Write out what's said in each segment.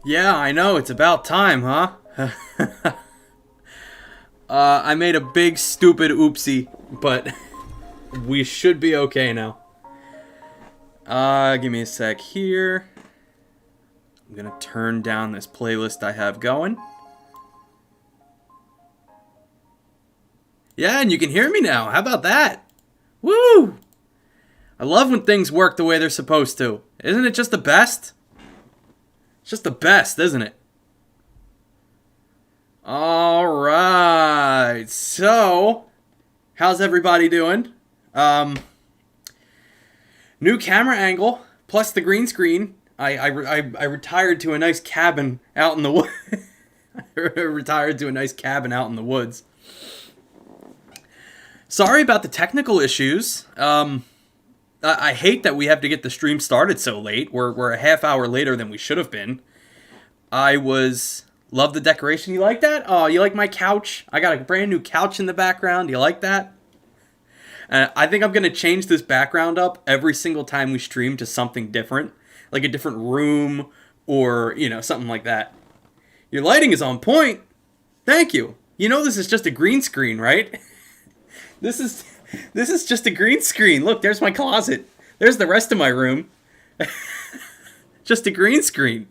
Yeah, I know, it's about time, huh? I made a big stupid oopsie, but we should be okay now. Give me a sec here. I'm gonna turn down this playlist I have going. Yeah, and you can hear me now. How about that? Woo! I love when things work the way they're supposed to. Isn't it just the best? It's just the best, isn't it? Alright, so, how's everybody doing? New camera angle, plus the green screen. I retired to a nice cabin out in the woods. Retired to a nice cabin out in the woods. Sorry about the technical issues. I hate that we have to get the stream started so late. We're a half hour later than we should have been. Love the decoration. You like that? Oh, you like my couch? I got a brand new couch in the background. You like that? I think I'm going to change this background up every single time we stream to something different. Like a different room or, something like that. Your lighting is on point. Thank you. You know this is just a green screen, right? This is just a green screen. Look, there's my closet. There's the rest of my room. Just a green screen.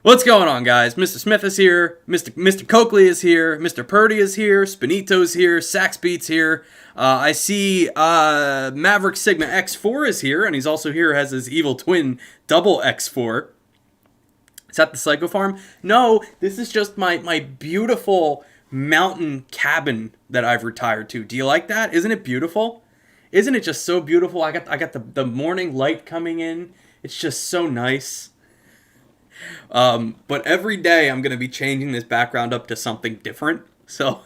What's going on, guys? Mr. Smith is here. Mr. Coakley is here. Mr. Purdy is here. Spinito's here. Saxbeat's here. I see Maverick Sigma X4 is here, and he's also here as his evil twin, Double X4. Is that the Psycho Farm? No, this is just my beautiful mountain cabin that I've retired to. Do you like that? Isn't it beautiful? Isn't it just so beautiful? I got the morning light coming in. It's just so nice. But every day I'm going to be changing this background up to something different. So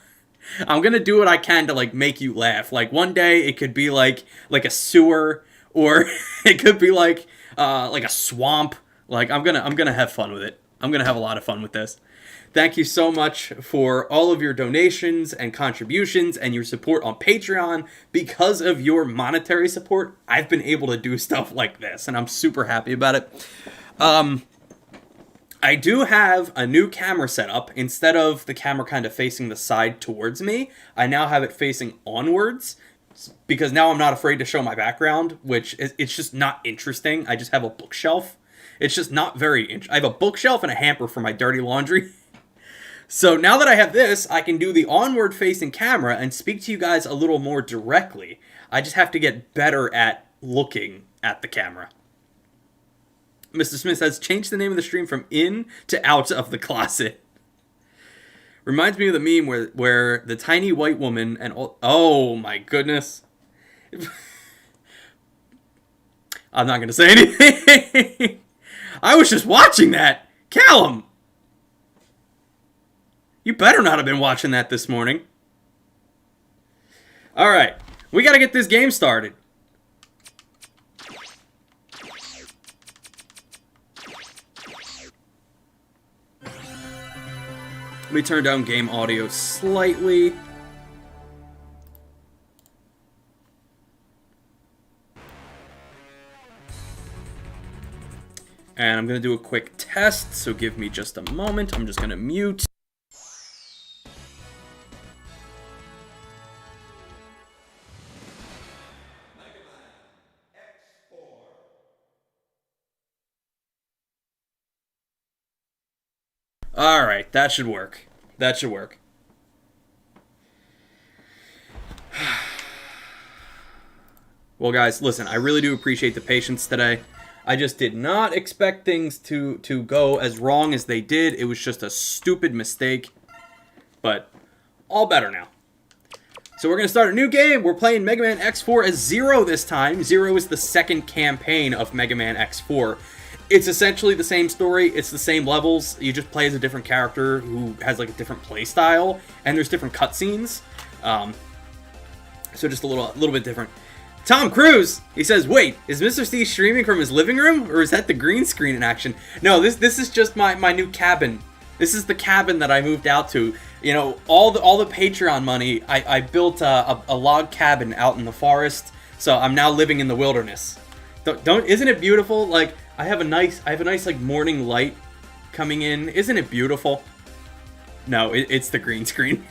I'm going to do what I can to make you laugh. Like one day it could be like a sewer, or it could be like a swamp. Like I'm going to have fun with it. I'm going to have a lot of fun with this. Thank you so much for all of your donations and contributions and your support on Patreon. Because of your monetary support, I've been able to do stuff like this, and I'm super happy about it. I do have a new camera set up. Instead of the camera kind of facing the side towards me, I now have it facing onwards, because now I'm not afraid to show my background, which it's just not interesting. I just have a bookshelf. It's just not very I have a bookshelf and a hamper for my dirty laundry. So now that I have this, I can do the onward facing camera and speak to you guys a little more directly. I just have to get better at looking at the camera. Mr. Smith says, change the name of the stream from in to out of the closet. Reminds me of the meme where the tiny white woman and... Oh my goodness. I'm not going to say anything. I was just watching that. Callum! You better not have been watching that this morning. Alright, we gotta get this game started. Let me turn down game audio slightly. And I'm gonna do a quick test, so give me just a moment. I'm just gonna mute. Alright, that should work. That should work. Well, guys, listen, I really do appreciate the patience today. I just did not expect things to go as wrong as they did. It was just a stupid mistake. But all better now. So we're going to start a new game. We're playing Mega Man X4 as Zero this time. Zero is the second campaign of Mega Man X4. It's essentially the same story, it's the same levels, you just play as a different character who has a different play style, and there's different cutscenes, so just a little bit different. Tom Cruise, he says, wait, is Mr. C streaming from his living room, or is that the green screen in action? No, this is just my new cabin. This is the cabin that I moved out to. You know, all the Patreon money, I built a log cabin out in the forest, so I'm now living in the wilderness. Isn't it beautiful? I have a nice morning light coming in. Isn't it beautiful? No, it's the green screen.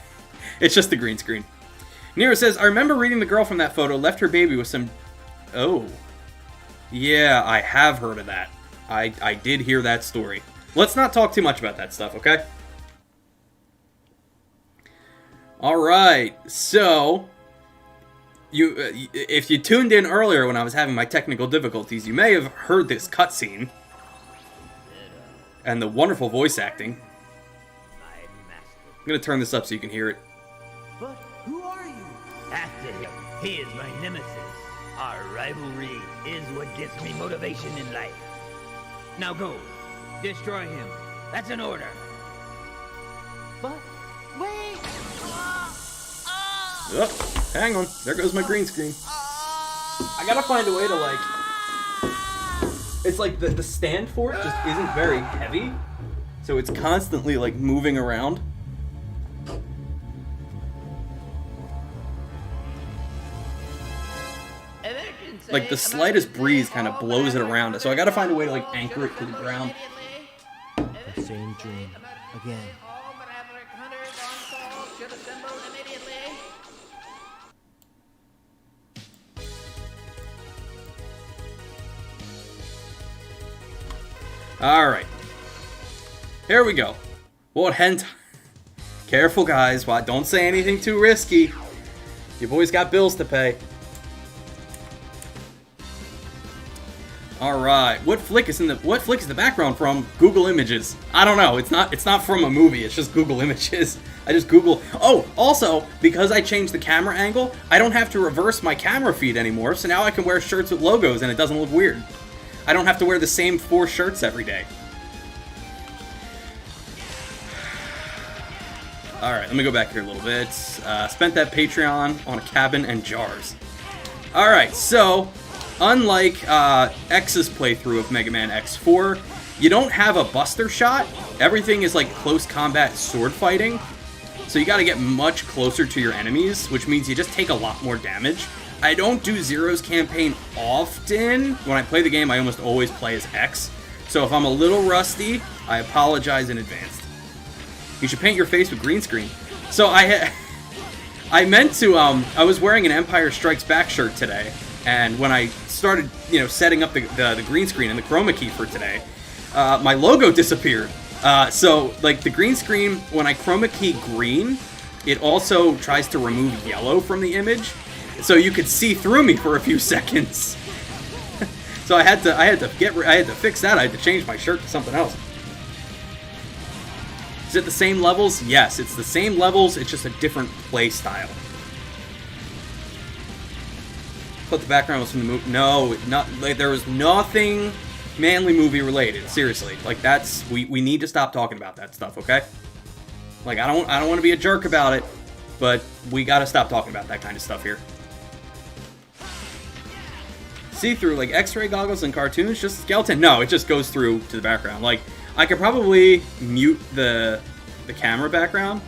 It's just the green screen. Nero says, I remember reading the girl from that photo left her baby with some... Oh. Yeah, I have heard of that. I did hear that story. Let's not talk too much about that stuff, okay? Alright, so... if you tuned in earlier when I was having my technical difficulties, you may have heard this cutscene. And the wonderful voice acting. I'm going to turn this up so you can hear it. But who are you? After him, he is my nemesis. Our rivalry is what gives me motivation in life. Now go, destroy him. That's an order. But wait! Oh, hang on. There goes my green screen. I gotta find a way to, like... It's like the stand for it just isn't very heavy. So it's constantly, like, moving around. Like, the slightest breeze kind of blows it around. So I gotta find a way to, like, anchor it to the ground. The same dream. Again. Alright. Here we go. What hentai? Careful, guys. Don't say anything too risky. Your boy's got bills to pay. Alright. What flick is the background from? Google Images. I don't know. It's not from a movie. It's just Google Images. I just Google. Oh, also, because I changed the camera angle, I don't have to reverse my camera feed anymore, so now I can wear shirts with logos and it doesn't look weird. I don't have to wear the same 4 shirts every day. Alright, let me go back here a little bit. Spent that Patreon on a cabin and jars. Alright, so, unlike X's playthrough of Mega Man X4, you don't have a buster shot. Everything is like close combat sword fighting. So you gotta get much closer to your enemies, which means you just take a lot more damage. I don't do Zero's campaign often. When I play the game, I almost always play as X. So if I'm a little rusty, I apologize in advance. You should paint your face with green screen. So I meant to, I was wearing an Empire Strikes Back shirt today, and when I started, setting up the green screen and the chroma key for today, my logo disappeared. So, like, the green screen, when I chroma key green, it also tries to remove yellow from the image. So you could see through me for a few seconds. So I had to fix that. I had to change my shirt to something else. Is it the same levels? Yes, it's the same levels. It's just a different play style. But the background was from the movie. No, there was nothing Manly movie related. Seriously, like we need to stop talking about that stuff. Okay? Like I don't want to be a jerk about it, but we got to stop talking about that kind of stuff here. See-through, like X-ray goggles and cartoons, just a skeleton? No, it just goes through to the background. Like, I could probably mute the camera background.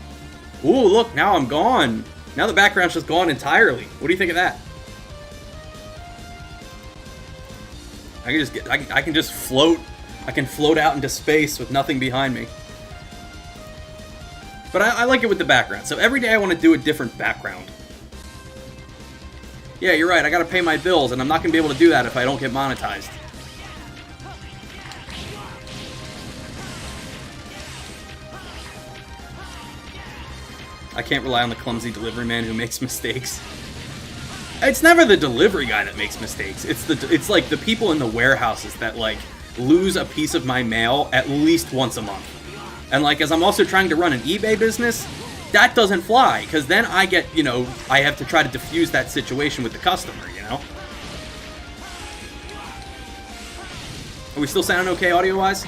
Ooh, look, now I'm gone. Now the background's just gone entirely. What do you think of that? I can just float. I can float out into space with nothing behind me. But I like it with the background. So every day I want to do a different background. Yeah, you're right. I gotta pay my bills, and I'm not gonna be able to do that if I don't get monetized. I can't rely on the clumsy delivery man who makes mistakes. It's never the delivery guy that makes mistakes. It's like the people in the warehouses that like lose a piece of my mail at least once a month. And like as I'm also trying to run an eBay business, that doesn't fly, because then I get, I have to try to diffuse that situation with the customer, Are we still sounding okay audio-wise?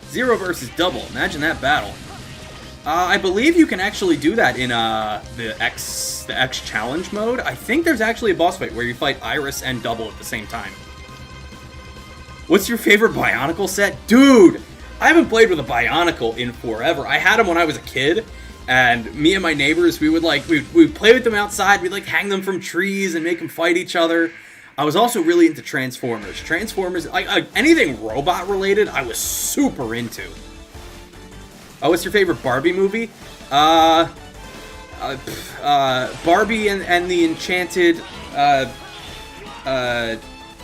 Zero versus double. Imagine that battle. I believe you can actually do that in the X challenge mode. I think there's actually a boss fight where you fight Iris and Double at the same time. What's your favorite Bionicle set? Dude, I haven't played with a Bionicle in forever. I had them when I was a kid, and me and my neighbors, we would play with them outside. We'd like hang them from trees and make them fight each other. I was also really into Transformers. Transformers, anything robot related, I was super into. Oh, what's your favorite Barbie movie? Barbie and the Enchanted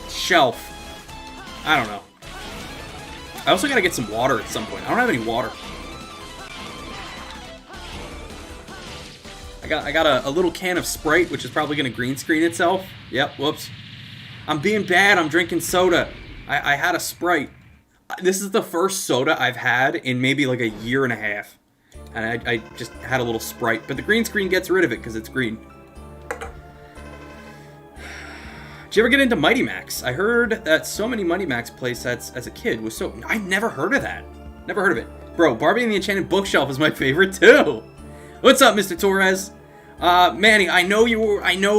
Shelf. I don't know. I also gotta get some water at some point. I don't have any water. I got a little can of Sprite, which is probably gonna green screen itself. Yep, whoops. I'm being bad, I'm drinking soda. I had a Sprite. This is the first soda I've had in maybe like a year and a half. And I just had a little Sprite. But the green screen gets rid of it because it's green. Did you ever get into Mighty Max? I heard that so many Mighty Max playsets as a kid was so... I never heard of that. Never heard of it. Bro, Barbie and the Enchanted Bookshelf is my favorite too. What's up, Mr. Torres? Manny, I know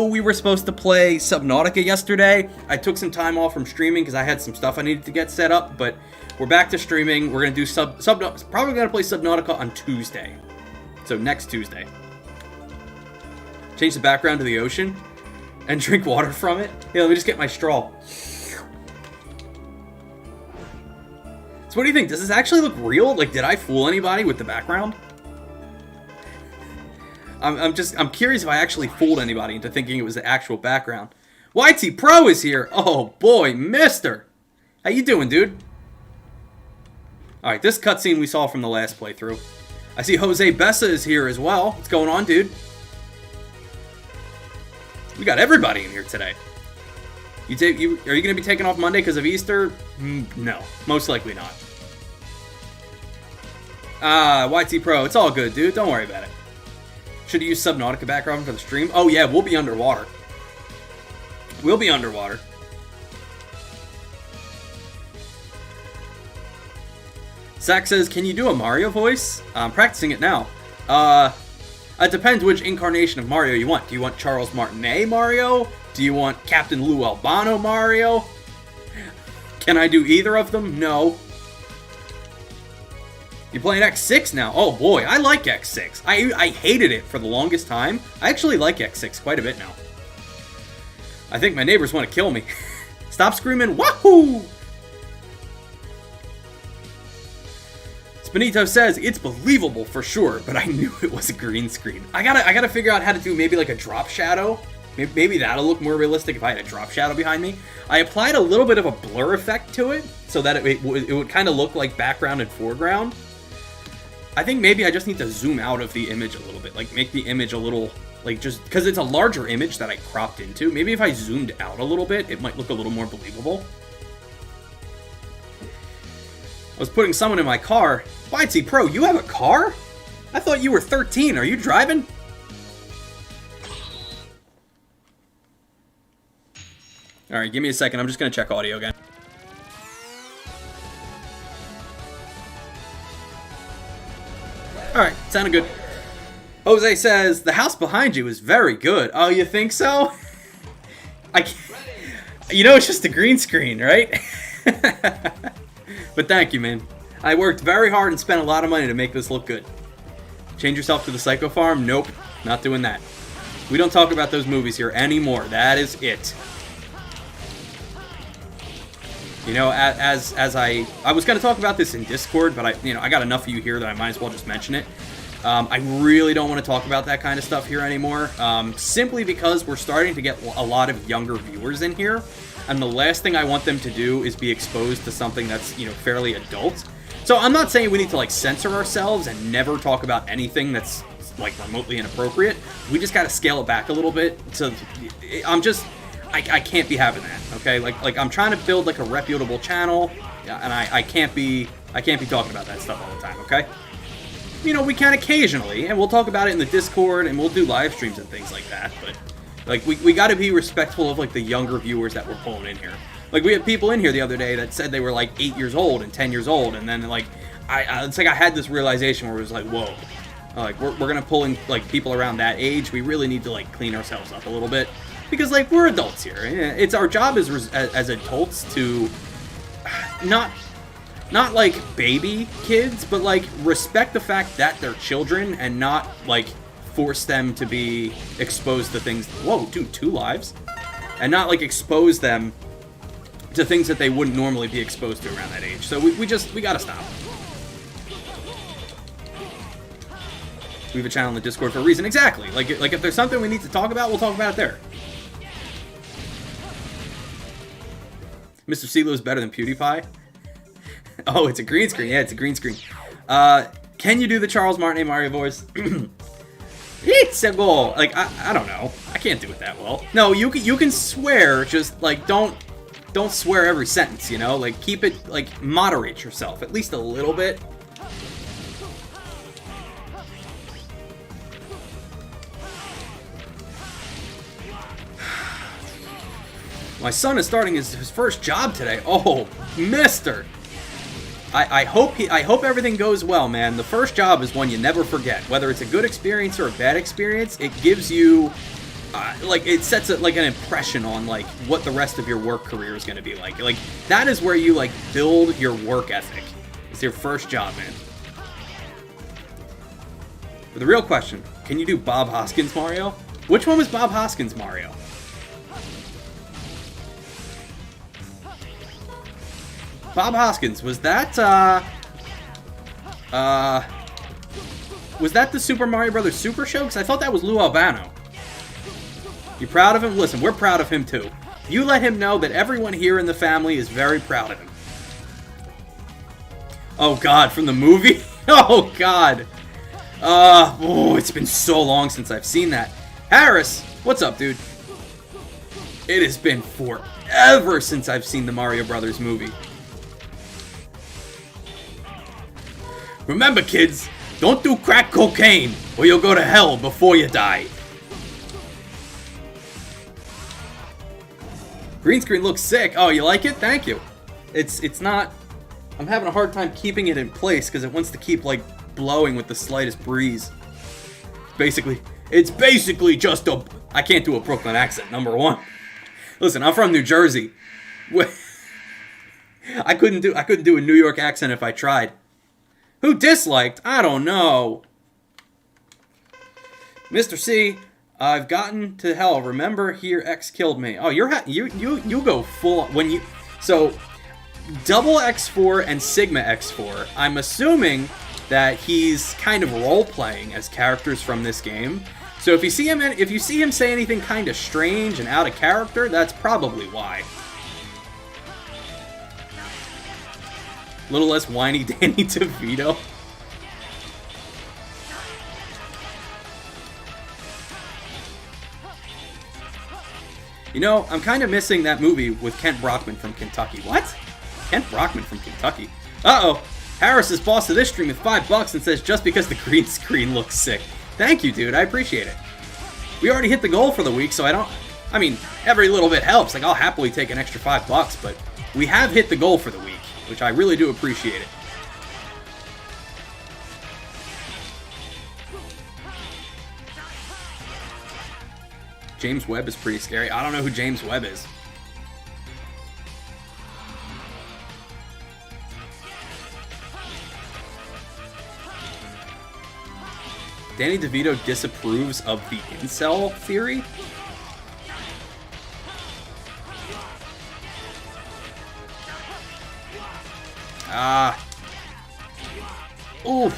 we were supposed to play Subnautica yesterday. I took some time off from streaming because I had some stuff I needed to get set up, but we're back to streaming. We're gonna do probably gonna play Subnautica on Tuesday. So next Tuesday. Change the background to the ocean and drink water from it. Yeah, let me just get my straw. So what do you think? Does this actually look real? Like, did I fool anybody with the background? I'm curious if I actually fooled anybody into thinking it was the actual background. YT Pro is here. Oh boy, mister. How you doing, dude? Alright, this cutscene we saw from the last playthrough. I see Jose Bessa is here as well. What's going on, dude? We got everybody in here today. Are you going to be taking off Monday because of Easter? No, most likely not. YT Pro, it's all good, dude. Don't worry about it. Should have used Subnautica background for the stream. Oh yeah, we'll be underwater. We'll be underwater. Zach says, can you do a Mario voice? I'm practicing it now. It depends which incarnation of Mario you want. Do you want Charles Martinet Mario? Do you want Captain Lou Albano Mario? Can I do either of them? No. You're playing X6 now? Oh boy, I like X6. I hated it for the longest time. I actually like X6 quite a bit now. I think my neighbors want to kill me. Stop screaming, wahoo! Benito says, it's believable for sure, but I knew it was a green screen. I gotta figure out how to do maybe like a drop shadow. Maybe that'll look more realistic if I had a drop shadow behind me. I applied a little bit of a blur effect to it, so that it would kind of look like background and foreground. I think maybe I just need to zoom out of the image a little bit, like make the image a little, like just, because it's a larger image that I cropped into. Maybe if I zoomed out a little bit, it might look a little more believable. I was putting someone in my car. YT Pro, you have a car? I thought you were 13. Are you driving? Alright, give me a second. I'm just going to check audio again. Alright, sounded good. Jose says, the house behind you is very good. Oh, you think so? You know, it's just a green screen, right? But thank you, man. I worked very hard and spent a lot of money to make this look good. Change yourself to the Psycho Farm? Nope, not doing that. We don't talk about those movies here anymore. That is it. You know, as I was going to talk about this in Discord, but I got enough of you here that I might as well just mention it. I really don't want to talk about that kind of stuff here anymore, simply because we're starting to get a lot of younger viewers in here, and the last thing I want them to do is be exposed to something that's, you know, fairly adult. So I'm not saying we need to, like, censor ourselves and never talk about anything that's, like, remotely inappropriate. We just gotta scale it back a little bit. So I can't be having that, okay? Like I'm trying to build, like, a reputable channel, and I can't be talking about that stuff all the time, okay? You know, we can occasionally, and we'll talk about it in the Discord, and we'll do live streams and things like that, but, like, we gotta be respectful of, like, the younger viewers that we're pulling in here. Like, we had people in here the other day that said they were, like, 8 years old and 10 years old, and then, like, it's like I had this realization where it was like, whoa. Like, we're gonna pull in, like, people around that age. We really need to, like, clean ourselves up a little bit. Because, like, we're adults here. It's our job as adults to not like, baby kids, but, like, respect the fact that they're children and not, like, force them to be exposed to things. Whoa, dude, 2 lives? and not like expose them to things that they wouldn't normally be exposed to around that age. So we gotta stop. We have a channel in the Discord for a reason. Exactly. Like if there's something we need to talk about, we'll talk about it there. Mr. CeeLo is better than PewDiePie. Oh, it's a green screen. Yeah, it's a green screen. Can you do the Charles Martinet Mario voice? It's a goal. Like I don't know. I can't do it that well. No, you can swear. Just like don't swear every sentence. You know, like keep it like moderate yourself at least a little bit. My son is starting his first job today. Oh, mister. I hope everything goes well, man. The first job is one you never forget. Whether it's a good experience or a bad experience, it gives you, like, it sets like an impression on, like, what the rest of your work career is going to be like. Like, that is where you, like, build your work ethic. It's your first job, man. But the real question, can you do Bob Hoskins Mario? Which one was Bob Hoskins Mario? Bob Hoskins, was that the Super Mario Brothers Super Show? Because I thought that was Lou Albano. You proud of him? Listen, we're proud of him too. You let him know that everyone here in the family is very proud of him. Oh God, from the movie? Oh God. Oh, it's been so long since I've seen that. Harris, what's up, dude? It has been forever since I've seen the Mario Brothers movie. Remember, kids, don't do crack cocaine, or you'll go to hell before you die. Green screen looks sick. Oh, you like it? Thank you. It's not... I'm having a hard time keeping it in place, because it wants to keep, like, blowing with the slightest breeze. It's basically just a... I can't do a Brooklyn accent, number one. Listen, I'm from New Jersey. I couldn't do a New York accent if I tried. Who disliked? I don't know. Mr. C, I've gotten to hell. Remember, here X killed me. Oh, you go full when you. So, double X4 and Sigma X4. I'm assuming that he's kind of role playing as characters from this game. So if you see him say anything kind of strange and out of character, that's probably why. Little less whiny Danny DeVito. You know, I'm kind of missing that movie with Kent Brockman from Kentucky. What? Kent Brockman from Kentucky? Uh-oh. Harris is boss of this stream with $5 and says just because the green screen looks sick. Thank you, dude. I appreciate it. We already hit the goal for the week, so I mean, every little bit helps. Like, I'll happily take an extra $5, but we have hit the goal for the week, which I really do appreciate it. James Webb is pretty scary. I don't know who James Webb is. Danny DeVito disapproves of the incel theory? Oof.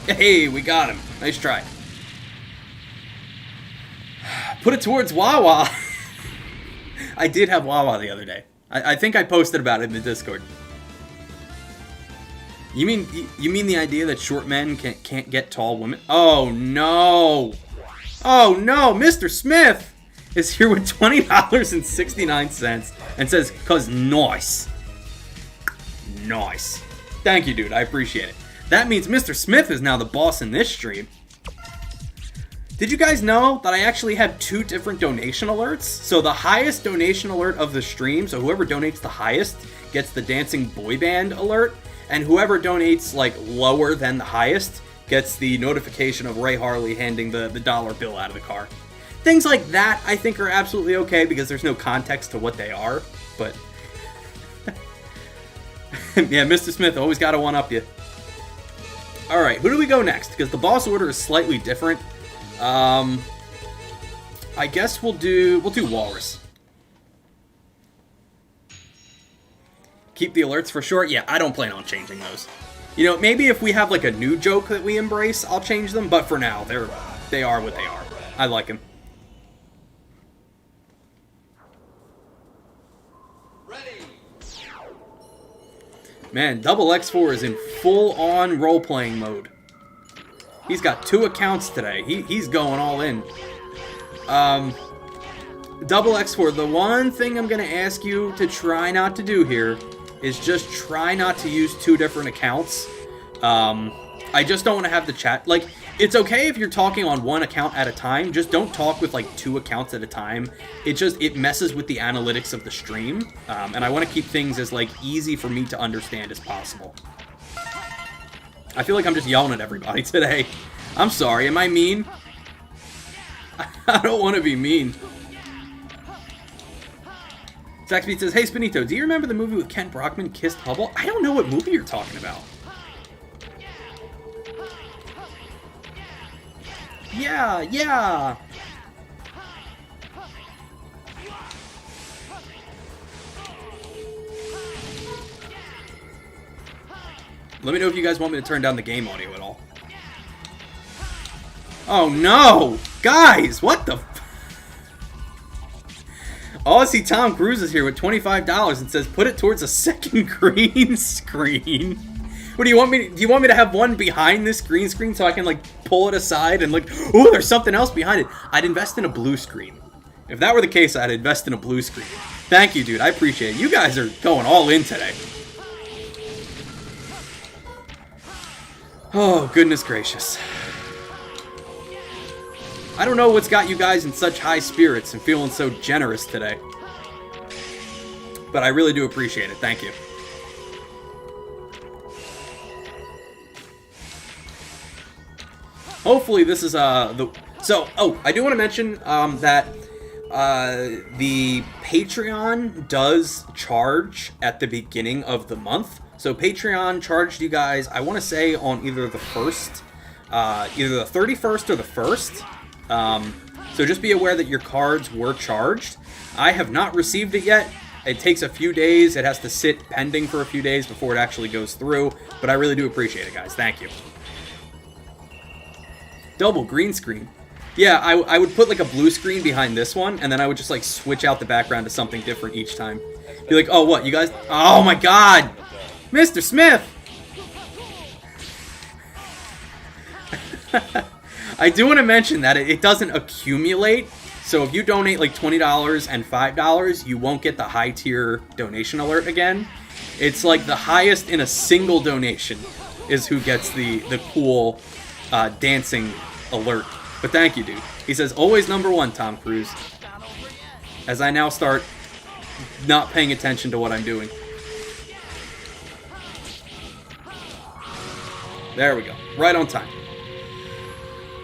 Hey, we got him. Nice try. Put it towards Wawa. I did have Wawa the other day. I think I posted about it in the Discord. You mean the idea that short men can't get tall women? Oh no! Oh no! Mr. Smith is here with $20.69 and says, "Cause nice, nice." Thank you, dude. I appreciate it. That means Mr. Smith is now the boss in this stream. Did you guys know that I actually have 2 different donation alerts? So the highest donation alert of the stream, so whoever donates the highest gets the dancing boy band alert, and whoever donates like lower than the highest gets the notification of Ray Harley handing the dollar bill out of the car. Things like that I think are absolutely okay because there's no context to what they are, but yeah, Mr. Smith always got to one-up you. Alright, who do we go next? Because the boss order is slightly different. I guess we'll do Walrus. Keep the alerts for short? Yeah, I don't plan on changing those. You know, maybe if we have like a new joke that we embrace, I'll change them, but for now, they are what they are. I like them. Man, Double X4 is in full-on role-playing mode. He's got 2 accounts today. He's going all in. Double X4, the one thing I'm going to ask you to try not to do here is just try not to use 2 different accounts. I just don't want to have the chat. Like, it's okay if you're talking on 1 account at a time. Just don't talk with, like, 2 accounts at a time. It messes with the analytics of the stream. And I want to keep things as, like, easy for me to understand as possible. I feel like I'm just yelling at everybody today. I'm sorry. Am I mean? I don't want to be mean. Zaxbeat says, hey, Spinito, do you remember the movie with Kent Brockman, Kissed Hubble? I don't know what movie you're talking about. Yeah. Let me know if you guys want me to turn down the game audio at all. Oh no! Guys, what the Oh, I see Tom Cruise is here with $25 and says, put it towards a second green screen. What do you want me to have one behind this green screen so I can like pull it aside and like, oh, there's something else behind it. I'd invest in a blue screen. If that were the case, I'd invest in a blue screen. Thank you, dude. I appreciate it. You guys are going all in today. Oh, goodness gracious. I don't know what's got you guys in such high spirits and feeling so generous today. But I really do appreciate it. Thank you. Hopefully this is I do want to mention that the Patreon does charge at the beginning of the month. So Patreon charged you guys, I want to say on either the 1st, either the 31st or the 1st. So just be aware that your cards were charged. I have not received it yet. It takes a few days. It has to sit pending for a few days before it actually goes through. But I really do appreciate it, guys. Thank you. Double green screen. Yeah, I would put like a blue screen behind this one, and then I would just like switch out the background to something different each time. Be like, oh, what, you guys? Oh my god! Mr. Smith! I do want to mention that it doesn't accumulate, so if you donate like $20 and $5, you won't get the high tier donation alert again. It's like the highest in a single donation is who gets the cool dancing alert. But thank you, dude. He says, always #1, Tom Cruise. As I now start not paying attention to what I'm doing. There we go. Right on time.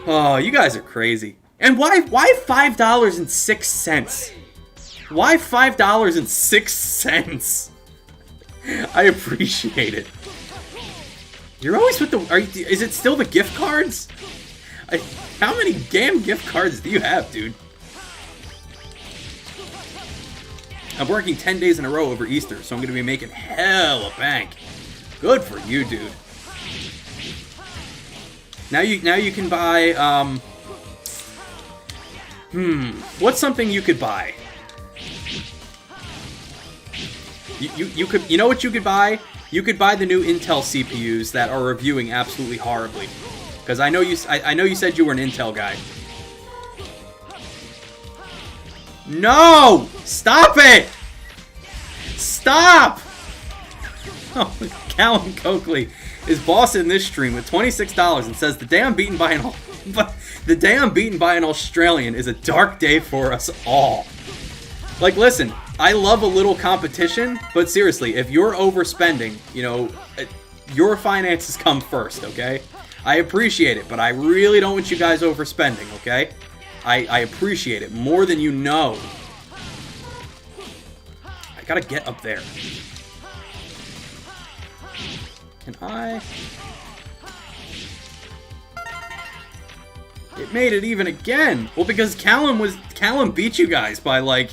Oh, you guys are crazy. And why $5.06? Why $5.06? I appreciate it. You're always with the... is it still the gift cards? How many damn gift cards do you have, dude? I'm working 10 days in a row over Easter, so I'm going to be making hella bank. Good for you, dude. Now you can buy, what's something you could buy? You know what you could buy? You could buy the new Intel CPUs that are reviewing absolutely horribly. Because I know you said you were an Intel guy. No! Stop it! Stop! Oh, Callan Coakley is bossing this stream with $26 and says the day I'm beaten by an Australian is a dark day for us all. Like, listen, I love a little competition, but seriously, if you're overspending, you know, your finances come first, okay? I appreciate it, but I really don't want you guys overspending, okay? I appreciate it more than you know. I gotta get up there. Can I? It made it even again. Well, because Callum beat you guys by like,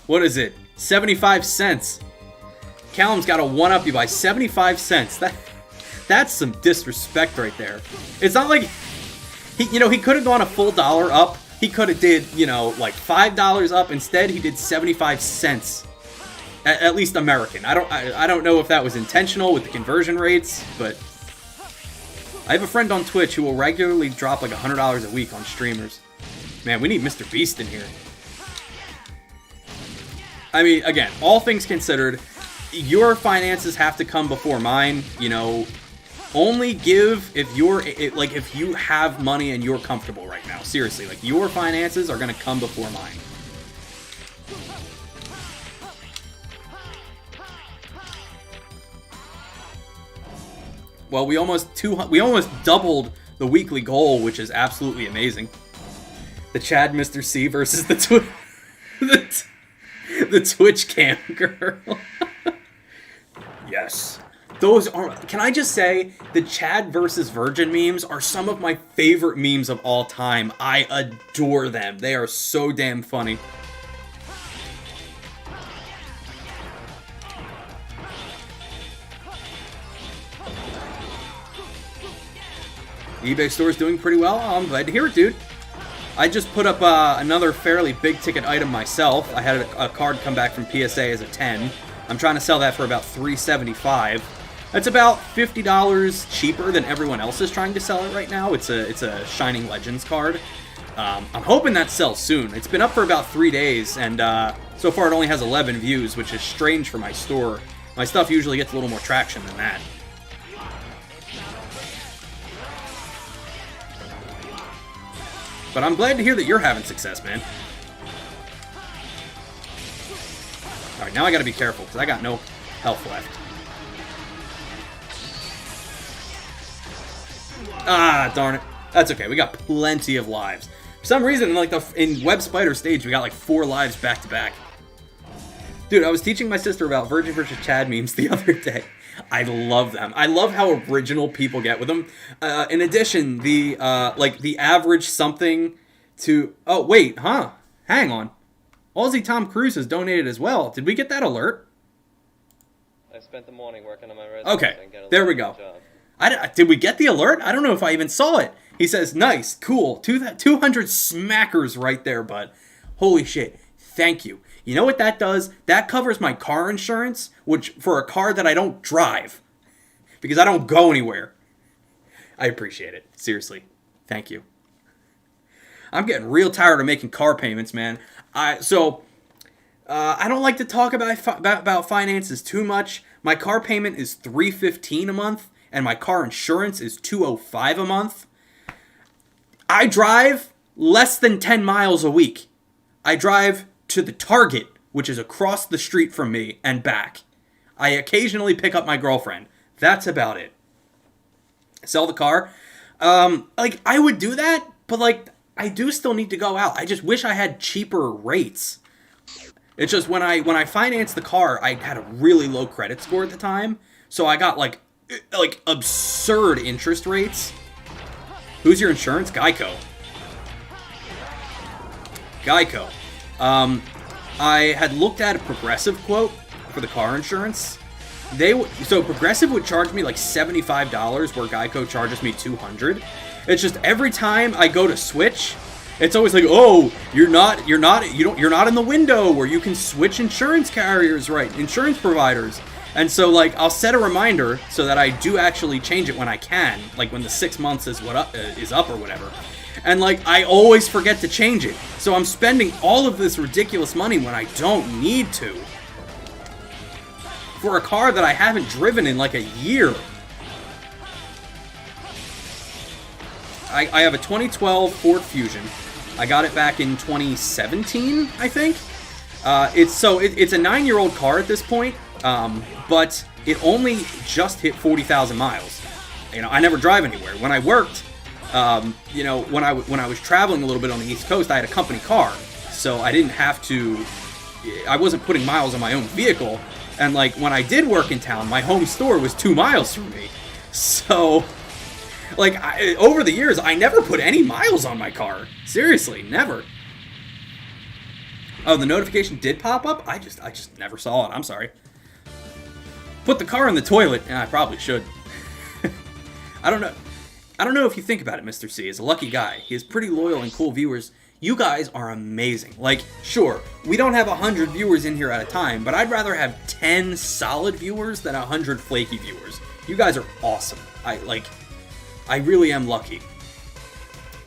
what is it? 75 cents. Callum's got to one-up you by 75 cents. That's some disrespect right there. It's not like he could have gone a full $1 up. He could have did, like $5 up. Instead, he did 75 cents. At least American. I don't know if that was intentional with the conversion rates, but I have a friend on Twitch who will regularly drop like $100 a week on streamers. Man, we need Mr. Beast in here. I mean, again, all things considered, your finances have to come before mine. Only give if if you have money and you're comfortable right now. Seriously, like your finances are gonna come before mine. Well, we almost doubled the weekly goal, which is absolutely amazing. The Chad Mr. C versus the Twitch cam girl. Yes. Those are, can I just say, the Chad versus Virgin memes are some of my favorite memes of all time. I adore them. They are so damn funny. eBay store is doing pretty well. Oh, I'm glad to hear it, dude. I just put up another fairly big ticket item myself. I had a card come back from PSA as a 10. I'm trying to sell that for about $3.75. That's about $50 cheaper than everyone else is trying to sell it right now. It's a Shining Legends card. I'm hoping that sells soon. It's been up for about 3 days, and so far it only has 11 views, which is strange for my store. My stuff usually gets a little more traction than that. But I'm glad to hear that you're having success, man. Alright, now I gotta be careful, because I got no health left. Ah, darn it. That's okay, we got plenty of lives. For some reason, in Web Spider stage, we got like 4 lives back to back. Dude, I was teaching my sister about Virgin vs. Chad memes the other day. I love them. I love how original people get with them. In addition, the average something to... Oh, wait, huh? Hang on. Aussie Tom Cruise has donated as well. Did we get that alert? I spent the morning working on my resume. Okay, there we go. Did we get the alert? I don't know if I even saw it. He says, nice, cool, 200 smackers right there, bud. Holy shit, thank you. You know what that does? That covers my car insurance, which for a car that I don't drive, because I don't go anywhere. I appreciate it. Seriously. Thank you. I'm getting real tired of making car payments, man. I don't like to talk about finances too much. My car payment is $315 a month, and my car insurance is $205 a month. I drive less than 10 miles a week. I drive to the Target, which is across the street from me, and back. I occasionally pick up my girlfriend. That's about it. Sell the car. I would do that, but I do still need to go out. I just wish I had cheaper rates. It's just when I financed the car, I had a really low credit score at the time, so I got like absurd interest rates. Who's your insurance? Geico. Geico. I had looked at a Progressive quote for the car insurance. So Progressive would charge me like $75, where Geico charges me $200. It's just every time I go to switch, it's always like, oh, you're not in the window where you can switch insurance carriers, right? Insurance providers. And so I'll set a reminder so that I do actually change it when I can, like when the 6 months is up or whatever. And I always forget to change it. So I'm spending all of this ridiculous money when I don't need to. For a car that I haven't driven in like a year. I have a 2012 Ford Fusion. I got it back in 2017, I think. It's a 9-year-old car at this point, but it only just hit 40,000 miles. I never drive anywhere. When I worked, when I was traveling a little bit on the East Coast, I had a company car, so I didn't have to. I wasn't putting miles on my own vehicle, and when I did work in town, my home store was 2 miles from me, so Like, over the years, I never put any miles on my car. Seriously, never. Oh, the notification did pop up? I just never saw it. I'm sorry. Put the car in the toilet. Yeah, I probably should. I don't know. I don't know if you think about it, Mr. C is a lucky guy. He has pretty loyal and cool viewers. You guys are amazing. Like, sure, we don't have 100 viewers in here at a time, but I'd rather have 10 solid viewers than 100 flaky viewers. You guys are awesome. I really am lucky.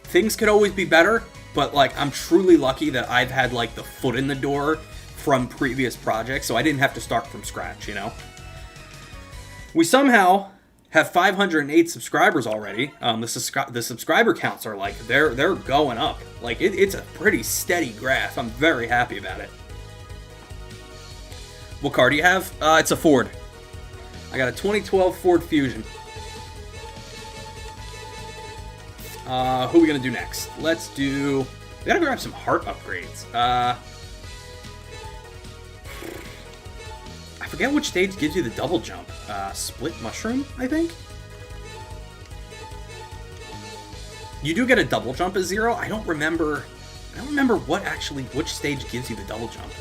Things could always be better, but like, I'm truly lucky that I've had like the foot in the door from previous projects, so I didn't have to start from scratch, you know? We somehow have 508 subscribers already. The subscriber counts are like, they're going up. Like, it's a pretty steady graph. I'm very happy about it. What car do you have? It's a Ford. I got a 2012 Ford Fusion. Who are we gonna do next? Let's do... We gotta grab some heart upgrades. I forget which stage gives you the double jump. Split mushroom, I think? You do get a double jump at 0. I don't remember which stage gives you the double jump.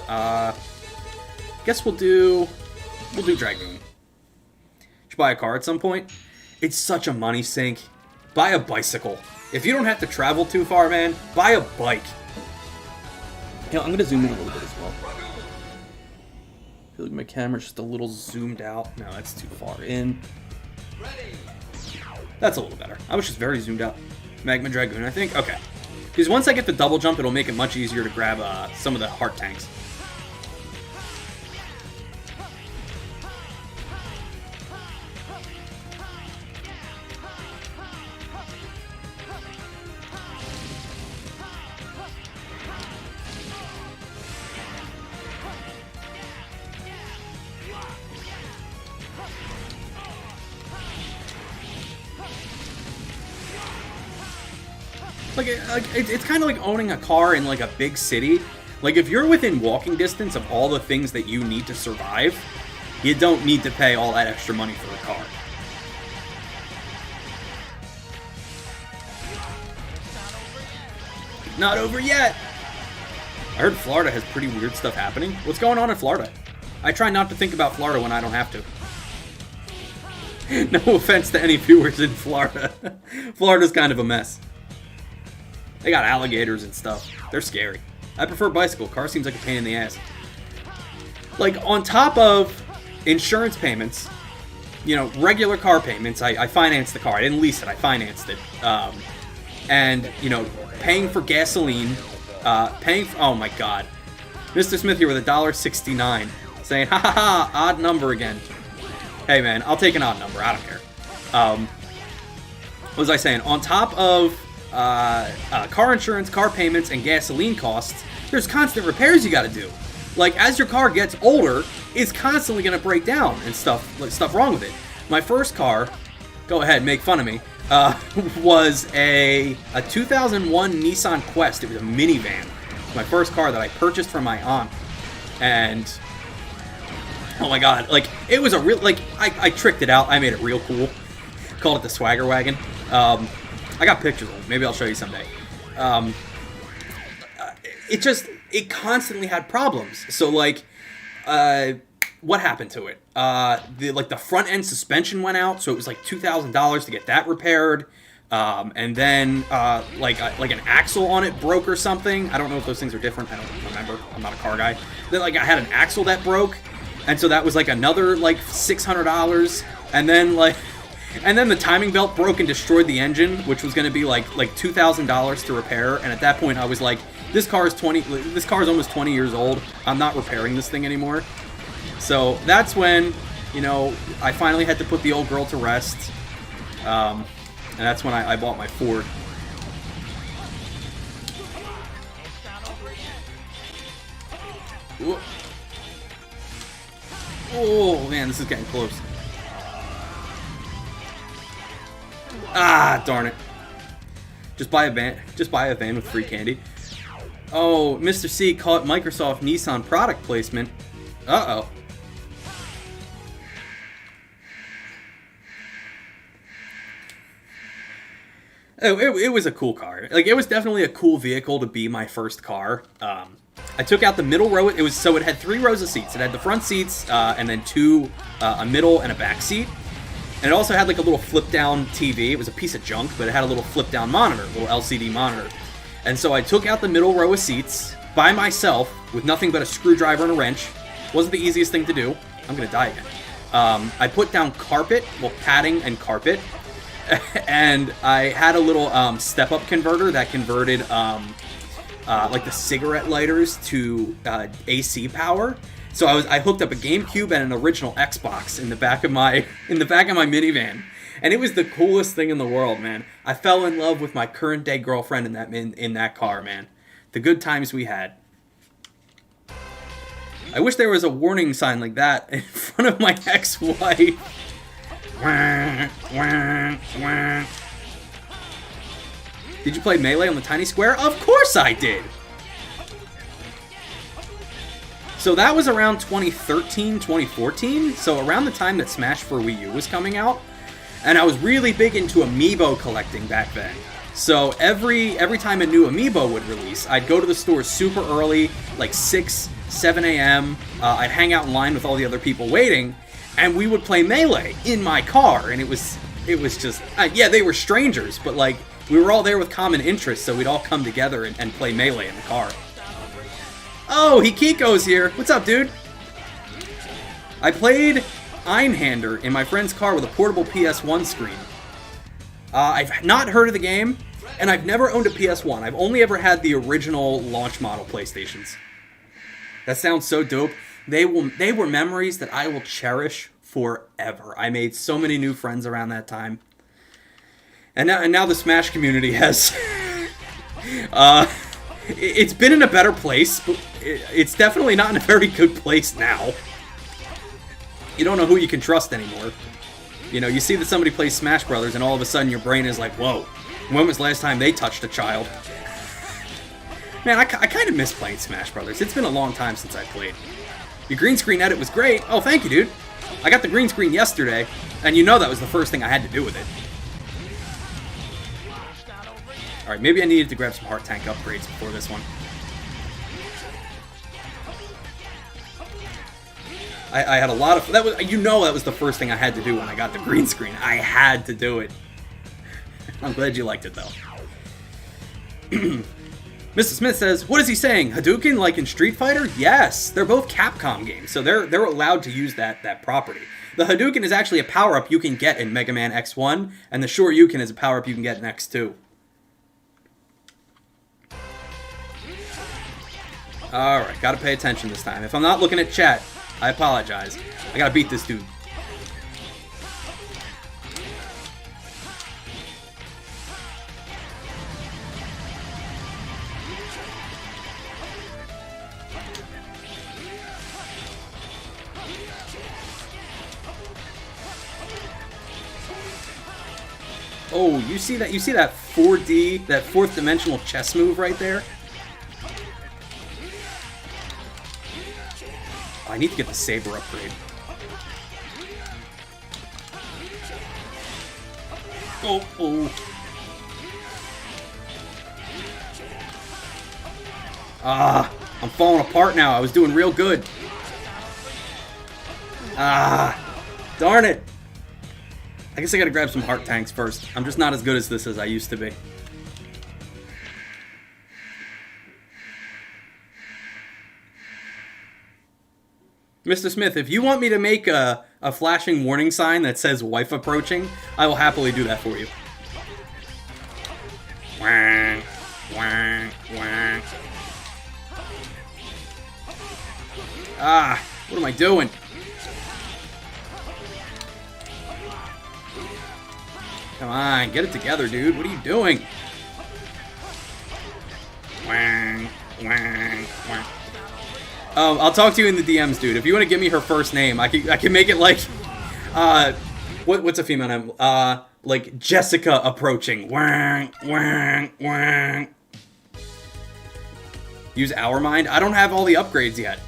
Guess we'll do Dragoon. Should buy a car at some point. It's such a money sink. Buy a bicycle. If you don't have to travel too far, man, buy a bike. You know, I'm gonna zoom in a little bit as well. I feel like my camera's just a little zoomed out. No, that's too far in. That's a little better. I was just very zoomed out. Magma Dragoon, I think? Okay. Because once I get the double jump, it'll make it much easier to grab some of the heart tanks. It's kind of like owning a car in like a big city. Like, if you're within walking distance of all the things that you need to survive, you don't need to pay all that extra money for a car. Not over yet! I heard Florida has pretty weird stuff happening. What's going on in Florida? I try not to think about Florida when I don't have to. No offense to any viewers in Florida. Florida's kind of a mess. They got alligators and stuff. They're scary. I prefer bicycle. Car seems like a pain in the ass. Like, on top of insurance payments, you know, regular car payments, I financed the car. I didn't lease it. I financed it. And, you know, paying for gasoline, oh my god. Mr. Smith here with $1.69, saying, ha ha ha, odd number again. Hey man, I'll take an odd number. I don't care. What was I saying? On top of car insurance, car payments, and gasoline costs, there's constant repairs you gotta do. Like, as your car gets older, it's constantly gonna break down and stuff wrong with it. My first car, go ahead, make fun of me, was a 2001 Nissan Quest. It was a minivan. My first car that I purchased from my aunt. And, oh my god, like, it was a real, like, I tricked it out. I made it real cool. Called it the Swagger Wagon. I got pictures of it. Maybe I'll show you someday. It constantly had problems. So, like, what happened to it? The front end suspension went out, so it was like $2,000 to get that repaired. And then, like an axle on it broke or something. I don't know if those things are different. I don't remember. I'm not a car guy. Then, like, I had an axle that broke, and so that was like another like $600. And then the timing belt broke and destroyed the engine, which was going to be like $2,000 to repair. And at that point, I was like, this car is almost 20 years old. I'm not repairing this thing anymore. So that's when, you know, I finally had to put the old girl to rest. And that's when I bought my Ford. Ooh. Oh man, this is getting close. Ah, darn it. Just buy a van with free candy. Oh, Mr. C caught Microsoft Nissan product placement. Uh-oh. It was a cool car. Like, it was definitely a cool vehicle to be my first car. I took out the middle row. It had 3 rows of seats. It had the front seats, and then 2, a middle and a back seat. And it also had like a little flip-down TV. It was a piece of junk, but it had a little flip-down monitor, a little LCD monitor. And so I took out the middle row of seats by myself with nothing but a screwdriver and a wrench. Wasn't the easiest thing to do. I'm gonna die again. I put down carpet, well, padding and carpet. And I had a little step-up converter that converted like the cigarette lighters to AC power. So I hooked up a GameCube and an original Xbox in the back of my minivan, and it was the coolest thing in the world, man. I fell in love with my current day girlfriend in that car, man. The good times we had. I wish there was a warning sign like that in front of my ex-wife. Did you play Melee on the Tiny Square? Of course I did! So that was around 2013, 2014, so around the time that Smash for Wii U was coming out. And I was really big into amiibo collecting back then. So every time a new amiibo would release, I'd go to the store super early, like 6, 7 a.m. I'd hang out in line with all the other people waiting, and we would play Melee in my car, and it was just, yeah, they were strangers, but like, we were all there with common interests, so we'd all come together and play Melee in the car. Oh, Hikiko's here. What's up, dude? I played Einhander in my friend's car with a portable PS1 screen. I've not heard of the game, and I've never owned a PS1. I've only ever had the original launch model PlayStations. That sounds so dope. They were memories that I will cherish forever. I made so many new friends around that time. And now the Smash community has... it's been in a better place, but it's definitely not in a very good place now. You don't know who you can trust anymore. You know, you see that somebody plays Smash Brothers, and all of a sudden your brain is like, whoa, when was the last time they touched a child? Man, I kind of miss playing Smash Brothers. It's been a long time since I played. Your green screen edit was great. Oh, thank you, dude. I got the green screen yesterday, and you know that was the first thing I had to do with it. Alright, maybe I needed to grab some heart tank upgrades before this one. I had a lot of... that was the first thing I had to do when I got the green screen. I had to do it. I'm glad you liked it, though. Mr. Smith says, what is he saying? Hadouken like in Street Fighter? Yes! They're both Capcom games, so they're allowed to use that property. The Hadouken is actually a power-up you can get in Mega Man X1, and the Shoryuken is a power-up you can get in X2. Alright, gotta pay attention this time. If I'm not looking at chat, I apologize. I gotta beat this dude. Oh, you see that 4D, that fourth dimensional chess move right there? I need to get the saber upgrade. Oh. I'm falling apart now. I was doing real good. Darn it. I guess I gotta grab some heart tanks first. I'm just not as good at this as I used to be. Mr. Smith, if you want me to make a flashing warning sign that says wife approaching, I will happily do that for you. What am I doing? Come on, get it together, dude. What are you doing? I'll talk to you in the DMs, dude. If you want to give me her first name, I can make it like, what's a female name? Like Jessica approaching. Use Our Mind. I don't have all the upgrades yet.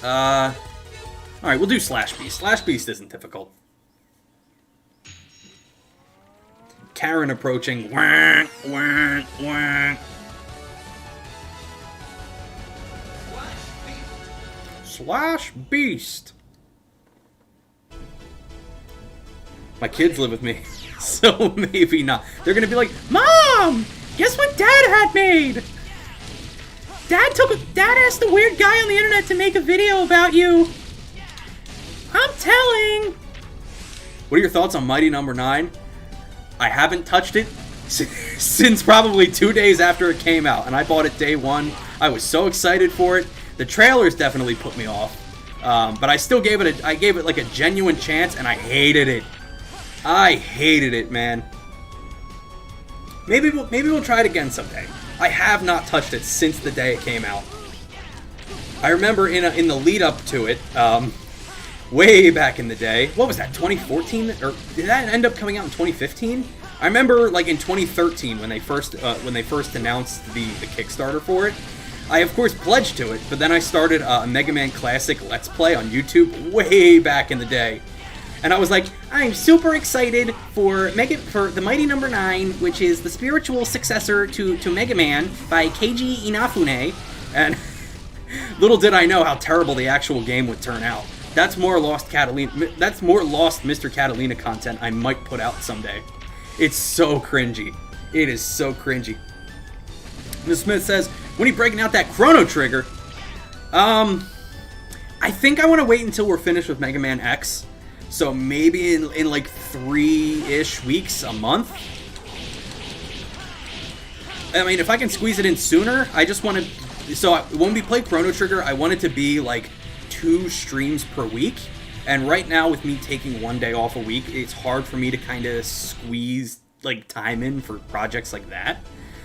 All right, we'll do Slash Beast. Slash Beast isn't difficult. Karen approaching. Wah, wah, wah. Slash Beast. My kids live with me, so maybe not. They're gonna be like, Mom, guess what Dad had made? Dad asked the weird guy on the internet to make a video about you. I'm telling. What are your thoughts on Mighty Number 9? I haven't touched it since probably 2 days after it came out, and I bought it day one. I was so excited for it. The trailers definitely put me off, but I still gave it like a genuine chance, and I hated it. I hated it, man. Maybe we'll try it again someday. I have not touched it since the day it came out. I remember in the lead up to it, way back in the day. What was that? 2014? Or did that end up coming out in 2015? I remember like in 2013 when they first announced the Kickstarter for it. I of course pledged to it, but then I started a Mega Man Classic Let's Play on YouTube way back in the day. And I was like, I'm super excited for the Mighty Number 9, which is the spiritual successor to Mega Man by Keiji Inafune. And little did I know how terrible the actual game would turn out. That's more lost Mr. Catalina content I might put out someday. It's so cringy. It is so cringy. Ms. Smith says, when are you breaking out that Chrono Trigger? I think I want to wait until we're finished with Mega Man X. So maybe in like 3-ish weeks, a month. I mean, if I can squeeze it in sooner, I just want to... So when we play Chrono Trigger, I want it to be like 2 streams per week. And right now, with me taking 1 day off a week, it's hard for me to kind of squeeze like time in for projects like that.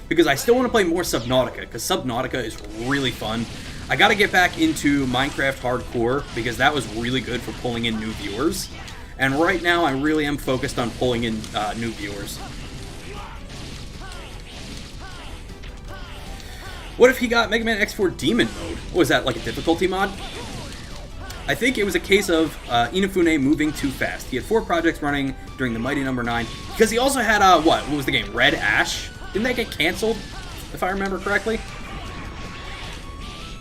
Because I still want to play more Subnautica, because Subnautica is really fun. I gotta get back into Minecraft Hardcore, because that was really good for pulling in new viewers. And right now, I really am focused on pulling in new viewers. What if he got Mega Man X4 Demon Mode? Was that like a difficulty mod? I think it was a case of Inafune moving too fast. He had 4 projects running during the Mighty Number 9, because he also had, what was the game? Red Ash? Didn't that get canceled, if I remember correctly?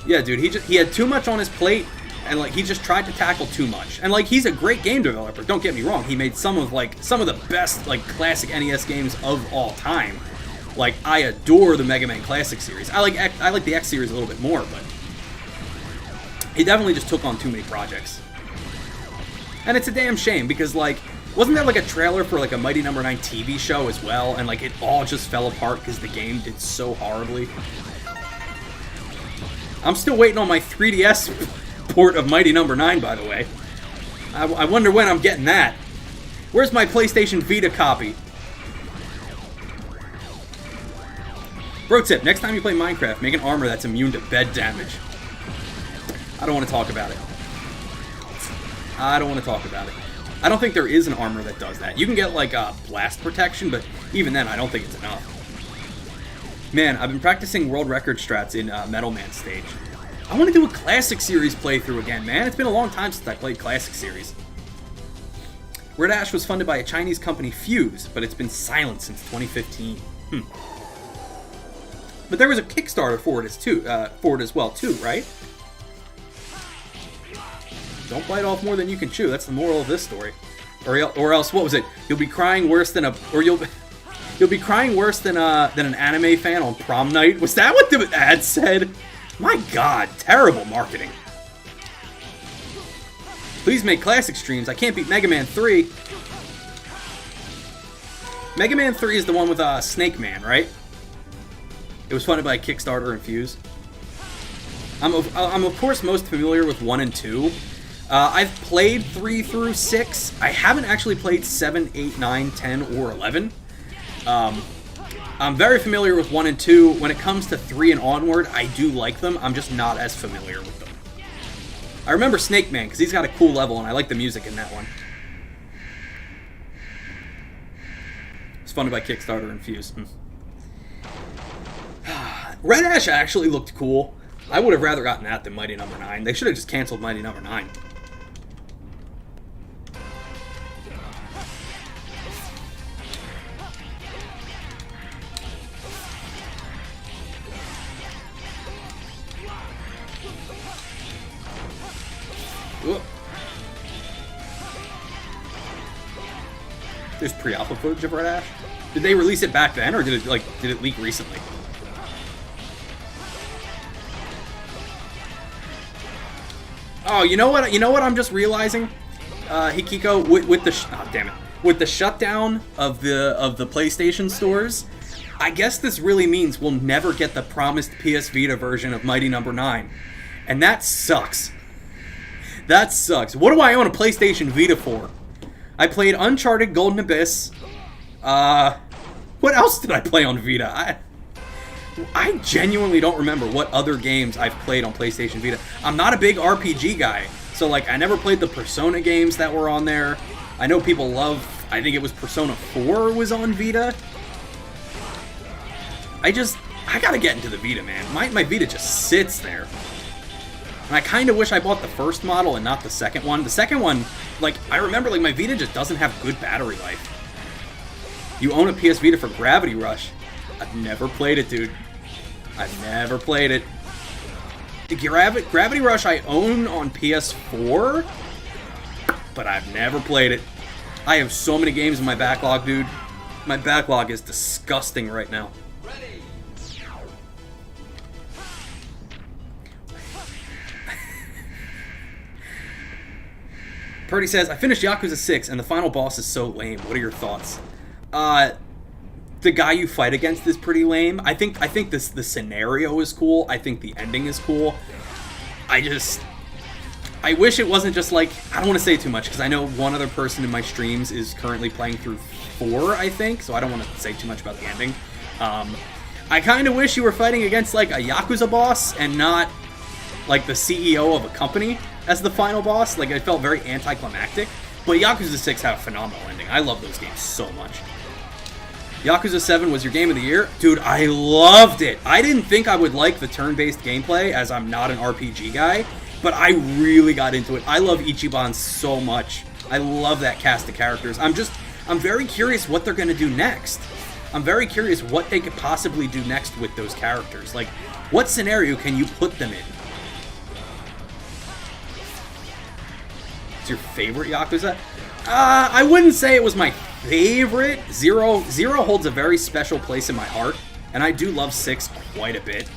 Yeah, dude, he had too much on his plate, and like he just tried to tackle too much. And like he's a great game developer. Don't get me wrong. He made some of the best like classic NES games of all time. Like I adore the Mega Man Classic series. I like the X series a little bit more, but he definitely just took on too many projects. And it's a damn shame because like wasn't there like a trailer for like a Mighty Number 9 TV show as well, and like it all just fell apart because the game did so horribly. I'm still waiting on my 3DS port of Mighty Number 9, by the way. I wonder when I'm getting that. Where's my PlayStation Vita copy? Bro tip, next time you play Minecraft, make an armor that's immune to bed damage. I don't want to talk about it. I don't want to talk about it. I don't think there is an armor that does that. You can get like blast protection, but even then I don't think it's enough. Man, I've been practicing world record strats in Metal Man stage. I want to do a Classic Series playthrough again, man. It's been a long time since I played Classic Series. Red Ash was funded by a Chinese company, Fuse, but it's been silent since 2015. But there was a Kickstarter for it as well, too, right? Don't bite off more than you can chew. That's the moral of this story. Or else, what was it? You'll be crying worse than You'll be crying worse than an anime fan on prom night. Was that what the ad said? My god, terrible marketing. Please make classic streams. I can't beat Mega Man 3. Mega Man 3 is the one with Snake Man, right? It was funded by Kickstarter and Fuse. I'm of course most familiar with 1 and 2. I've played 3 through 6. I haven't actually played 7, 8, 9, 10, or 11. I'm very familiar with 1 and 2. When it comes to 3 and onward, I do like them. I'm just not as familiar with them. I remember Snake Man, because he's got a cool level, and I like the music in that one. It's funded by Kickstarter and Fuse. Red Ash actually looked cool. I would have rather gotten that than Mighty Number 9. They should have just canceled Mighty Number 9. There's pre-alpha footage of Red Ash. Did they release it back then, or did it leak recently? Oh, you know what? You know what? I'm just realizing, Hikiko, with the with the shutdown of the PlayStation stores, I guess this really means we'll never get the promised PS Vita version of Mighty Number 9, and that sucks. That sucks. What do I own a PlayStation Vita for? I played Uncharted Golden Abyss. What else did I play on Vita? I genuinely don't remember what other games I've played on PlayStation Vita. I'm not a big RPG guy, so like I never played the Persona games that were on there. I know people love, I think it was Persona 4 was on Vita. I gotta get into the Vita, man. My Vita just sits there. And I kind of wish I bought the first model and not the second one. The second one, like, I remember, like, my Vita just doesn't have good battery life. You own a PS Vita for Gravity Rush. I've never played it, dude. I've never played it. Gravity Rush I own on PS4, but I've never played it. I have so many games in my backlog, dude. My backlog is disgusting right now. Purdy says, I finished Yakuza 6 and the final boss is so lame. What are your thoughts? The guy you fight against is pretty lame. I think the scenario is cool. I think the ending is cool. I wish it wasn't just like, I don't want to say too much because I know one other person in my streams is currently playing through 4, I think, so I don't want to say too much about the ending. I kind of wish you were fighting against like a Yakuza boss and not like the CEO of a company as the final boss. Like, it felt very anticlimactic. But Yakuza 6 had a phenomenal ending. I love those games so much. Yakuza 7 was your game of the year? Dude, I loved it. I didn't think I would like the turn-based gameplay, as I'm not an RPG guy, but I really got into it. I love Ichiban so much. I love that cast of characters. I'm very curious what they're going to do next. I'm very curious what they could possibly do next with those characters. Like, what scenario can you put them in? It's your favorite Yakuza? I wouldn't say it was my favorite. Zero holds a very special place in my heart, and I do love 6 quite a bit.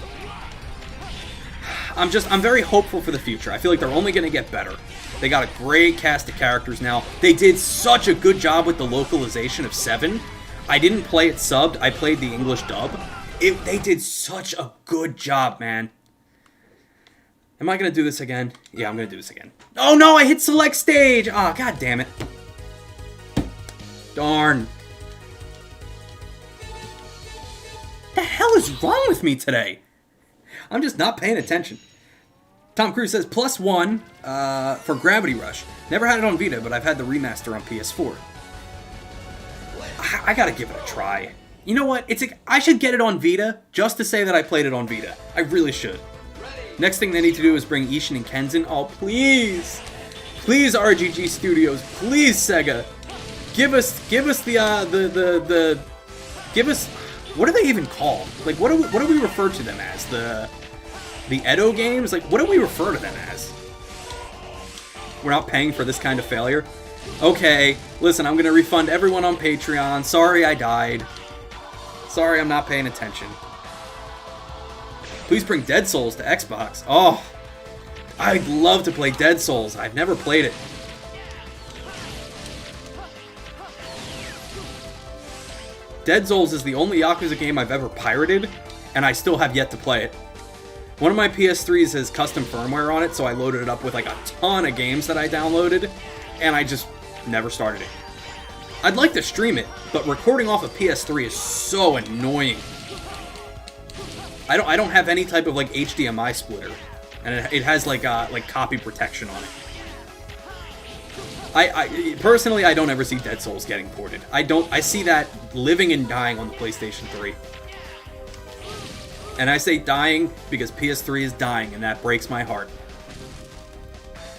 I'm very hopeful for the future. I feel like they're only going to get better. They got a great cast of characters now. They did such a good job with the localization of 7. I didn't play it subbed. I played the English dub. They did such a good job, man. Am I going to do this again? Yeah, I'm going to do this again. Oh no, I hit select stage! Ah, oh, god damn it. Darn. The hell is wrong with me today? I'm just not paying attention. Tom Cruise says, +1 for Gravity Rush. Never had it on Vita, but I've had the remaster on PS4. I gotta give it a try. You know what? I should get it on Vita just to say that I played it on Vita. I really should. Next thing they need to do is bring Ishin and Kenzin. Oh, please. Please, RGG Studios. Please, Sega. Give us what are they even called? Like, what do we refer to them as? The Edo games? Like, what do we refer to them as? We're not paying for this kind of failure? Okay, listen, I'm gonna refund everyone on Patreon. Sorry I died. Sorry I'm not paying attention. Please bring Dead Souls to Xbox. Oh, I'd love to play Dead Souls. I've never played it. Dead Souls is the only Yakuza game I've ever pirated, and I still have yet to play it. One of my PS3s has custom firmware on it, so I loaded it up with like a ton of games that I downloaded, and I just never started it. I'd like to stream it, but recording off a PS3 is so annoying. I don't have any type of like HDMI splitter, and it has like copy protection on it. I personally, I don't ever see Dead Souls getting ported. I see that living and dying on the PlayStation 3. And I say dying because PS3 is dying, and that breaks my heart.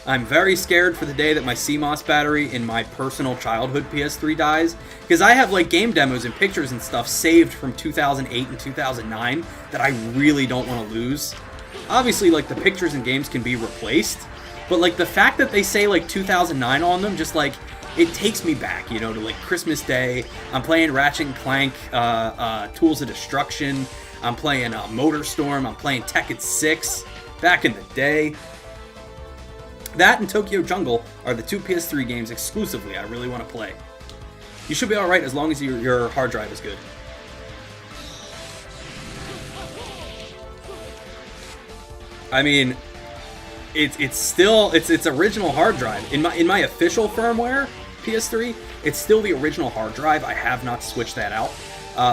I'm very scared for the day that my CMOS battery in my personal childhood PS3 dies, because I have like game demos and pictures and stuff saved from 2008 and 2009 that I really don't want to lose. Obviously, like, the pictures and games can be replaced, but like the fact that they say like 2009 on them, just like, it takes me back, you know, to like Christmas Day. I'm playing Ratchet and Clank, Tools of Destruction. I'm playing Motorstorm. I'm playing Tekken 6 back in the day. That and Tokyo Jungle are the 2 PS3 games exclusively I really want to play. You should be alright as long as your hard drive is good. I mean, it's still its original hard drive. In my official firmware PS3, it's still the original hard drive. I have not switched that out.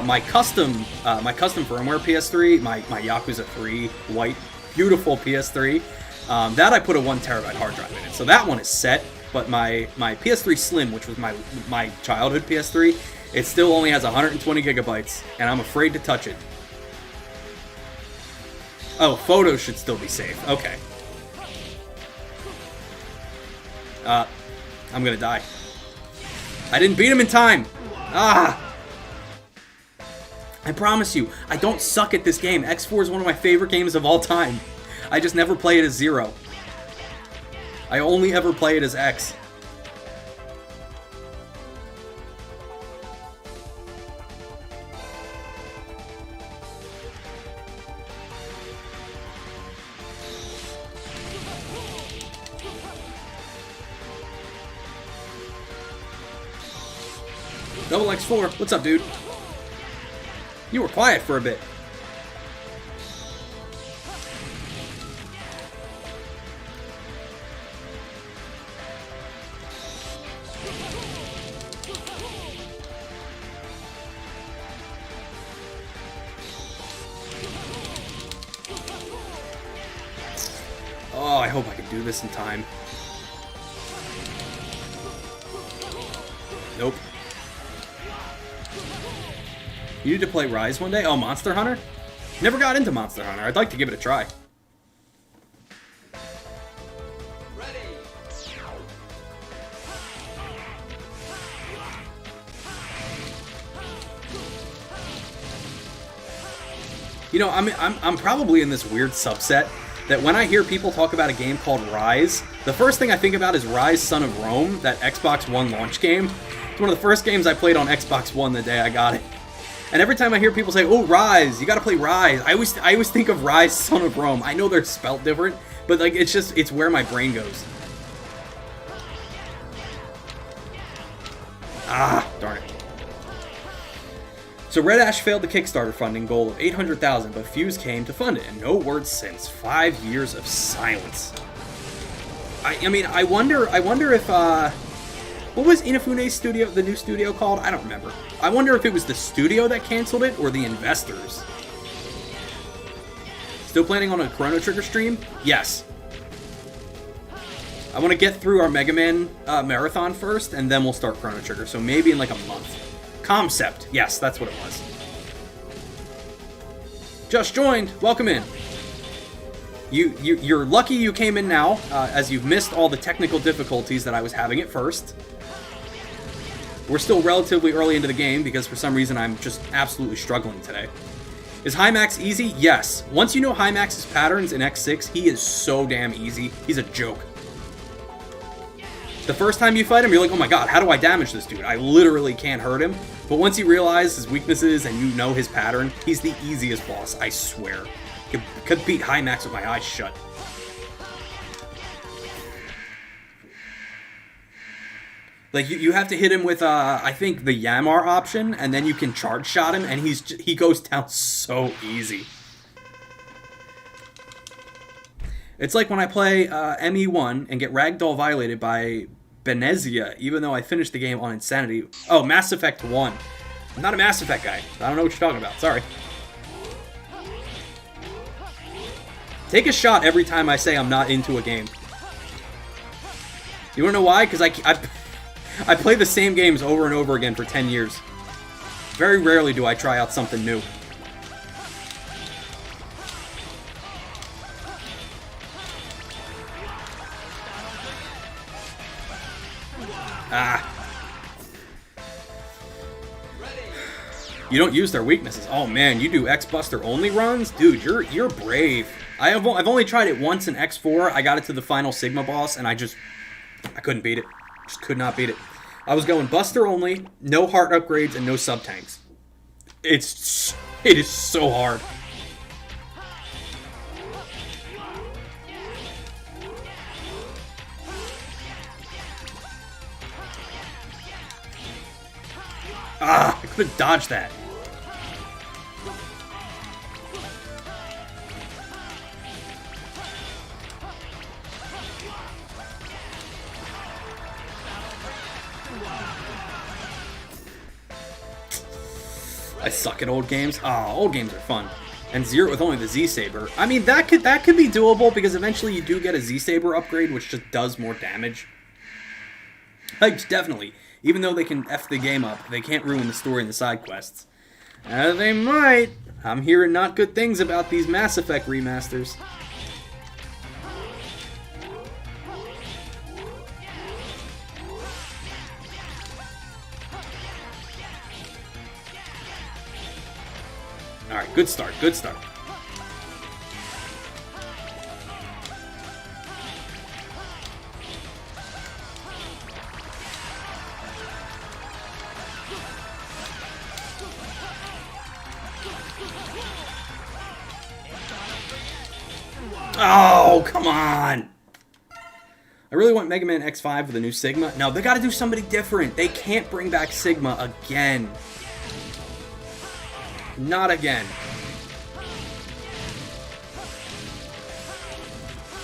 My custom firmware PS3, my Yakuza 3 white, beautiful PS3, that I put a 1 terabyte hard drive in it. So that one is set, but my PS3 Slim, which was my childhood PS3, it still only has 120 gigabytes, and I'm afraid to touch it. Oh, photos should still be safe. Okay. I'm gonna die. I didn't beat him in time! Ah! I promise you, I don't suck at this game. X4 is one of my favorite games of all time. I just never play it as 0. I only ever play it as X. Double X4, what's up, dude? You were quiet for a bit. Oh, I hope I can do this in time. Nope. You need to play Rise one day? Oh, Monster Hunter? Never got into Monster Hunter. I'd like to give it a try. You know, I'm probably in this weird subset that when I hear people talk about a game called Rise, the first thing I think about is Rise Son of Rome, that Xbox One launch game. It's one of the first games I played on Xbox One the day I got it. And every time I hear people say, "Oh, Rise, you gotta play Rise," I always think of Rise Son of Rome. I know they're spelt different, but like it's where my brain goes. Ah, darn it. So Red Ash failed the Kickstarter funding goal of $800,000, but Fuse came to fund it, and no word since. 5 years of silence. I mean, I wonder if what was Inafune's studio, the new studio called? I don't remember. I wonder if it was the studio that canceled it or the investors. Still planning on a Chrono Trigger stream? Yes. I want to get through our Mega Man marathon first, and then we'll start Chrono Trigger. So maybe in like a month. Concept. Yes, that's what it was. Just joined. Welcome in. You're lucky you came in now, as you've missed all the technical difficulties that I was having at first. We're still relatively early into the game because for some reason I'm just absolutely struggling today. Is Hymax easy? Yes. Once you know Hymax's patterns in X6, he is so damn easy. He's a joke. The first time you fight him, you're like, oh my god, how do I damage this dude? I literally can't hurt him. But once you realize his weaknesses and you know his pattern, he's the easiest boss, I swear. Could beat Hymax with my eyes shut. Like, you have to hit him with, I think, the Yamar option, and then you can charge shot him, and he goes down so easy. It's like when I play ME1 and get ragdoll violated by Benezia, even though I finished the game on Insanity. Oh, Mass Effect 1. I'm not a Mass Effect guy. I don't know what you're talking about. Sorry. Take a shot every time I say I'm not into a game. You wanna know why? Because I play the same games over and over again for 10 years. Very rarely do I try out something new. Ah. You don't use their weaknesses. Oh man, you do X-Buster only runs? Dude, you're brave. I've only tried it once in X4. I got it to the final Sigma boss, and I couldn't beat it. Just could not beat it. I was going Buster only, no heart upgrades, and no sub-tanks. It is so hard. Ah, I could have dodged that. I suck at old games. Ah, old games are fun. And Zero with only the Z-Saber. I mean, that could be doable because eventually you do get a Z-Saber upgrade, which just does more damage. Like, definitely. Even though they can F the game up, they can't ruin the story and the side quests. They might. I'm hearing not good things about these Mass Effect remasters. Alright, good start, good start. Oh, come on! I really want Mega Man X5 with a new Sigma. No, they gotta do somebody different. They can't bring back Sigma again. Not again.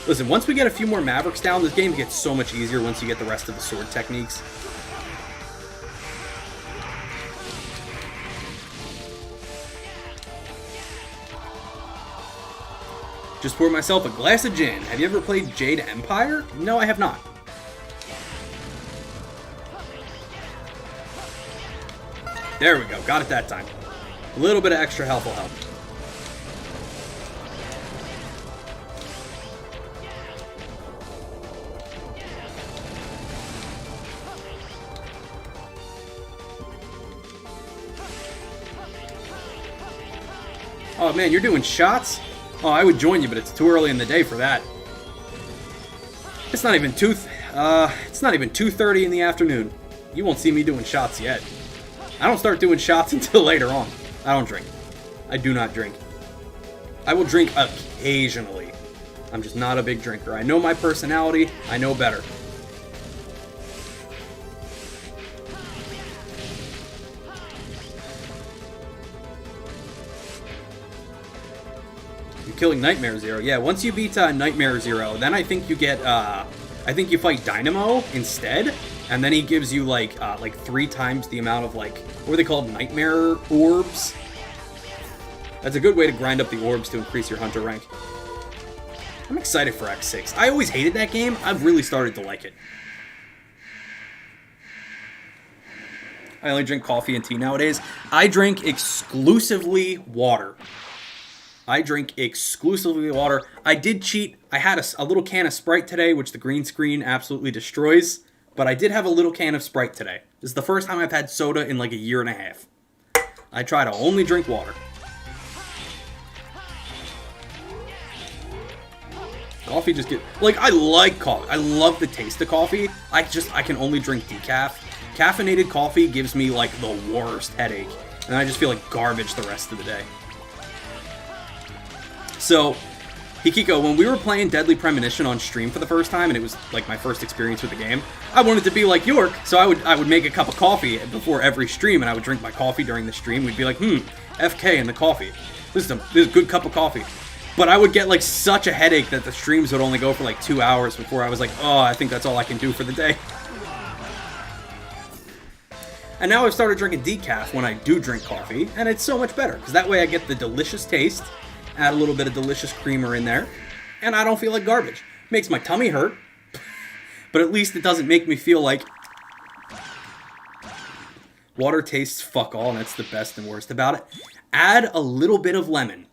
Listen, once we get a few more Mavericks down, this game gets so much easier once you get the rest of the sword techniques. Just poured myself a glass of gin. Have you ever played Jade Empire? No, I have not. There we go. Got it that time. A little bit of extra health will help. Oh man, you're doing shots? Oh, I would join you, but it's too early in the day for that. It's not even 2:30 in the afternoon. You won't see me doing shots yet. I don't start doing shots until later on. I don't drink. I do not drink. I will drink occasionally. I'm just not a big drinker. I know my personality. I know better. You're killing Nightmare Zero. Yeah, once you beat Nightmare Zero, then I think you get, I think you fight Dynamo instead. And then he gives you, like 3 times the amount of, like, what are they called? Nightmare orbs? That's a good way to grind up the orbs to increase your hunter rank. I'm excited for X6. I always hated that game. I've really started to like it. I only drink coffee and tea nowadays. I drink exclusively water. I drink exclusively water. I did cheat. I had a little can of Sprite today, which the green screen absolutely destroys. But I did have a little can of Sprite today. This is the first time I've had soda in like a year and a half. I try to only drink water. Coffee just get... Like, I like coffee. I love the taste of coffee. I can only drink decaf. Caffeinated coffee gives me, like, the worst headache. And I just feel like garbage the rest of the day. So, Hikiko, when we were playing Deadly Premonition on stream for the first time, and it was, like, my first experience with the game, I wanted to be like York, so I would make a cup of coffee before every stream, and I would drink my coffee during the stream. We'd be like, FK in the coffee. This is a good cup of coffee. But I would get, like, such a headache that the streams would only go for, like, 2 hours before I was like, oh, I think that's all I can do for the day. And now I've started drinking decaf when I do drink coffee, and it's so much better, because that way I get the delicious taste, add a little bit of delicious creamer in there, and I don't feel like garbage. Makes my tummy hurt, but at least it doesn't make me feel like water tastes fuck all, and that's the best and worst about it. Add a little bit of lemon.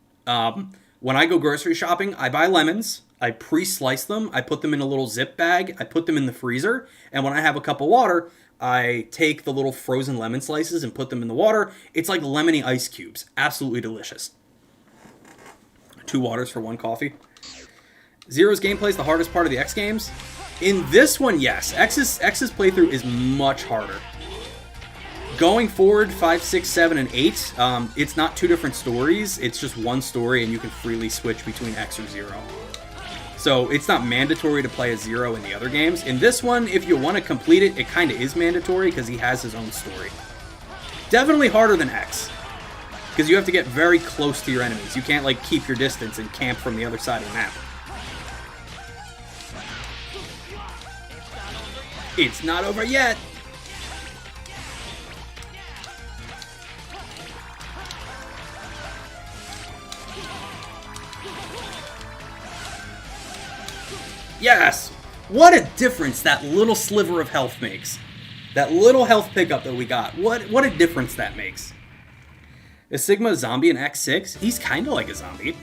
When I go grocery shopping, I buy lemons, I pre-slice them, I put them in a little zip bag, I put them in the freezer, and when I have a cup of water, I take the little frozen lemon slices and put them in the water. It's like lemony ice cubes. Absolutely delicious. 2 waters for 1 coffee. Zero's gameplay is the hardest part of the X games. In this one, yes. X's playthrough is much harder. Going forward, 5, 6, 7, and 8, it's not two different stories. It's just one story, and you can freely switch between X or 0. So it's not mandatory to play as 0 in the other games. In this one, if you want to complete it, it kind of is mandatory because he has his own story. Definitely harder than X. Because you have to get very close to your enemies. You can't, like, keep your distance and camp from the other side of the map. It's not over yet! Yes! What a difference that little sliver of health makes. That little health pickup that we got. What a difference that makes. Is Sigma a zombie in X6? He's kind of like a zombie.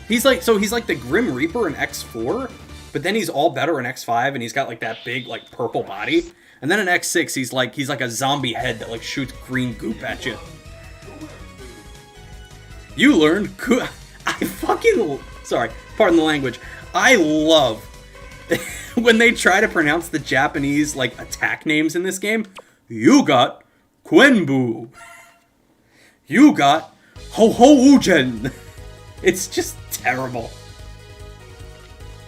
He's like the Grim Reaper in X4, but then he's all better in X5, and he's got like that big like purple body. And then in X6, he's like a zombie head that like shoots green goop at you. You learned. Sorry, pardon the language. I love when they try to pronounce the Japanese like attack names in this game. You got Quenbu. You got Ho-Ho-Ujen. It's just terrible.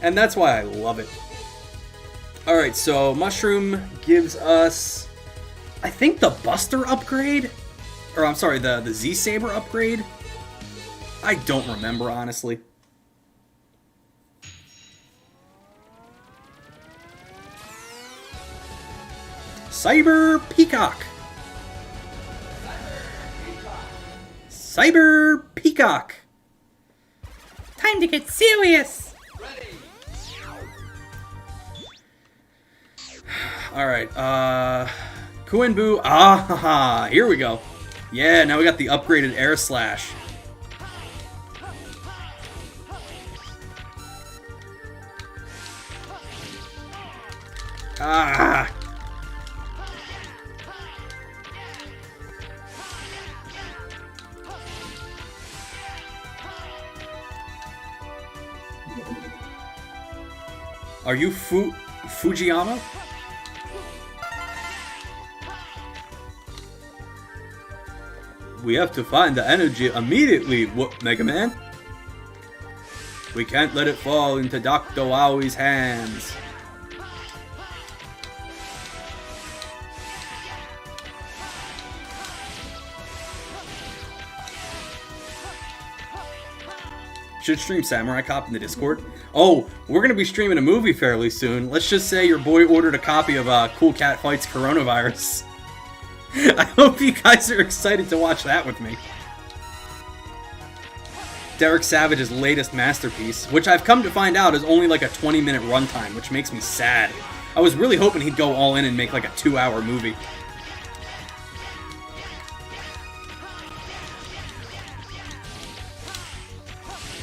And that's why I love it. Alright, so Mushroom gives us, I think, the Buster upgrade? Or, I'm sorry, the Z-Saber upgrade? I don't remember, honestly. Cyber Peacock. Cyber Peacock. Time to get serious. Alright, Kuenbu. Ah, here we go. Yeah, now we got the upgraded Air Slash. Ah. Are you Fujiyama? We have to find the energy immediately, Mega Man. We can't let it fall into Dr. Wowie's hands. Should stream Samurai Cop in the Discord. Oh, we're going to be streaming a movie fairly soon. Let's just say your boy ordered a copy of Cool Cat Fights Coronavirus. I hope you guys are excited to watch that with me. Derek Savage's latest masterpiece, which I've come to find out is only like a 20-minute runtime, which makes me sad. I was really hoping he'd go all in and make like a 2-hour movie.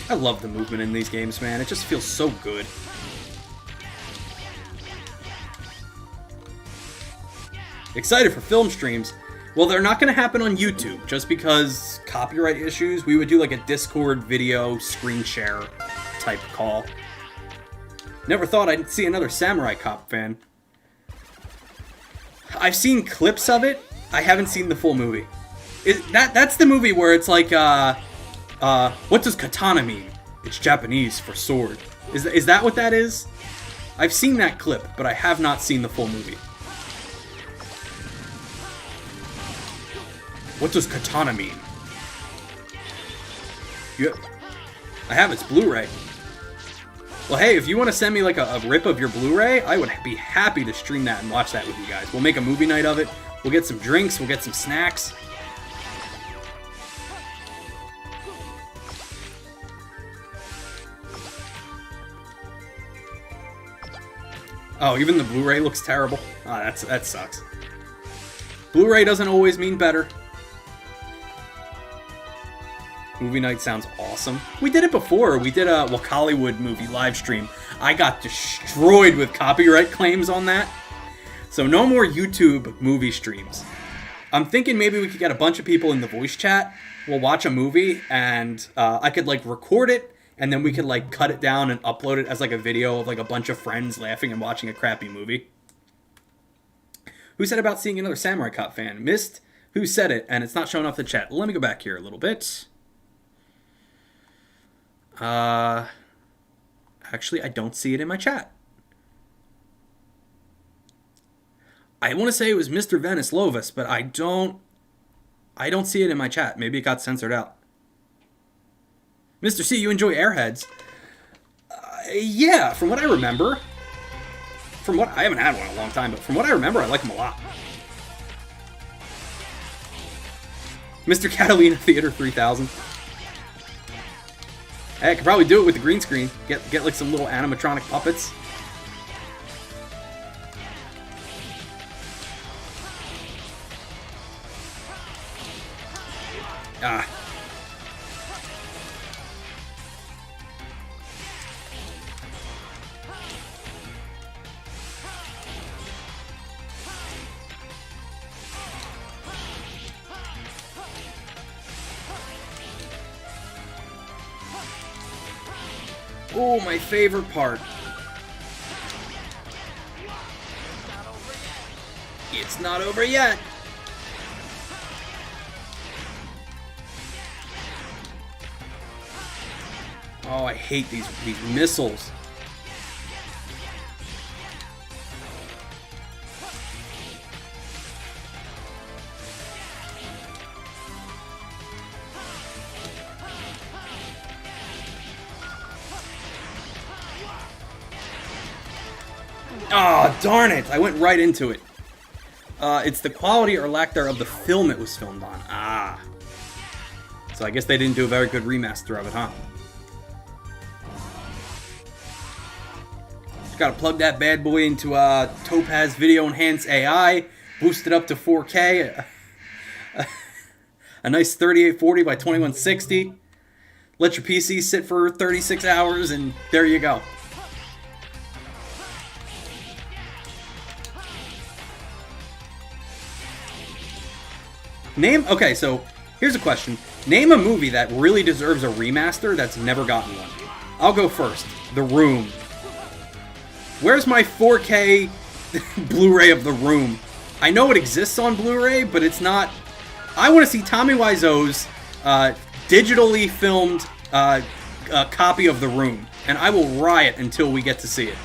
I love the movement in these games, man. It just feels so good. Excited for film streams. Well, they're not going to happen on YouTube, just because copyright issues. We would do like a Discord video screen share type call. Never thought I'd see another Samurai Cop fan. I've seen clips of it. I haven't seen the full movie. That's the movie where it's like, what does katana mean? It's Japanese for sword. Is that what that is? I've seen that clip, but I have not seen the full movie. What does katana mean? I have its Blu-ray. Well, hey, if you want to send me like a rip of your Blu-ray, I would be happy to stream that and watch that with you guys. We'll make a movie night of it. We'll get some drinks. We'll get some snacks. Oh, even the Blu-ray looks terrible. Ah, that sucks. Blu-ray doesn't always mean better. Movie night sounds awesome. We did it before. We did a Hollywood movie live stream. I got destroyed with copyright claims on that. So no more YouTube movie streams. I'm thinking maybe we could get a bunch of people in the voice chat. We'll watch a movie and I could like record it and then we could like cut it down and upload it as like a video of like a bunch of friends laughing and watching a crappy movie. Who said about seeing another Samurai Cop fan? Missed who said it, and it's not showing off the chat. Let me go back here a little bit. Actually, I don't see it in my chat. I want to say it was Mr. Venice Lovis, but I don't see it in my chat. Maybe it got censored out. Mr. C, you enjoy Airheads? Yeah, from what I remember. I haven't had one in a long time, but from what I remember, I like them a lot. Mr. Catalina Theater 3000. Hey, I could probably do it with the green screen. Get like some little animatronic puppets. Ah. Oh, my favorite part. It's not over yet. Oh, I hate these missiles. Oh, darn it! I went right into it. It's the quality or lack thereof of the film it was filmed on. Ah. So I guess they didn't do a very good remaster of it, huh? Just gotta plug that bad boy into Topaz Video Enhanced AI, boost it up to 4K, a nice 3840 by 2160. Let your PC sit for 36 hours, and there you go. Okay, so here's a question. Name a movie that really deserves a remaster that's never gotten one. I'll go first. The Room. Where's my 4K Blu-ray of The Room? I know it exists on Blu-ray, but it's not... I want to see Tommy Wiseau's digitally filmed copy of The Room, and I will riot until we get to see it.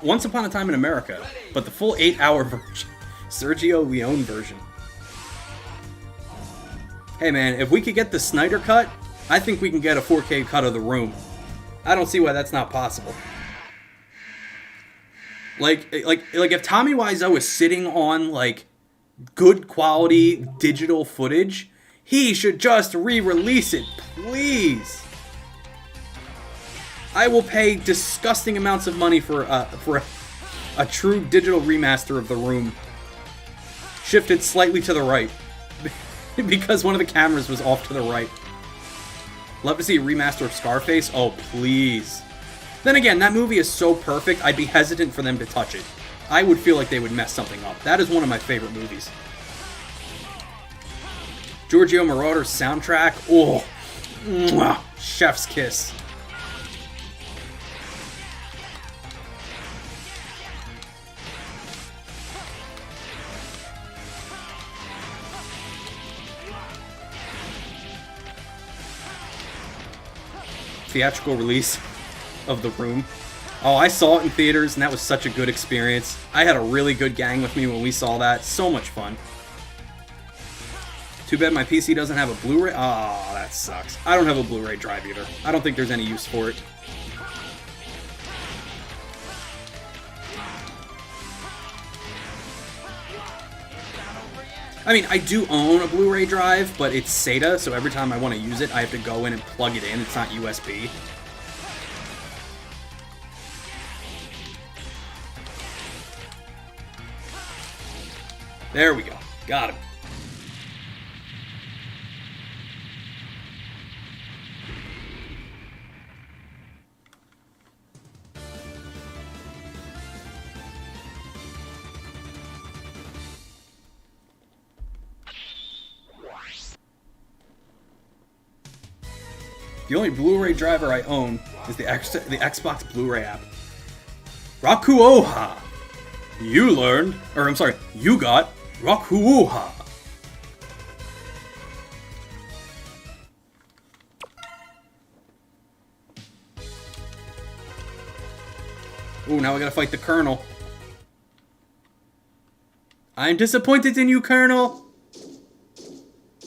Once Upon a Time in America, but the full 8-hour version. Sergio Leone version. Hey man, if we could get the Snyder cut, I think we can get a 4K cut of The Room. I don't see why that's not possible. Like if Tommy Wiseau is sitting on like good quality digital footage, he should just re-release it, please. I will pay disgusting amounts of money for a true digital remaster of The Room. Shifted slightly to the right. Because one of the cameras was off to the right. Love to see a remaster of Scarface. Oh, please. Then again, that movie is so perfect, I'd be hesitant for them to touch it. I would feel like they would mess something up. That is one of my favorite movies. Giorgio Moroder's soundtrack. Oh, mwah, chef's kiss. Theatrical release of The Room. Oh, I saw it in theaters, and that was such a good experience. I had a really good gang with me when we saw that. So much fun. Too bad my PC doesn't have a Blu-ray. Oh, that sucks. I don't have a Blu-ray drive either. I don't think there's any use for it. I mean, I do own a Blu-ray drive, but it's SATA, so every time I want to use it, I have to go in and plug it in. It's not USB. There we go. Got him. The only Blu-ray driver I own is the Xbox Blu-ray app. Rakuoha! You learned, or I'm sorry, you got Rakuoha. Ooh, now I gotta fight the Colonel. I'm disappointed in you, Colonel.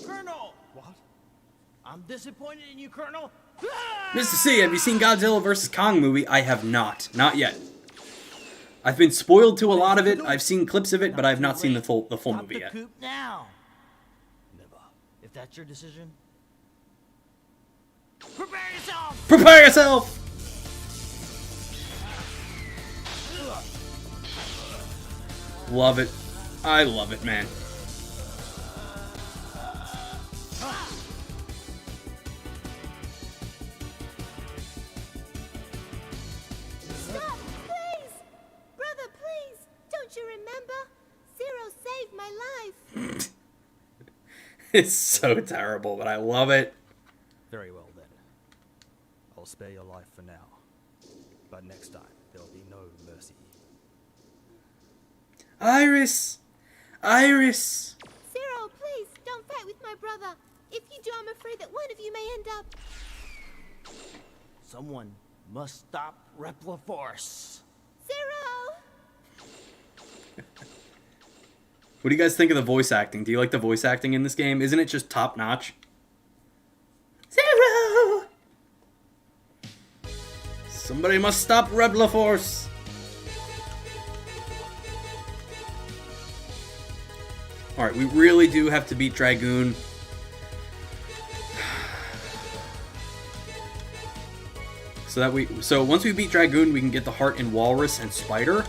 Colonel! What? I'm disappointed in you, Colonel. Mr. C, have you seen Godzilla vs. Kong movie? I have not. Not yet. I've been spoiled to a lot of it. I've seen clips of it, but I've not seen the full movie yet. Stop the coup now. Never. If that's your decision, prepare yourself. Prepare yourself! Love it. I love it, man. Stop, please! Brother, please! Don't you remember? Zero saved my life. It's so terrible, but I love it. Very well then. I'll spare your life for now. But next time, there'll be no mercy. Iris! Iris! Zero, please, don't fight with my brother. If you do, I'm afraid that one of you may end up... Someone must stop Repliforce. Zero! What do you guys think of the voice acting? Do you like the voice acting in this game? Isn't it just top notch? Zero! Somebody must stop Repliforce! Alright, we really do have to beat Dragoon. So once we beat Dragoon, we can get the heart in Walrus and Spider.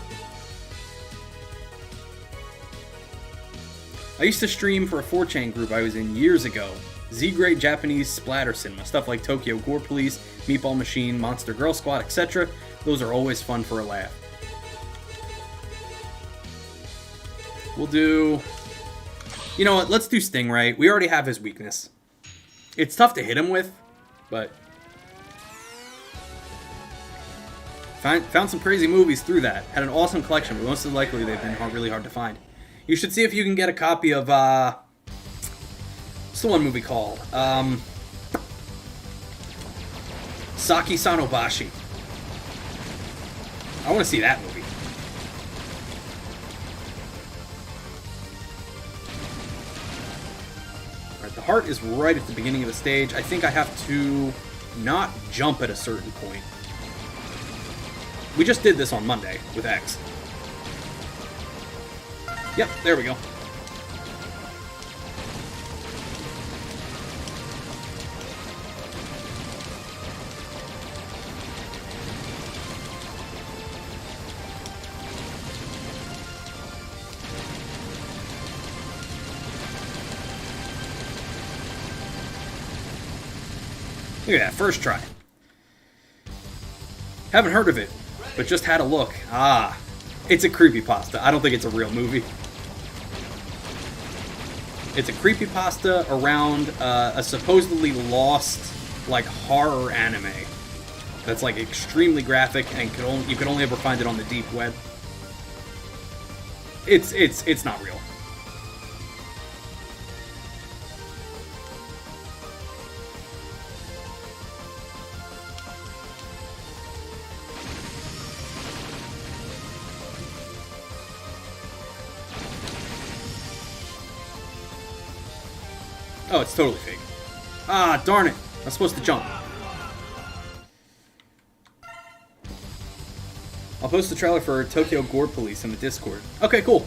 I used to stream for a 4chan group I was in years ago. Z-grade Japanese splatter cinema, stuff like Tokyo Gore Police, Meatball Machine, Monster Girl Squad, etc. Those are always fun for a laugh. We'll do... You know what, let's do Stingray. We already have his weakness. It's tough to hit him with, but... Found some crazy movies through that. Had an awesome collection, but most likely they've been really hard to find. You should see if you can get a copy of, what's the one movie called? Saki Sanobashi. I want to see that movie. Alright, the heart is right at the beginning of the stage. I think I have to not jump at a certain point. We just did this on Monday with X. Yep, there we go. Look at that, first try. Haven't heard of it, but just had a look. Ah, it's a creepypasta. I don't think it's a real movie. It's a creepypasta around a supposedly lost, like, horror anime that's, like, extremely graphic and you could only ever find it on the deep web. It's not real. Oh, it's totally fake. Ah, darn it. I'm supposed to jump. I'll post the trailer for Tokyo Gore Police in the Discord. Okay, cool.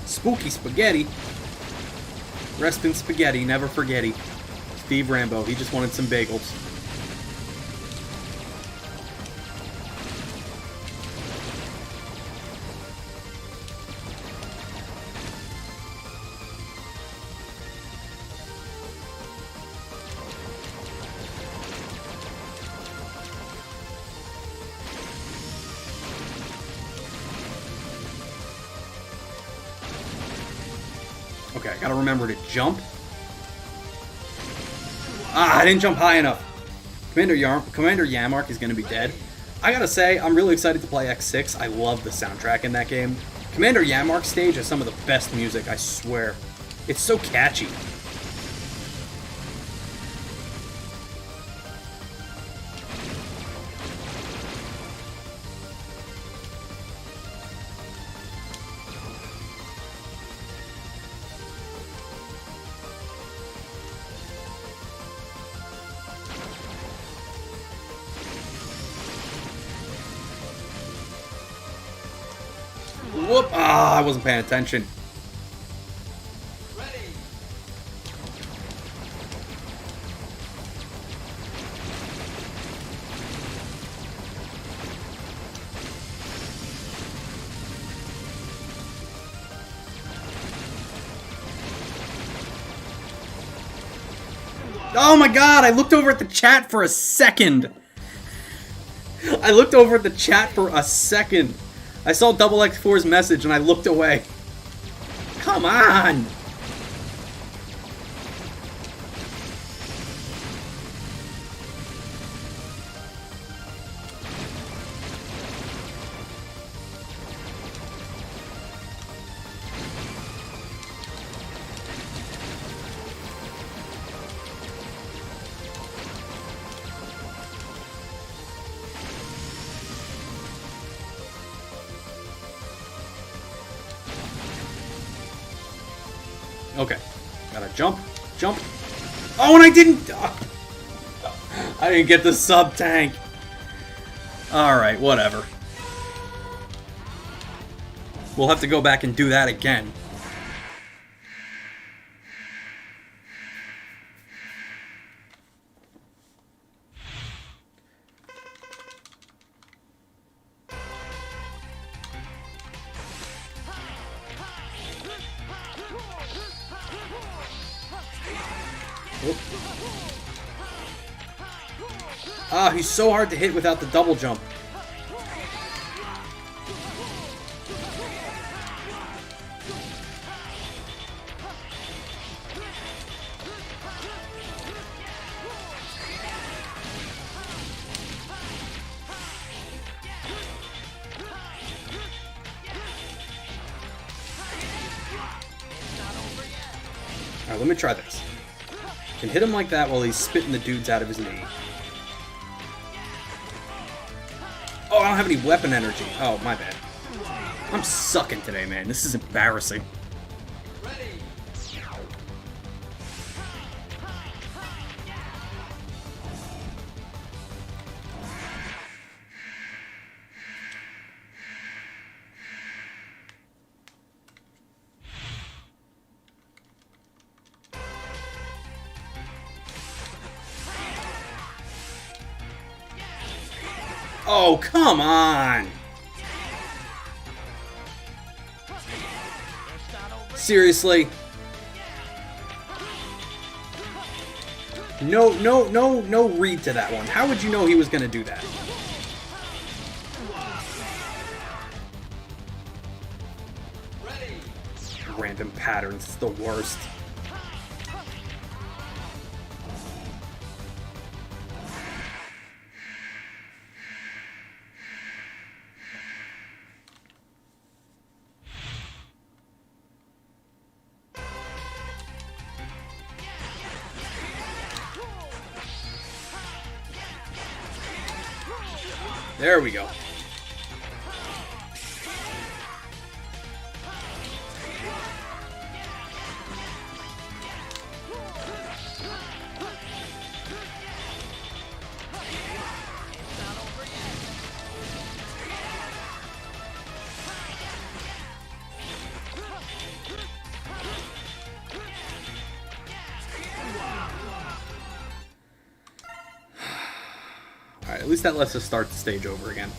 Spooky spaghetti. Rest in spaghetti, never forgetty. Steve Rambo, he just wanted some bagels. Okay, I gotta remember to jump. Ah, I didn't jump high enough. Commander Yamark is gonna be dead. I gotta say, I'm really excited to play X6. I love the soundtrack in that game. Commander Yamark's stage has some of the best music, I swear. It's so catchy. Whoop! Ah, I wasn't paying attention. Oh my god, I looked over at the chat for a second. I looked over at the chat for a second. I saw Double X4's message and I looked away. Come on! Okay, gotta jump, jump. Oh, and I didn't. I didn't get the sub tank. All right, whatever. We'll have to go back and do that again. Ah, he's so hard to hit without the double jump. Alright, let me try this. Can hit him like that while he's spitting the dudes out of his knee. Oh, I don't have any weapon energy. Oh, my bad. I'm sucking today, man. This is embarrassing. Oh, come on! Seriously? No read to that one. How would you know he was gonna do that? Random patterns, it's the worst. There we go. Alright, at least that lets us start the stage over again.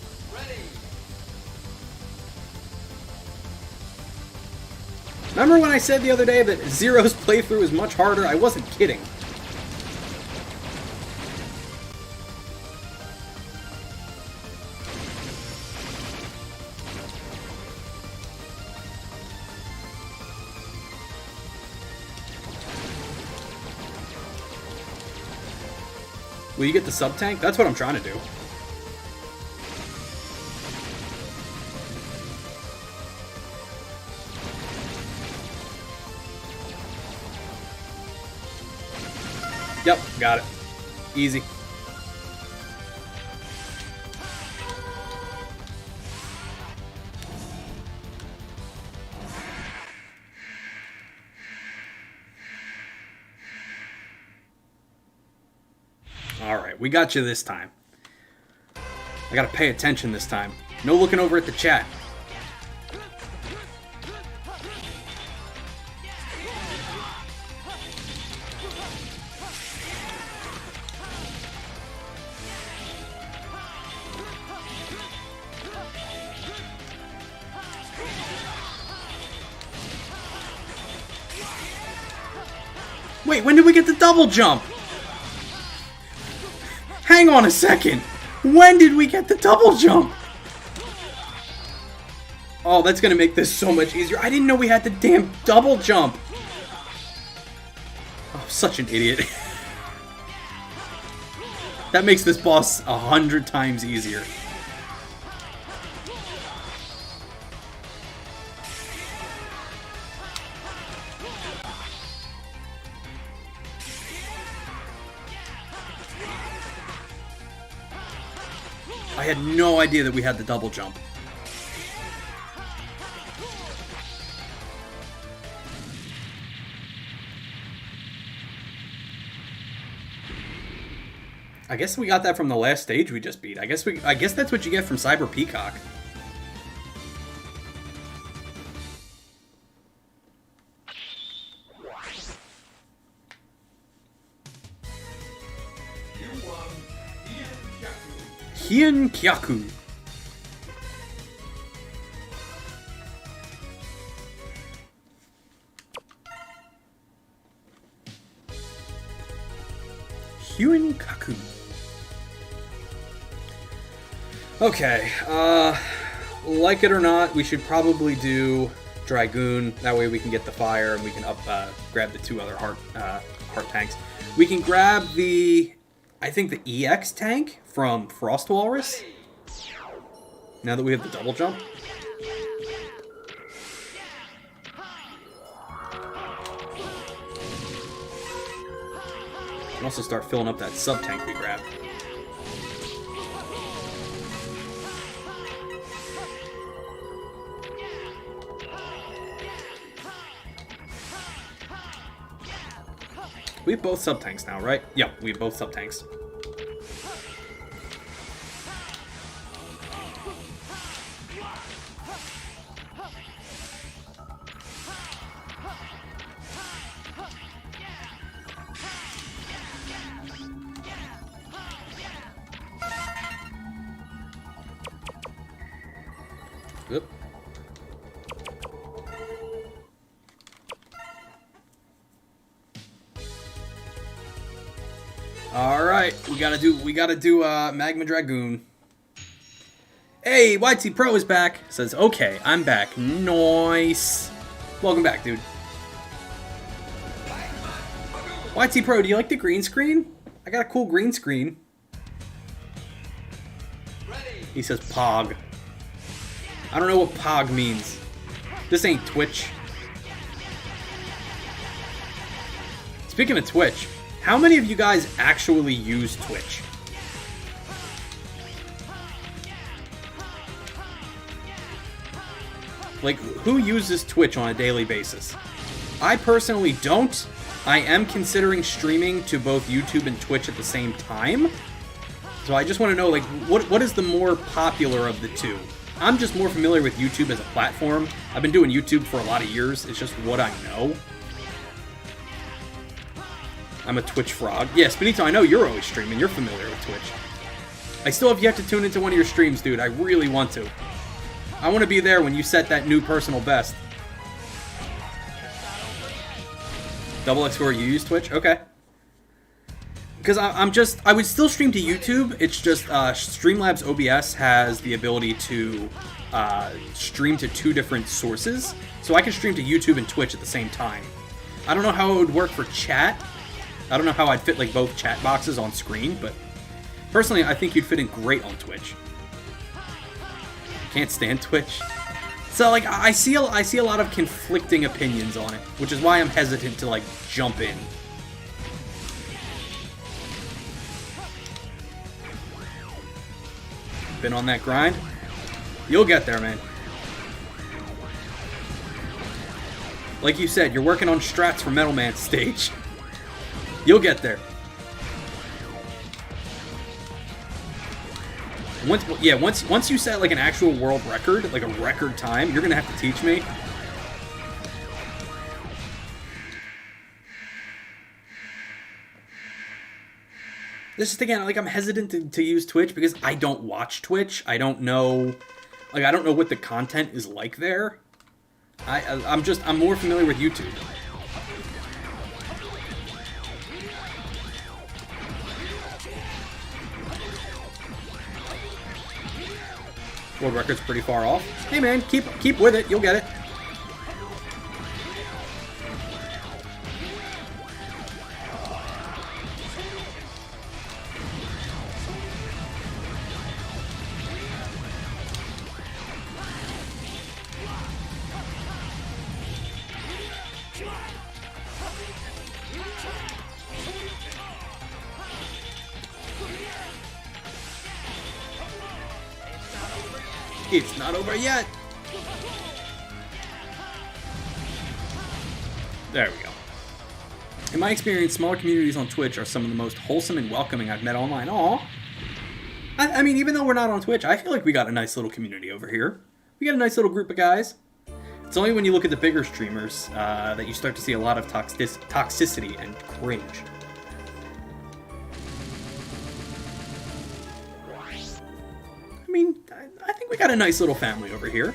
Remember when I said the other day that Zero's playthrough is much harder? I wasn't kidding. Will you get the sub-tank? That's what I'm trying to do. Yep, got it. Easy. Alright, we got you this time. I gotta pay attention this time. No looking over at the chat. Wait, when did we get the double jump? Hang on a second. When did we get the double jump? Oh, that's gonna make this so much easier. I didn't know we had the damn double jump. Oh, I'm such an idiot. That makes this boss 100 times easier. I had no idea that we had the double jump. I guess we got that from the last stage we just beat. I guess that's what you get from Cyber Peacock. Hien Kyaku. Hien Kaku. Okay, like it or not, we should probably do Dragoon. That way we can get the fire and we can grab the two other heart tanks. We can grab the, I think the EX tank from Frost Walrus. Now that we have the double jump. We can also start filling up that sub tank we grabbed. We have both sub-tanks now, right? Yep, we have both sub-tanks. Yep. Alright, we gotta do Magma Dragoon. Hey, YT Pro is back. Says, okay, I'm back. Nice. Welcome back, dude. YT Pro, do you like the green screen? I got a cool green screen. He says Pog. I don't know what Pog means. This ain't Twitch. Speaking of Twitch, how many of you guys actually use Twitch? Like, who uses Twitch on a daily basis? I personally don't. I am considering streaming to both YouTube and Twitch at the same time. So I just want to know, like, what is the more popular of the two? I'm just more familiar with YouTube as a platform. I've been doing YouTube for a lot of years. It's just what I know. I'm a Twitch frog. Yes, Benito, I know you're always streaming. You're familiar with Twitch. I still have yet to tune into one of your streams, dude. I really want to. I want to be there when you set that new personal best. Double X4, you use Twitch? Okay. Because I would still stream to YouTube. It's just Streamlabs OBS has the ability to stream to two different sources. So I can stream to YouTube and Twitch at the same time. I don't know how it would work for chat. I don't know how I'd fit like both chat boxes on screen, but Personally, I think you'd fit in great on Twitch. Can't stand Twitch. So, like, I see a lot of conflicting opinions on it, which is why I'm hesitant to, like, jump in. Been on that grind? You'll get there, man. Like you said, you're working on strats for Metal Man stage. You'll get there. Once you set like an actual world record, like a record time, you're gonna have to teach me. This is again, like I'm hesitant to use Twitch because I don't watch Twitch. I don't know, like I don't know what the content is like there. I'm more familiar with YouTube. World record's pretty far off. Hey man, keep with it. You'll get it. It's not over yet. There we go. In my experience, smaller communities on Twitch are some of the most wholesome and welcoming I've met online. Aw. I mean, even though we're not on Twitch, I feel like we got a nice little community over here. We got a nice little group of guys. It's only when you look at the bigger streamers that you start to see a lot of toxicity and cringe. I mean, I think we got a nice little family over here.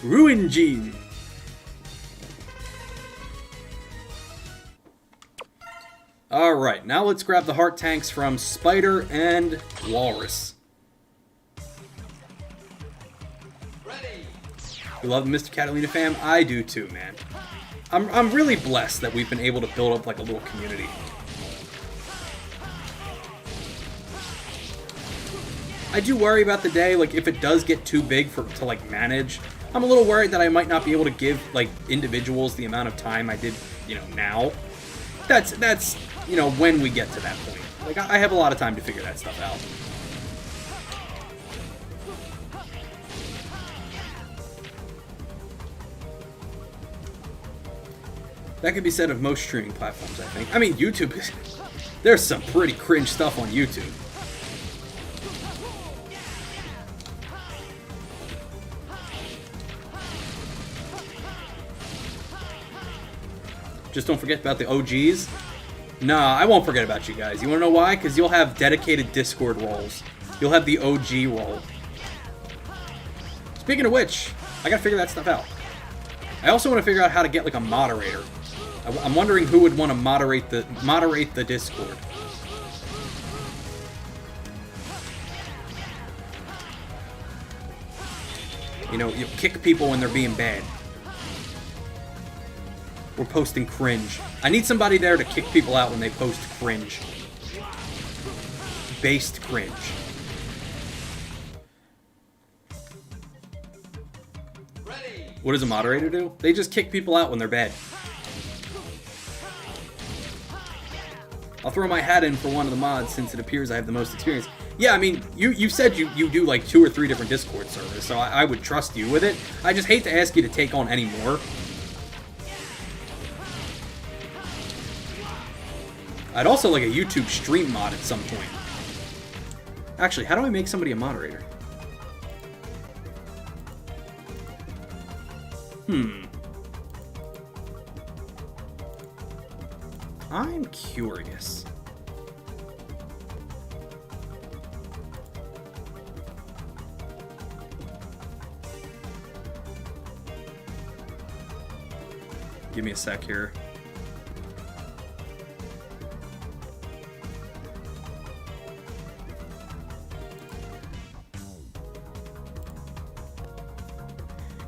Ruin Gene. Alright, now let's grab the heart tanks from Spider and Walrus. You love Mr. Catalina fam? I do too, man. I'm really blessed that we've been able to build up like a little community. I do worry about the day, like if it does get too big to like manage. I'm a little worried that I might not be able to give like individuals the amount of time I did, you know, now. That's you know, when we get to that point. Like I have a lot of time to figure that stuff out. That could be said of most streaming platforms, I think. I mean, YouTube is... There's some pretty cringe stuff on YouTube. Just don't forget about the OGs. Nah, I won't forget about you guys. You wanna know why? Because you'll have dedicated Discord roles. You'll have the OG role. Speaking of which, I gotta figure that stuff out. I also want to figure out how to get like a moderator. I'm wondering who would want to moderate the Discord. You know, you kick people when they're being bad. We're posting cringe. I need somebody there to kick people out when they post cringe. Based cringe. What does a moderator do? They just kick people out when they're bad. I'll throw my hat in for one of the mods since it appears I have the most experience. Yeah, I mean, you said you do like 2 or 3 different Discord servers, so I would trust you with it. I just hate to ask you to take on any more. I'd also like a YouTube stream mod at some point. Actually, how do I make somebody a moderator? I'm curious. Give me a sec here.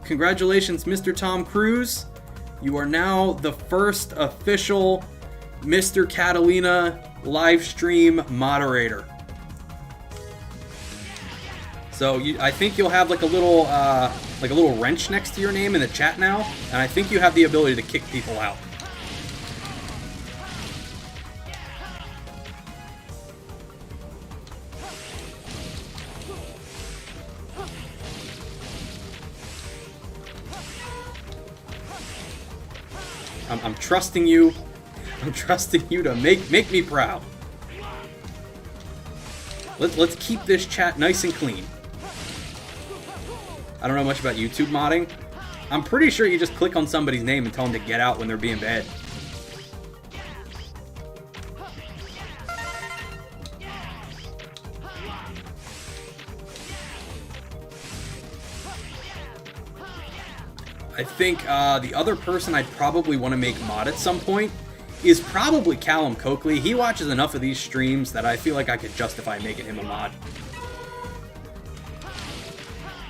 Congratulations, Mr. Tom Cruise. You are now the first official Mr. Catalina Livestream moderator. So I think you'll have like a little wrench next to your name in the chat now, and I think you have the ability to kick people out. I'm trusting you. I'm trusting you to make me proud. Let's keep this chat nice and clean. I don't know much about YouTube modding. I'm pretty sure you just click on somebody's name and tell them to get out when they're being bad. I think the other person I'd probably want to make mod at some point is probably Callum Coakley. He watches enough of these streams that I feel like I could justify making him a mod.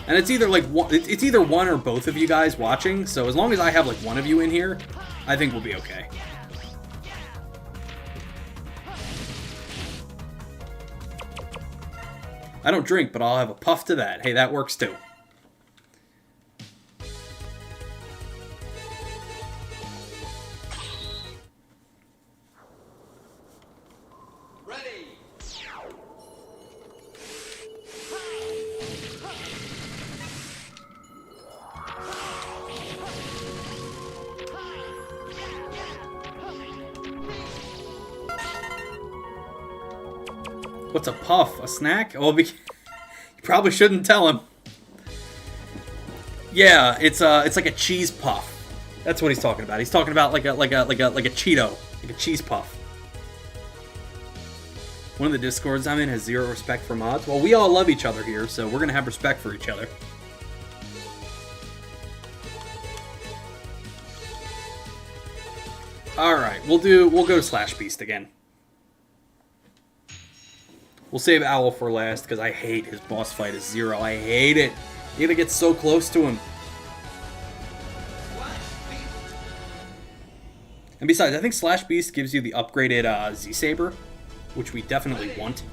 And it's either like it's either one or both of you guys watching, so as long as I have like one of you in here, I think we'll be okay. I don't drink, but I'll have a puff to that. Hey, that works too. What's a puff? A snack? Oh, you probably shouldn't tell him. Yeah, it's like a cheese puff. That's what he's talking about. He's talking about like a Cheeto, like a cheese puff. One of the Discords I'm in has zero respect for mods. Well, we all love each other here, so we're gonna have respect for each other. All right, we'll go to Slash Beast again. We'll save Owl for last, because I hate his boss fight as Zero. I hate it. You gotta get so close to him. And besides, I think Slash Beast gives you the upgraded Z-Saber, which we definitely want.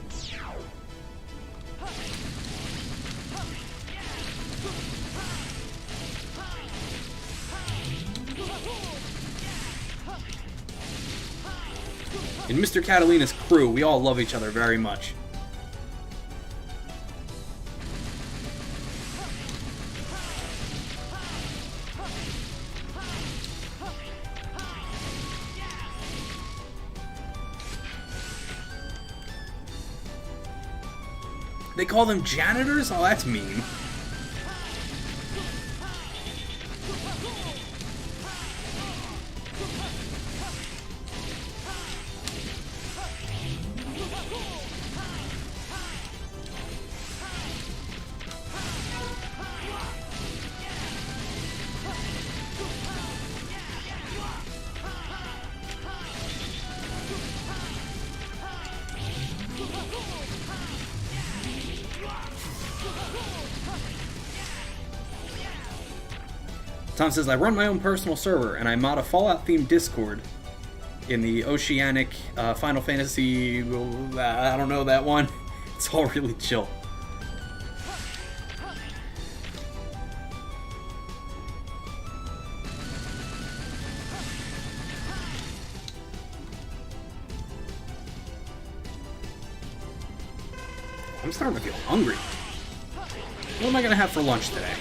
In Mr. Catalina's crew, we all love each other very much. They call them janitors? Oh, that's mean. Tom says, I run my own personal server, and I mod a Fallout-themed Discord in the Oceanic Final Fantasy... I don't know that one. It's all really chill. I'm starting to feel hungry. What am I going to have for lunch today?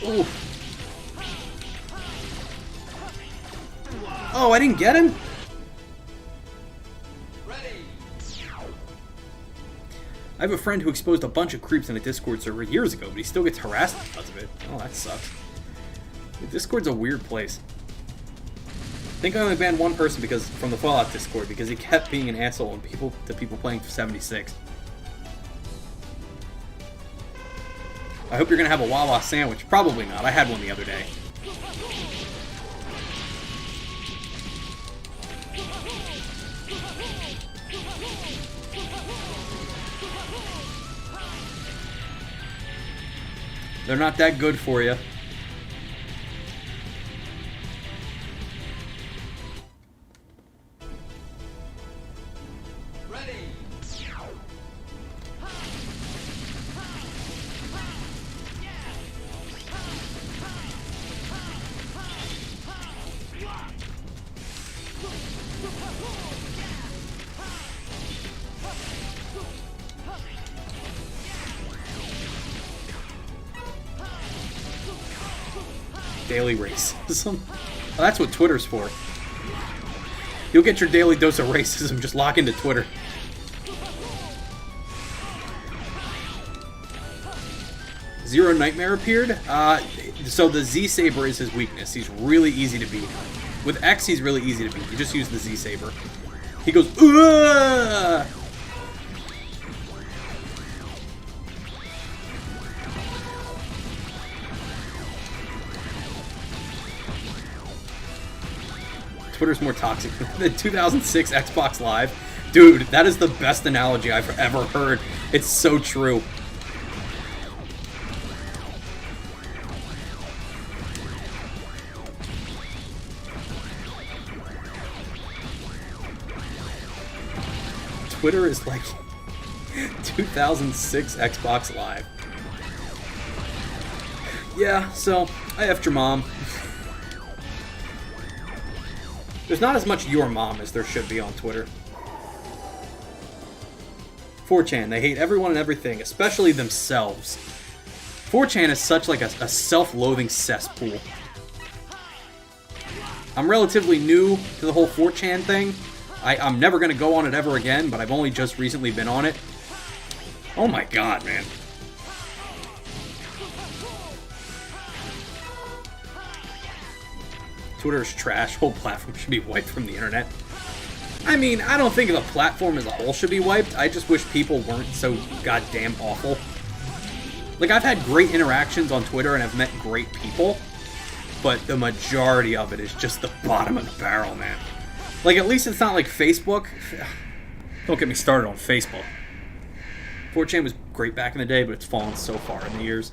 Ooh. Oh, I didn't get him? I have a friend who exposed a bunch of creeps in a Discord server years ago, but he still gets harassed because of it. Oh, that sucks. Discord's a weird place. I think I only banned one person from the Fallout Discord because he kept being an asshole and to people playing for 76. I hope you're going to have a Wawa sandwich. Probably not. I had one the other day. They're not that good for you. Daily racism. Well, that's what Twitter's for. You'll get your daily dose of racism. Just log into Twitter. Zero Nightmare appeared. So the Z-Saber is his weakness. He's really easy to beat. With X, he's really easy to beat. You just use the Z-Saber. He goes, "Ugh!" Twitter's more toxic than 2006 Xbox Live. Dude, that is the best analogy I've ever heard. It's so true. Twitter is like 2006 Xbox Live. Yeah, so I effed your mom. There's not as much your mom as there should be on Twitter. 4chan, they hate everyone and everything, especially themselves. 4chan is such like a self-loathing cesspool. I'm relatively new to the whole 4chan thing. I'm never going to go on it ever again, but I've only just recently been on it. Oh my god, man. Twitter is trash. Whole platform should be wiped from the internet. I mean, I don't think the platform as a whole should be wiped. I just wish people weren't so goddamn awful. Like, I've had great interactions on Twitter and I've met great people, but the majority of it is just the bottom of the barrel, man. Like, at least it's not like Facebook. Don't get me started on Facebook. 4chan was great back in the day, but it's fallen so far in the years.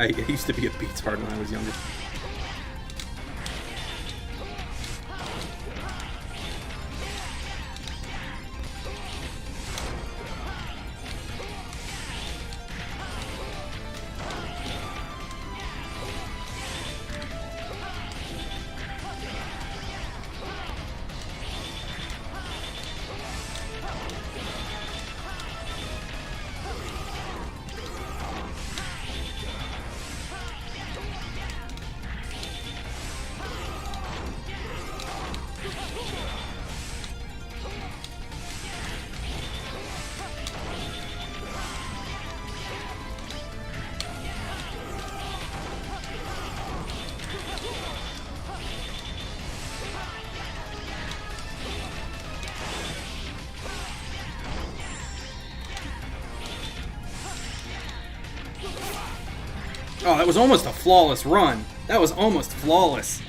I used to be a Beats hard when I was younger. Oh, that was almost a flawless run. That was almost flawless.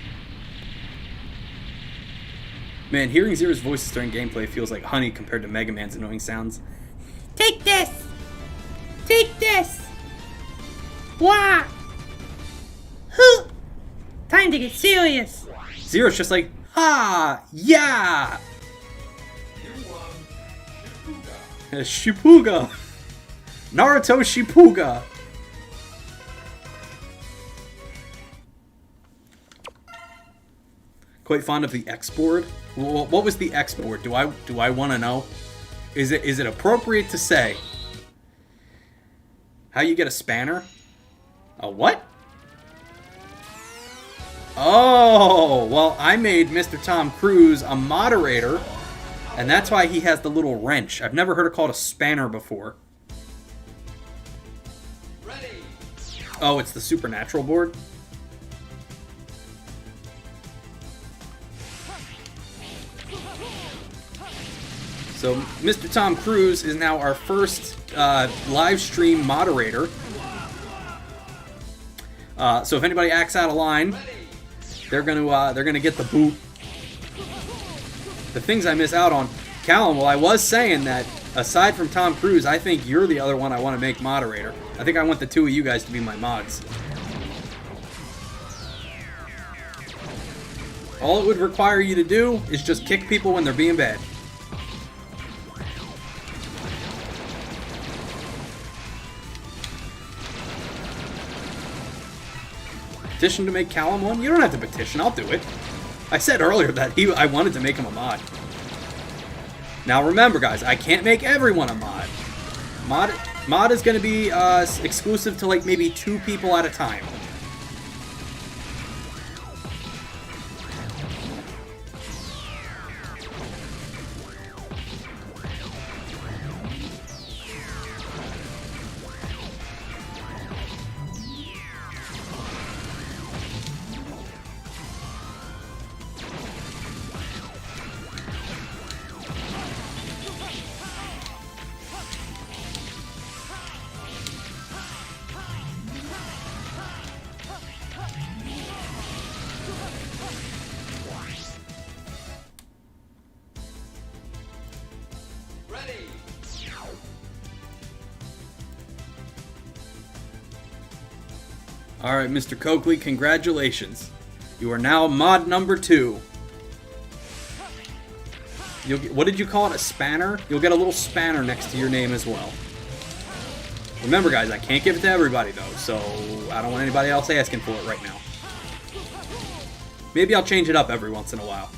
Man, hearing Zero's voices during gameplay feels like honey compared to Mega Man's annoying sounds. Take this! Take this! Wah! Huh! Time to get serious! Zero's just like, ha! Yeah! Shipuga! Naruto Shipuga! Quite fond of the X board. What was the X board? Do I want to know? Is it appropriate to say how you get a spanner? A what? Oh, well, I made Mr. Tom Cruise a moderator, and that's why he has the little wrench. I've never heard it called a spanner before. Ready. Oh, it's the Supernatural board? So, Mr. Tom Cruise is now our first live stream moderator. So if anybody acts out of line, they're gonna get the boot. The things I miss out on. Callum, well, I was saying that aside from Tom Cruise, I think you're the other one I want to make moderator. I think I want the two of you guys to be my mods. All it would require you to do is just kick people when they're being bad. Petition to make Callum one? You don't have to petition, I'll do it. I said earlier that I wanted to make him a mod. Now remember guys, I can't make everyone a mod. Mod is going to be exclusive to like maybe 2 people at a time. Alright, Mr. Coakley, congratulations. You are now mod number 2. What did you call it? A spanner? You'll get a little spanner next to your name as well. Remember, guys, I can't give it to everybody, though, so I don't want anybody else asking for it right now. Maybe I'll change it up every once in a while.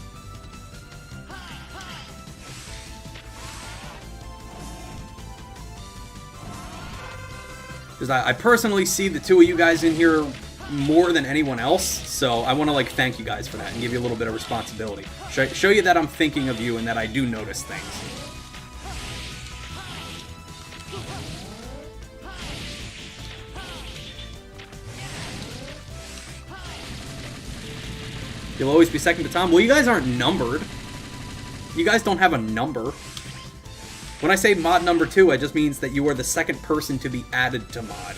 Because I personally see the 2 of you guys in here more than anyone else, so I want to like thank you guys for that and give you a little bit of responsibility. Show you that I'm thinking of you and that I do notice things. You'll always be second to Tom. Well, you guys aren't numbered. You guys don't have a number. When I say mod number 2, it just means that you are the second person to be added to mod.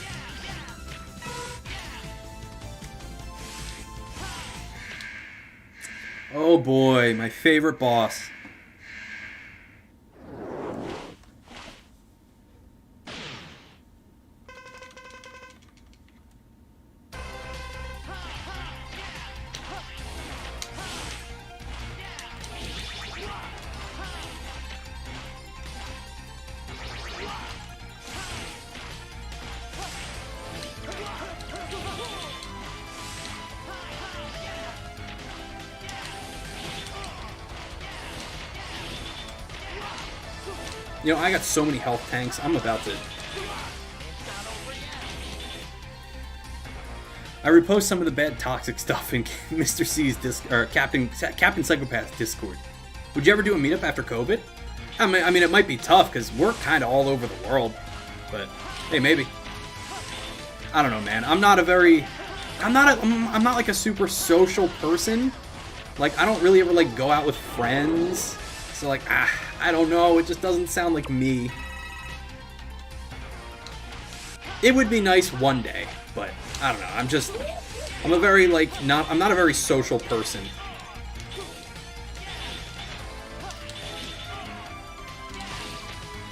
Oh boy, my favorite boss. You know, I got so many health tanks, I'm about to... I repost some of the bad toxic stuff in Mr. C's Captain Psychopath's Discord. Would you ever do a meetup after COVID? I mean, it might be tough, because we're kind of all over the world. But, hey, maybe. I don't know, man. I'm not like a super social person. Like, I don't really ever, like, go out with friends. So, like, I don't know, it just doesn't sound like me. It would be nice one day, but I don't know, I'm a very, like, I'm not a very social person.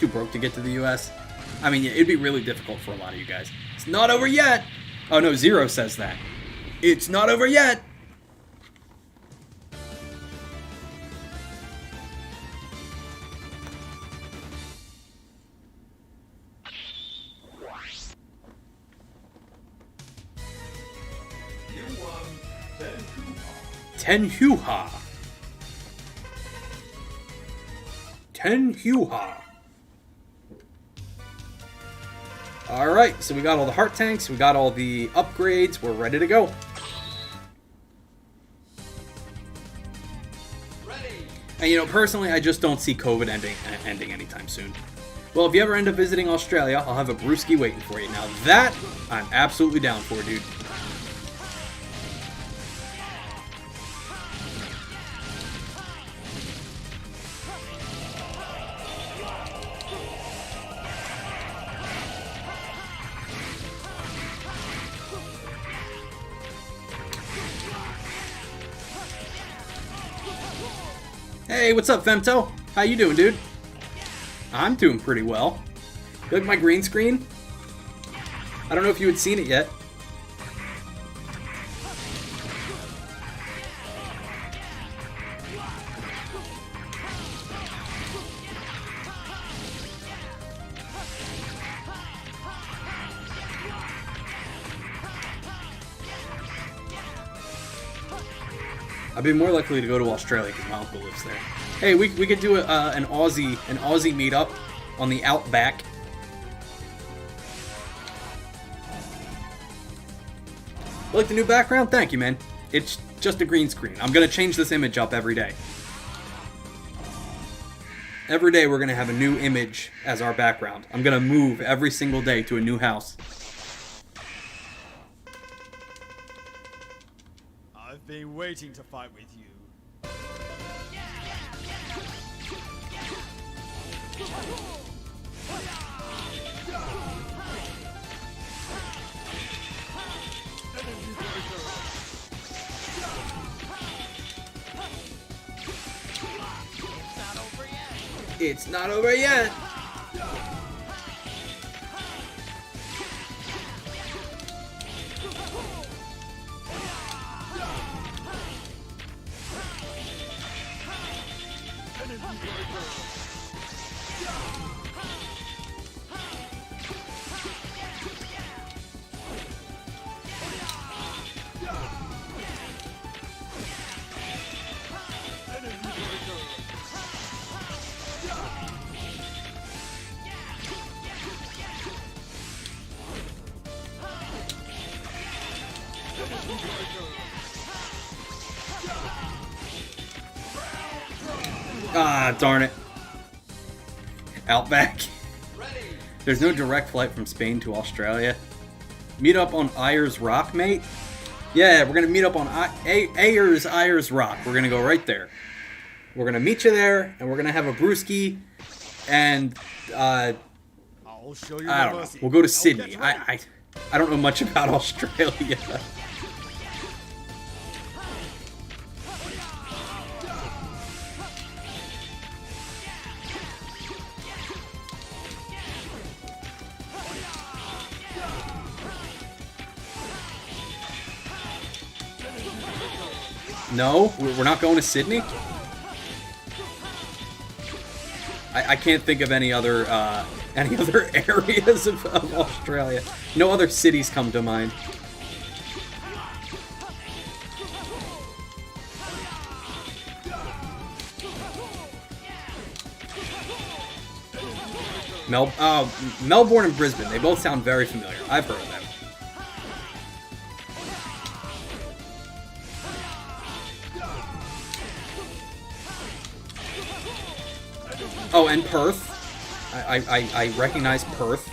Too broke to get to the US? I mean, yeah, it'd be really difficult for a lot of you guys. It's not over yet! Oh no, Zero says that. It's not over yet! Tenhuha. Alright, so we got all the heart tanks, we got all the upgrades, we're ready to go. And you know, personally, I just don't see COVID ending anytime soon. Well, if you ever end up visiting Australia, I'll have a brewski waiting for you. Now that, I'm absolutely down for, dude. Hey, what's up, Femto? How you doing, dude? I'm doing pretty well. You like my green screen? I don't know if you had seen it yet. I'd be more likely to go to Australia because my uncle lives there. Hey, we could do an Aussie meetup on the Outback. Like the new background? Thank you, man. It's just a green screen. I'm gonna change this image up every day. Every day we're gonna have a new image as our background. I'm gonna move every single day to a new house. I've been waiting to fight with you. It's not over yet. Ah, darn it. Outback. There's no direct flight from Spain to Australia. Meet up on Ayers Rock, mate? Yeah, we're gonna meet up on Ayers Rock. We're gonna go right there. We're gonna meet you there, and we're gonna have a brewski, and I'll show you I don't know. We'll go to Sydney. I don't know much about Australia. No, we're not going to Sydney. I can't think of any other areas of Australia. No other cities come to mind. Melbourne and Brisbane. They both sound very familiar. I've heard of them. Oh, and Perth. I recognize Perth.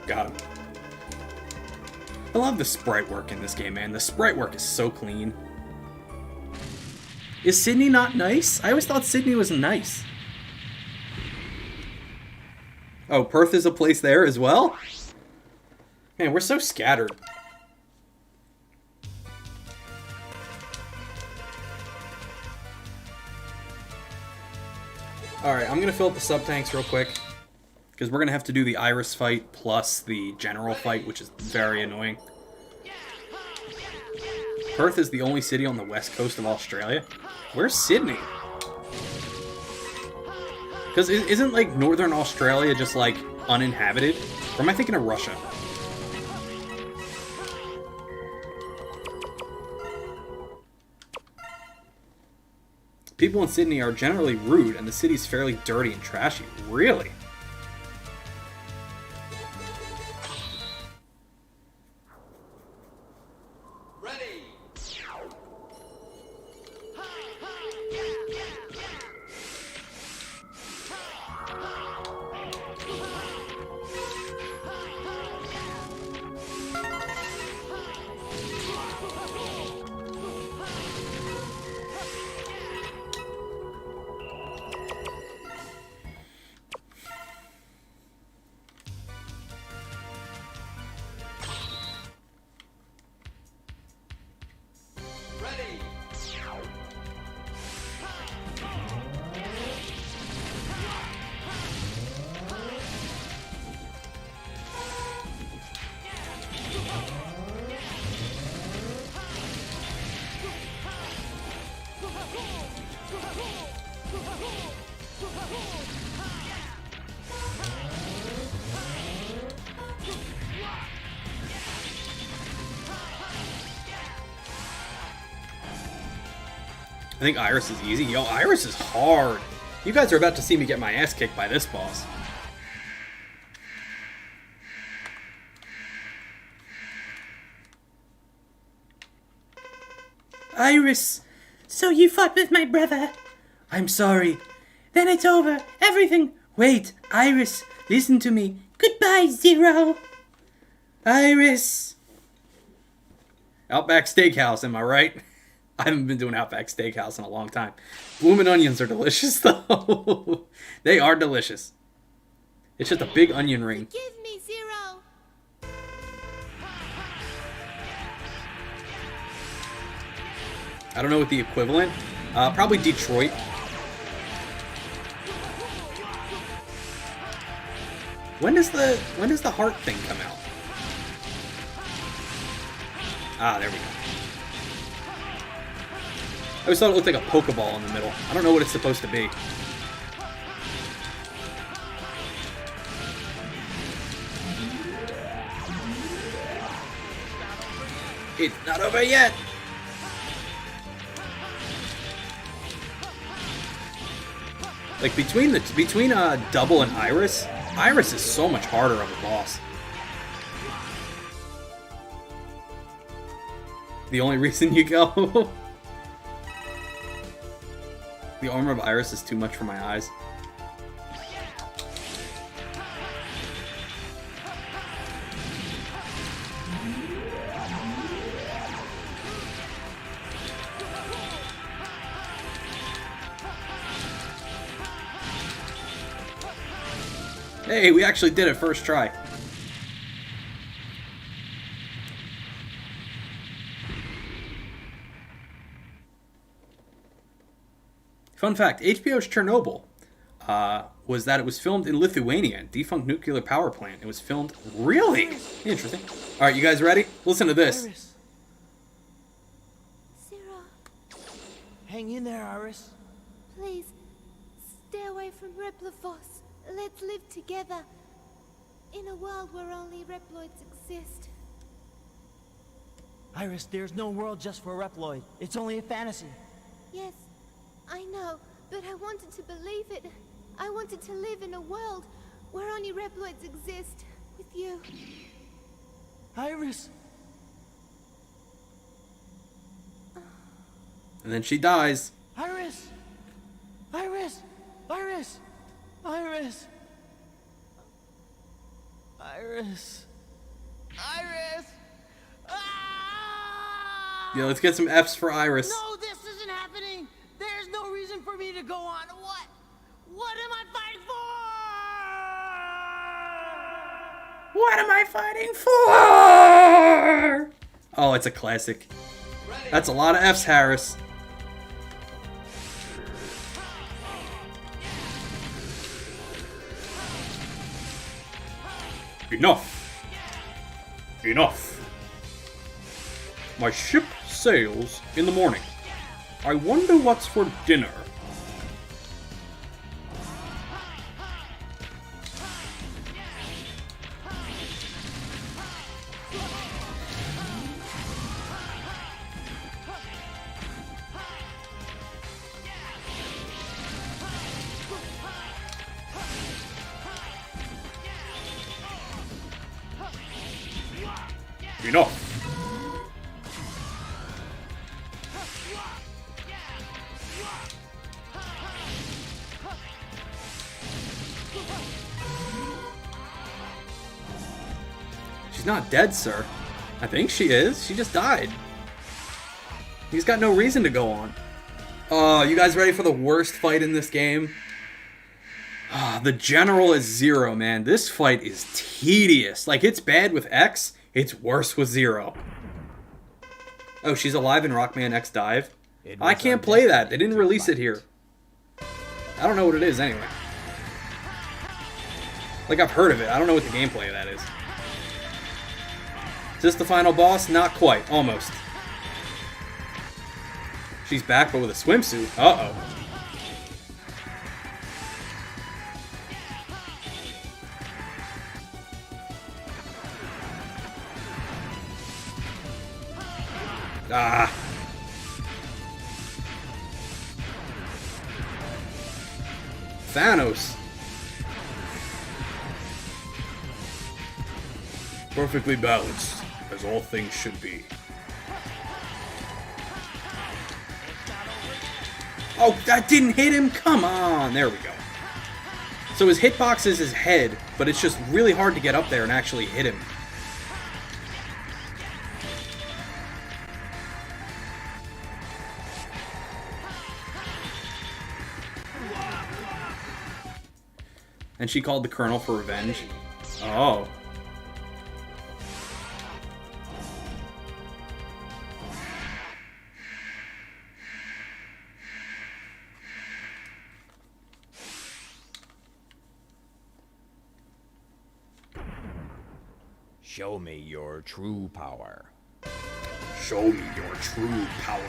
Got him. I love the sprite work in this game, man. The sprite work is so clean. Is Sydney not nice? I always thought Sydney was nice. Oh, Perth is a place there as well? Man, we're so scattered. Alright, I'm going to fill up the sub-tanks real quick. Because we're going to have to do the Iris fight plus the General fight, which is very annoying. Perth is the only city on the west coast of Australia. Where's Sydney? Because isn't, like, northern Australia just, like, uninhabited? Or am I thinking of Russia? People in Sydney are generally rude, and the city's fairly dirty and trashy. Really? Ready. I think Iris is easy. Yo, Iris is hard. You guys are about to see me get my ass kicked by this boss. Iris, so you fought with my brother. I'm sorry. Then it's over. Everything. Wait, Iris, listen to me. Goodbye, Zero. Iris. Outback Steakhouse, am I right? I haven't been doing Outback Steakhouse in a long time. Bloomin' onions are delicious, though. They are delicious. It's just a big onion ring. Forgive me, Zero. I don't know what the equivalent. Probably Detroit. When does the heart thing come out? Ah, there we go. I always thought it looked like a Pokeball in the middle. I don't know what it's supposed to be. It's not over yet. Like between Double and Iris, Iris is so much harder of a boss. The only reason you go. The armor of Iris is too much for my eyes. Hey, we actually did it first try. Fun fact, HBO's Chernobyl was that it was filmed in Lithuania, defunct nuclear power plant. It was filmed... Really? Interesting. Alright, you guys ready? Listen to this. Iris. Zero, Hang in there, Iris. please, stay away from Replophos. Let's live together. In a world where only Reploids exist. Iris, there's no world just for Reploid. It's only a fantasy. Yes, I know, but I wanted to believe it. I wanted to live in a world where only Reploids exist with you. Iris! And then she dies. Iris! Iris! Iris! Iris! Iris! Iris! Ah! Yeah, let's get some F's for Iris. No, this isn't happening! There's no reason for me to go on. What? What am I fighting for? What am I fighting for? Oh, it's a classic. That's a lot of F's, Harris. Enough. Enough. My ship sails in the morning. I wonder what's for dinner. Enough. She's not dead, sir. I think she is. She just died. He's got no reason to go on. Oh, you guys ready for the worst fight in this game? The general is Zero, man. This fight is tedious. Like, it's bad with X. It's worse with Zero. Oh, she's alive in Rockman X Dive? It I was can't our play that. They destiny didn't to release it fight. here. I don't know what it is anyway. Like, I've heard of it. I don't know what the gameplay of that is. Is this the final boss? Not quite. Almost. She's back, but with a swimsuit. Uh-oh. Ah. Thanos. Perfectly balanced, as all things should be. Oh, that didn't hit him? Come on. There we go. So his hitbox is his head, but it's just really hard to get up there and actually hit him. And she called the Colonel for revenge. Oh. Show me your true power. Show me your true power.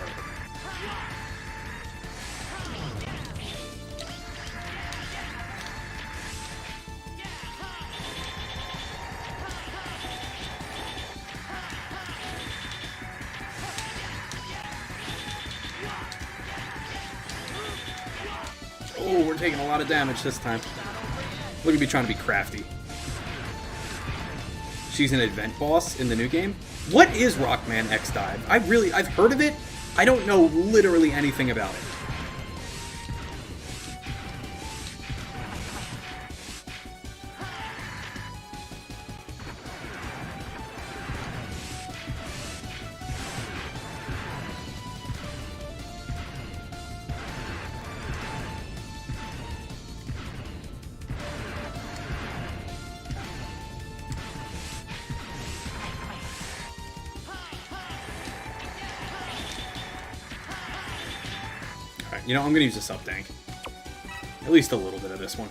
Oh, we're taking a lot of damage this time. Look at me trying to be crafty. She's an event boss in the new game. What is Rockman X Dive? I've heard of it. I don't know literally anything about it. You know, I'm gonna use a sub tank. At least a little bit of this one.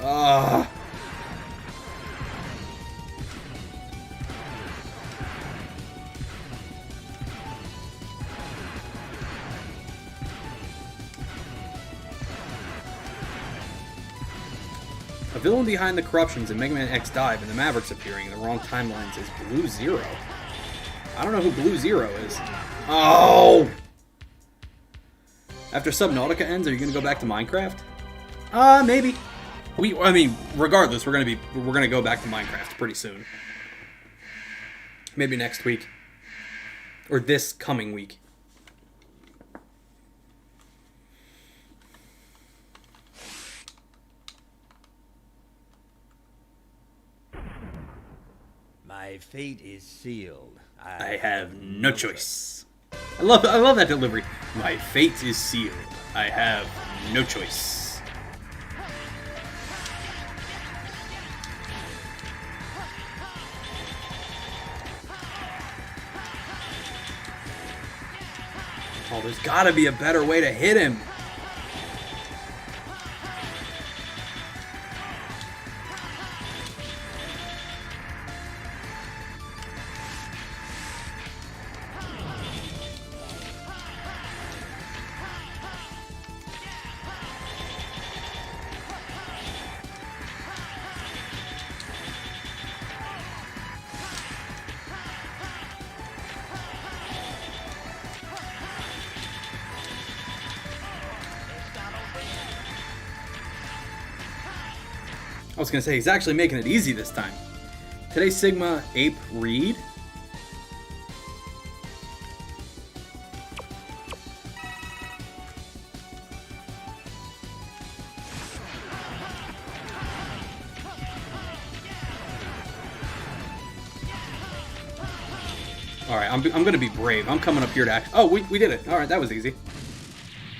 Ah. A villain behind the corruptions in Mega Man X Dive and the Mavericks appearing in the wrong timelines is Blue Zero. I don't know who Blue Zero is. Oh! After Subnautica ends, are you gonna go back to Minecraft? Maybe. I mean, regardless, we're gonna go back to Minecraft pretty soon. Maybe next week. Or this coming week. My fate is sealed. I have no choice. I love that delivery. My fate is sealed. I have no choice. Oh, there's gotta be a better way to hit him. I was gonna say, he's actually making it easy this time. Today's Sigma Ape Reed. Alright, I'm gonna be brave. I'm coming up here to act. Oh, we did it. Alright, that was easy.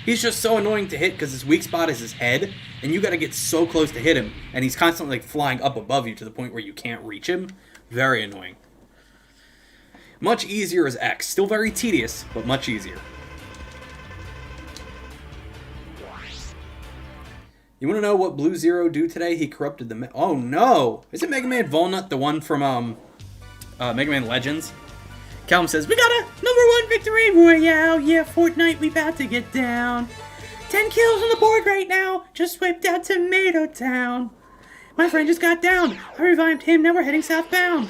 He's just so annoying to hit because his weak spot is his head, and you got to get so close to hit him, and he's constantly like flying up above you to the point where you can't reach him. Very annoying. Much easier as X. Still very tedious, but much easier. You want to know what Blue Zero do today? He corrupted the... Oh, no! Is it Mega Man Volnut, the one from, Mega Man Legends? Calum says, we got a #1 victory royale! Yeah, Fortnite, we about to get down. 10 kills on the board right now! Just swiped out Tomato Town! My friend just got down! I revived him, now we're heading southbound!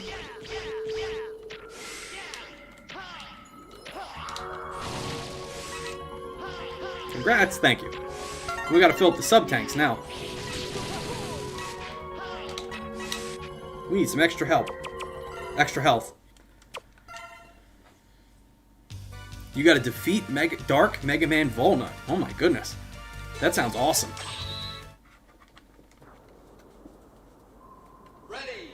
Congrats, thank you. We gotta fill up the sub-tanks now. We need some extra help. Extra health. You gotta defeat Dark Mega Man Volnut. Oh my goodness. That sounds awesome. Ready.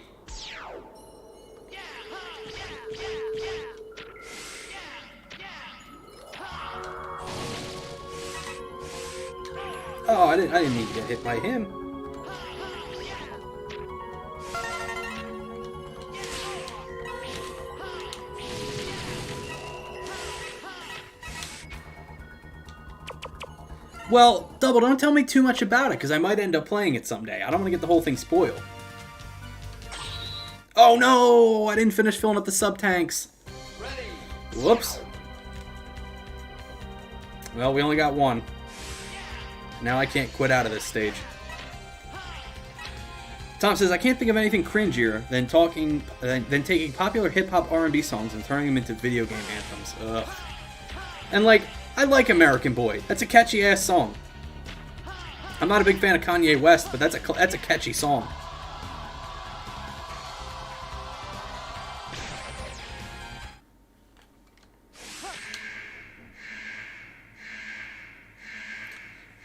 Oh, I didn't need to get hit by him. Well, Double, don't tell me too much about it, because I might end up playing it someday. I don't want to get the whole thing spoiled. Oh no! I didn't finish filling up the sub-tanks. Whoops. Well, we only got one. Now I can't quit out of this stage. Tom says, I can't think of anything cringier than taking popular hip-hop R&B songs and turning them into video game anthems. Ugh. And like, I like American Boy. That's a catchy-ass song. I'm not a big fan of Kanye West, but that's a catchy song.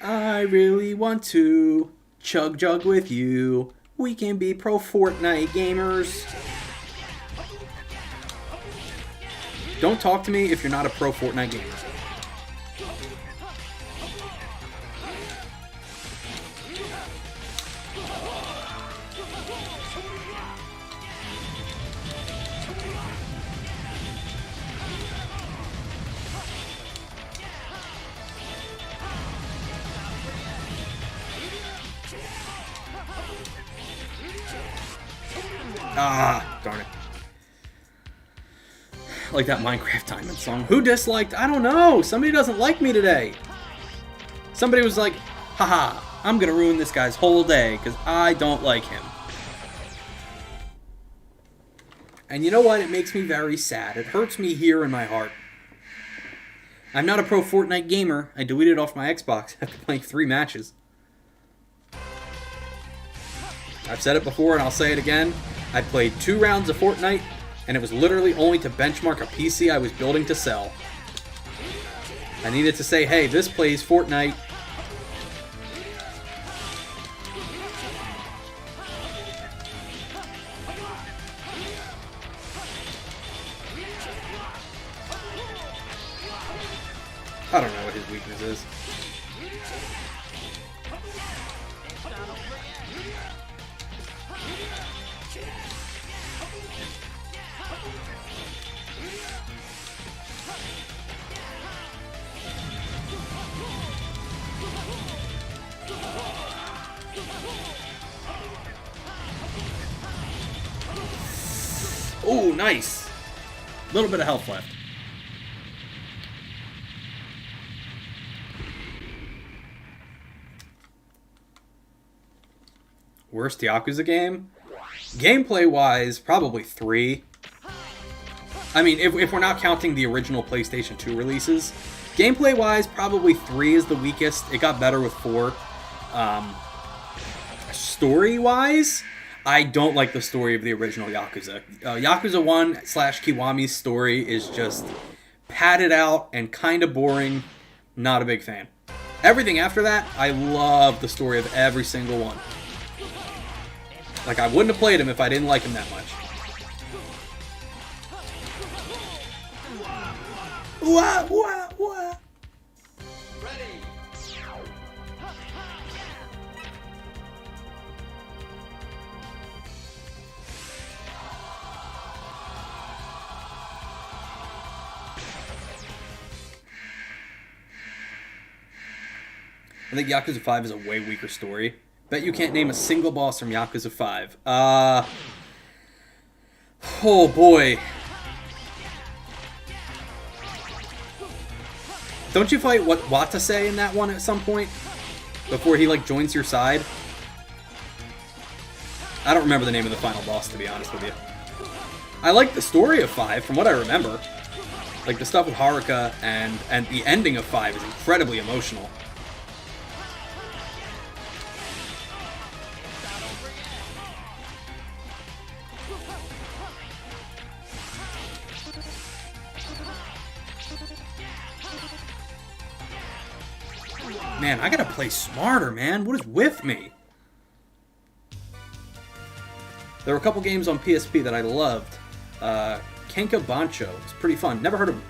I really want to chug jug with you. We can be pro Fortnite gamers. Don't talk to me if you're not a pro Fortnite gamer. Ah, darn it. Like that Minecraft Diamond song. Who disliked? I don't know. Somebody doesn't like me today. Somebody was like, haha, I'm gonna ruin this guy's whole day because I don't like him. And you know what? It makes me very sad. It hurts me here in my heart. I'm not a pro Fortnite gamer. I deleted it off my Xbox after playing 3 matches. I've said it before and I'll say it again. I played 2 rounds of Fortnite, and it was literally only to benchmark a PC I was building to sell. I needed to say, hey, this plays Fortnite. I don't know what his weakness is. Oh, nice. A little bit of health left. Worst Yakuza game? Gameplay-wise, probably 3. I mean, if we're not counting the original PlayStation 2 releases. Gameplay-wise, probably 3 is the weakest. It got better with 4. Story-wise, I don't like the story of the original Yakuza. Yakuza 1 / Kiwami's story is just padded out and kind of boring. Not a big fan. Everything after that, I love the story of every single one. Like, I wouldn't have played him if I didn't like him that much. Wah, wah, wah. Ready. think Yakuza 5 is a way weaker story. Bet you can't name a single boss from Yakuza 5. Oh boy. Don't you fight Watase in that one at some point? Before he, like, joins your side? I don't remember the name of the final boss, to be honest with you. I like the story of 5, from what I remember. Like, the stuff with Haruka and the ending of 5 is incredibly emotional. Man, I gotta play smarter, man. What is with me? There were a couple games on PSP that I loved. Kenka Bancho. It's pretty fun. Never heard of them.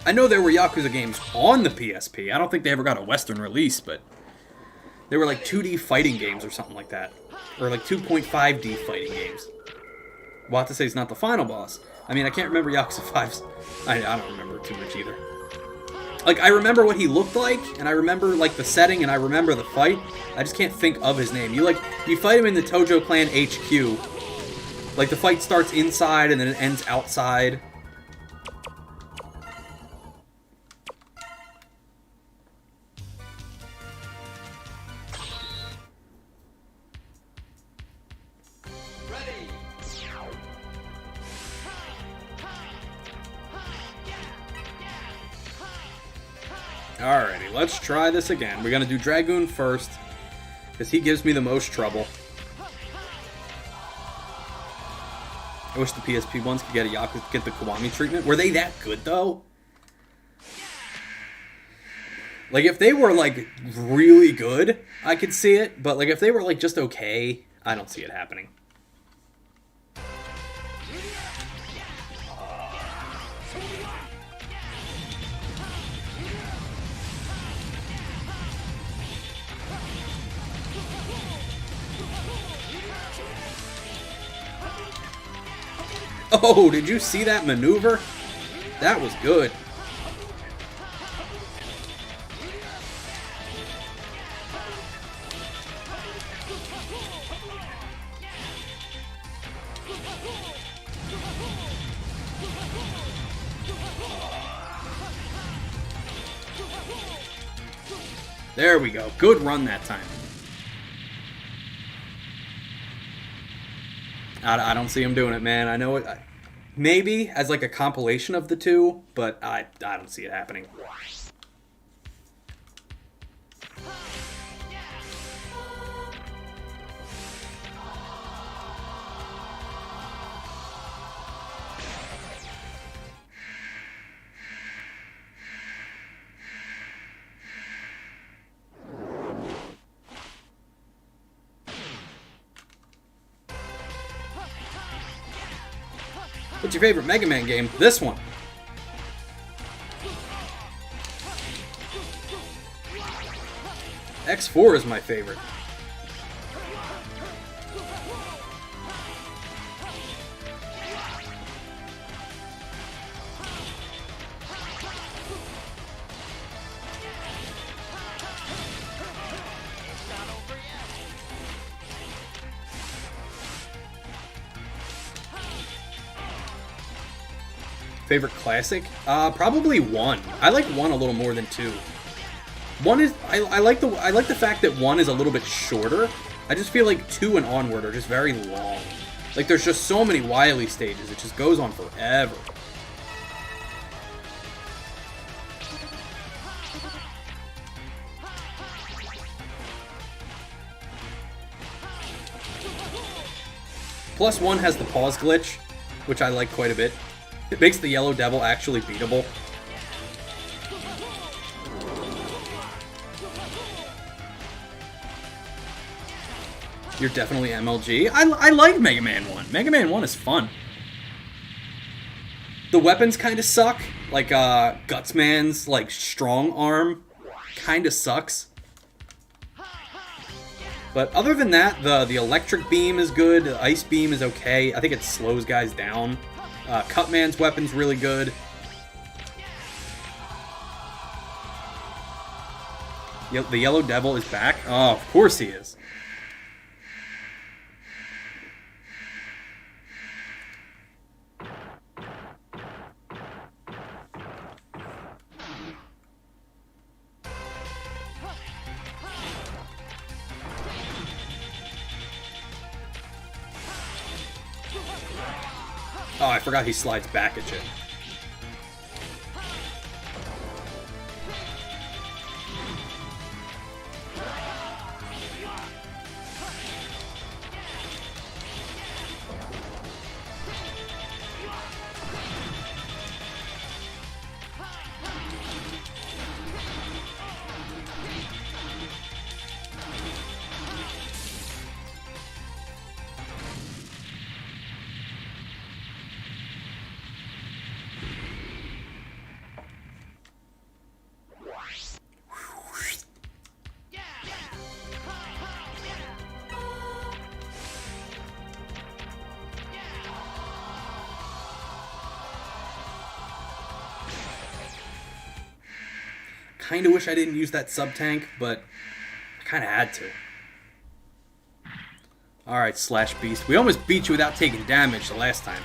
I know there were Yakuza games on the PSP. I don't think they ever got a Western release, but they were like 2D fighting games or something like that. Or like 2.5D fighting games. Watase's not the final boss. I mean, I can't remember Yakuza 5's. I don't remember too much either. Like, I remember what he looked like, and I remember, like, the setting, and I remember the fight. I just can't think of his name. You fight him in the Tojo Clan HQ. Like, the fight starts inside, and then it ends outside. Alrighty, let's try this again. We're gonna do Dragoon first, because he gives me the most trouble. I wish the PSP ones could get the Kiwami treatment. Were they that good, though? Like, if they were, like, really good, I could see it. But, like, if they were, like, just okay, I don't see it happening. Oh, did you see that maneuver? That was good. There we go. Good run that time. I don't see him doing it, man. I know it. Maybe as like a compilation of the two, but I don't see it happening. What's your favorite Mega Man game? This one. X4 is my favorite. Favorite classic? Probably 1. I like 1 a little more than 2. 1 is I like the fact that 1 is a little bit shorter. I just feel like 2 and onward are just very long. Like there's just so many Wily stages. It just goes on forever. Plus 1 has the pause glitch, which I like quite a bit. It makes the Yellow Devil actually beatable. You're definitely MLG. I like Mega Man 1. Mega Man 1 is fun. The weapons kind of suck. Like, Gutsman's, like, strong arm kind of sucks. But other than that, the electric beam is good. The ice beam is okay. I think it slows guys down. Cutman's weapon's really good. The Yellow Devil is back? Oh, of course he is. Oh, I forgot he slides back at you. Kind of wish I didn't use that sub-tank, but I kind of had to. Alright, Slash Beast. We almost beat you without taking damage the last time.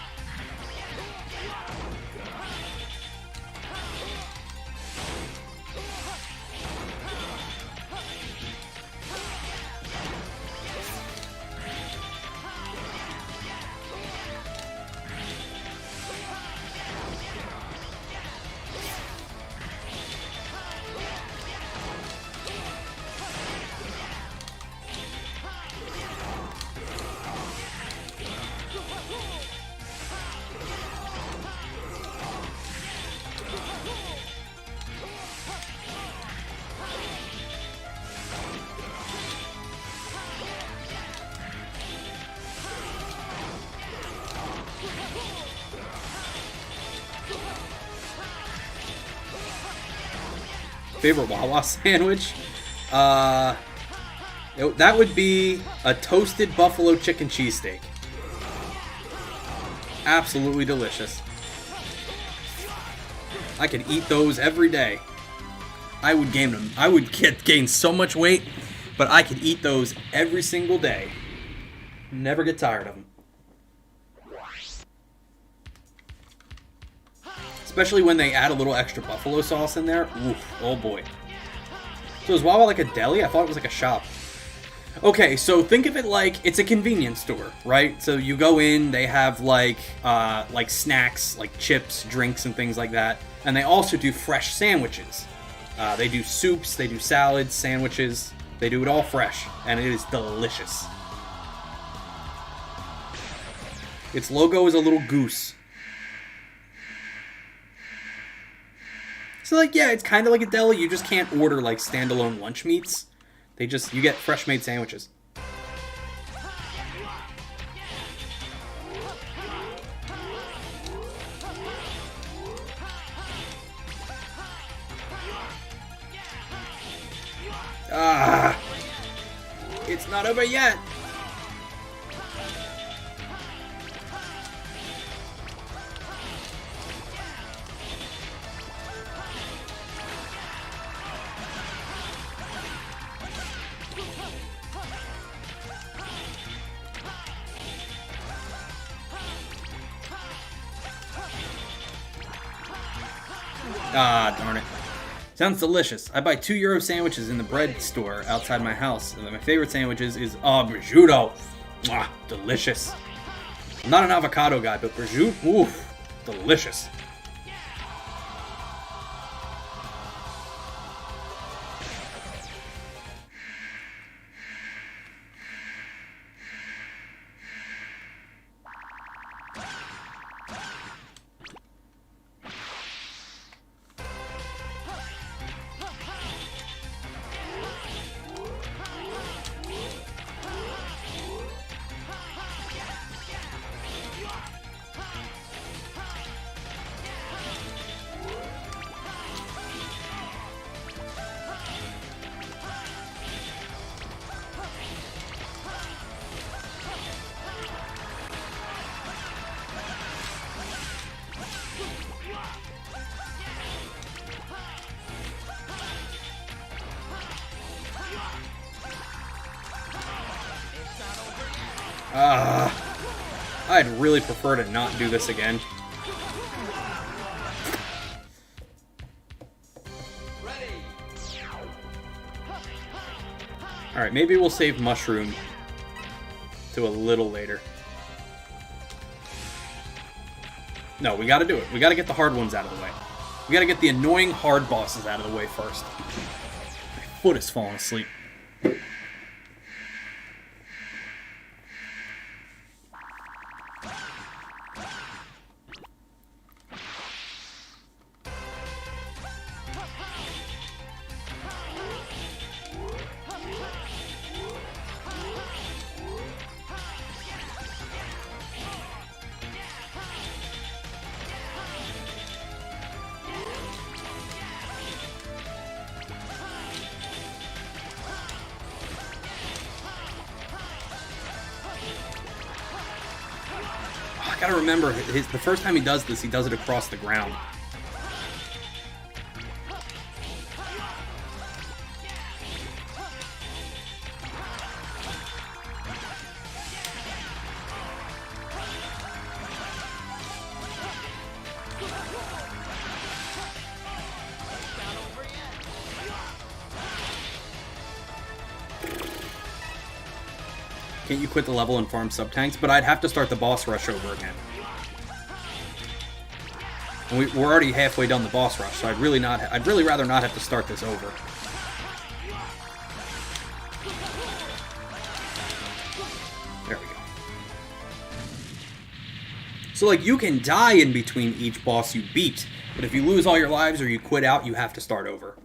Favorite Wawa sandwich? That would be a toasted buffalo chicken cheesesteak. Absolutely delicious. I could eat those every day. I would gain them. I would gain so much weight, but I could eat those every single day. Never get tired of them. Especially when they add a little extra buffalo sauce in there. Oof, oh boy. So is Wawa like a deli? I thought it was like a shop. Okay, so think of it like it's a convenience store, right? So you go in, they have like snacks, like chips, drinks, and things like that. And they also do fresh sandwiches. They do soups, they do salads, sandwiches. They do it all fresh, and it is delicious. Its logo is a little goose. So, like, yeah, it's kind of like a deli. You just can't order, like, standalone lunch meats. You get fresh-made sandwiches. Ah! It's not over yet! Ah, darn it. Sounds delicious. I buy €2 sandwiches in the bread store outside my house. And my favorite sandwiches is prosciutto. Mwah, delicious. I'm not an avocado guy, but prosciutto, oof, delicious. I'd really prefer to not do this again. Alright, maybe we'll save Mushroom to a little later. No, we gotta do it. We gotta get the hard ones out of the way. We gotta get the annoying hard bosses out of the way first. My foot is falling asleep. I gotta remember, the first time he does this, he does it across the ground. Can't you quit the level and farm sub-tanks? But I'd have to start the boss rush over again. And we're already halfway done the boss rush, so I'd really rather not have to start this over. There we go. So, like, you can die in between each boss you beat, but if you lose all your lives or you quit out, you have to start over.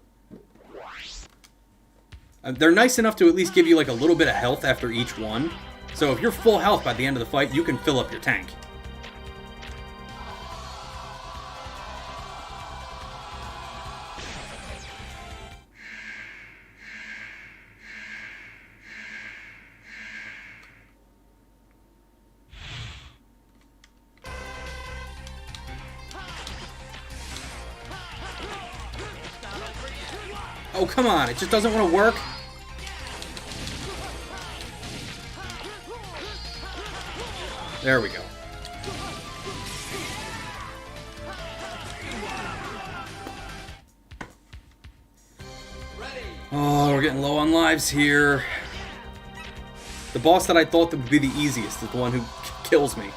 They're nice enough to at least give you like a little bit of health after each one. So if you're full health by the end of the fight, you can fill up your tank. Oh, come on. It just doesn't want to work. There we go. Oh, we're getting low on lives here. The boss that I thought that would be the easiest is the one who kills me.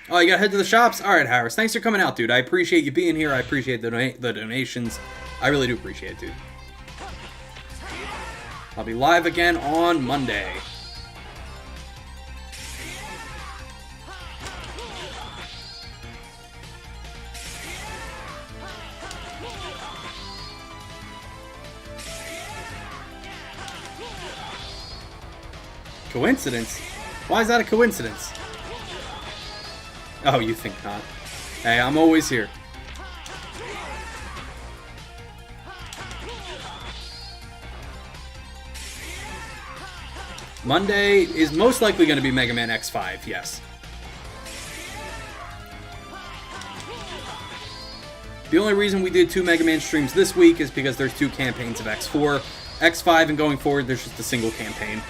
Oh, you gotta head to the shops? Alright, Harris. Thanks for coming out, dude. I appreciate you being here. I appreciate the donations. I really do appreciate it, dude. I'll be live again on Monday. Coincidence? Why is that a coincidence? Oh, you think not. Hey, I'm always here. Monday is most likely going to be Mega Man X5, yes. The only reason we did 2 Mega Man streams this week is because there's 2 campaigns of X4. X5 and going forward, there's just a single campaign.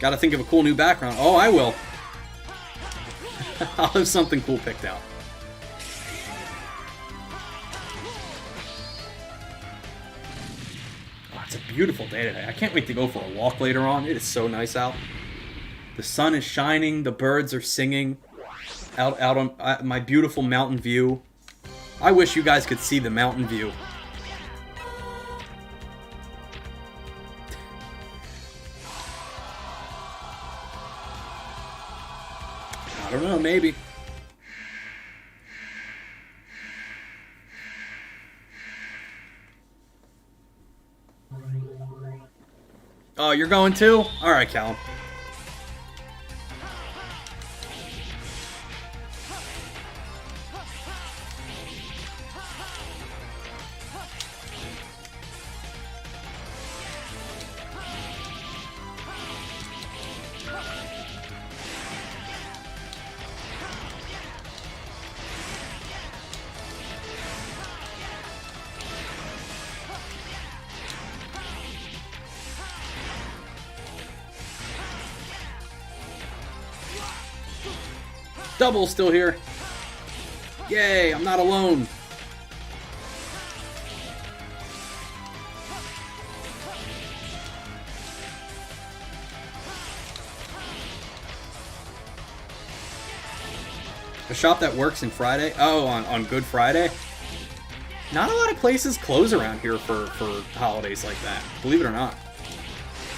Gotta think of a cool new background. Oh, I will. I'll have something cool picked out. Oh, it's a beautiful day today. I can't wait to go for a walk later on. It is so nice out. The sun is shining. The birds are singing out on my beautiful mountain view. I wish you guys could see the mountain view. I don't know, maybe. Oh, you're going too? Alright, Callum. Double's still here. Yay, I'm not alone. A shop that works in Friday? Oh, on Good Friday? Not a lot of places close around here for holidays like that, believe it or not.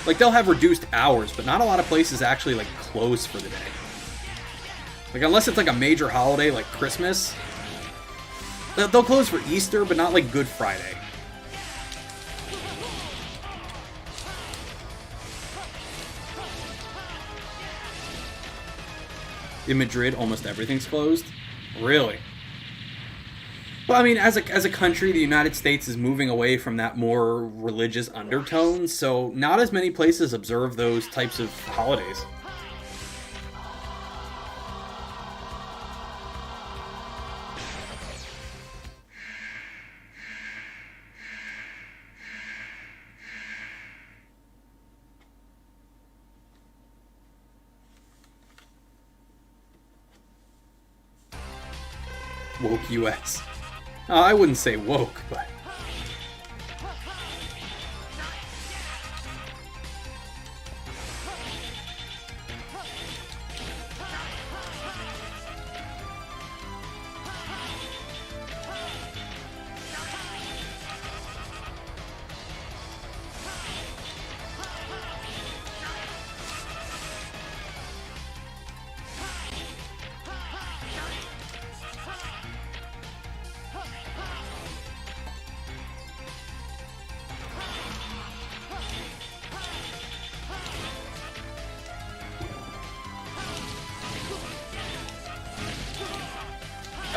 Like, they'll have reduced hours, but not a lot of places actually, like, close for the day. Like, unless it's, like, a major holiday like Christmas. They'll close for Easter, but not, like, Good Friday. In Madrid, almost everything's closed? Really? Well, I mean, as a country, the United States is moving away from that more religious undertone, so not as many places observe those types of holidays. Woke US. I wouldn't say woke, but...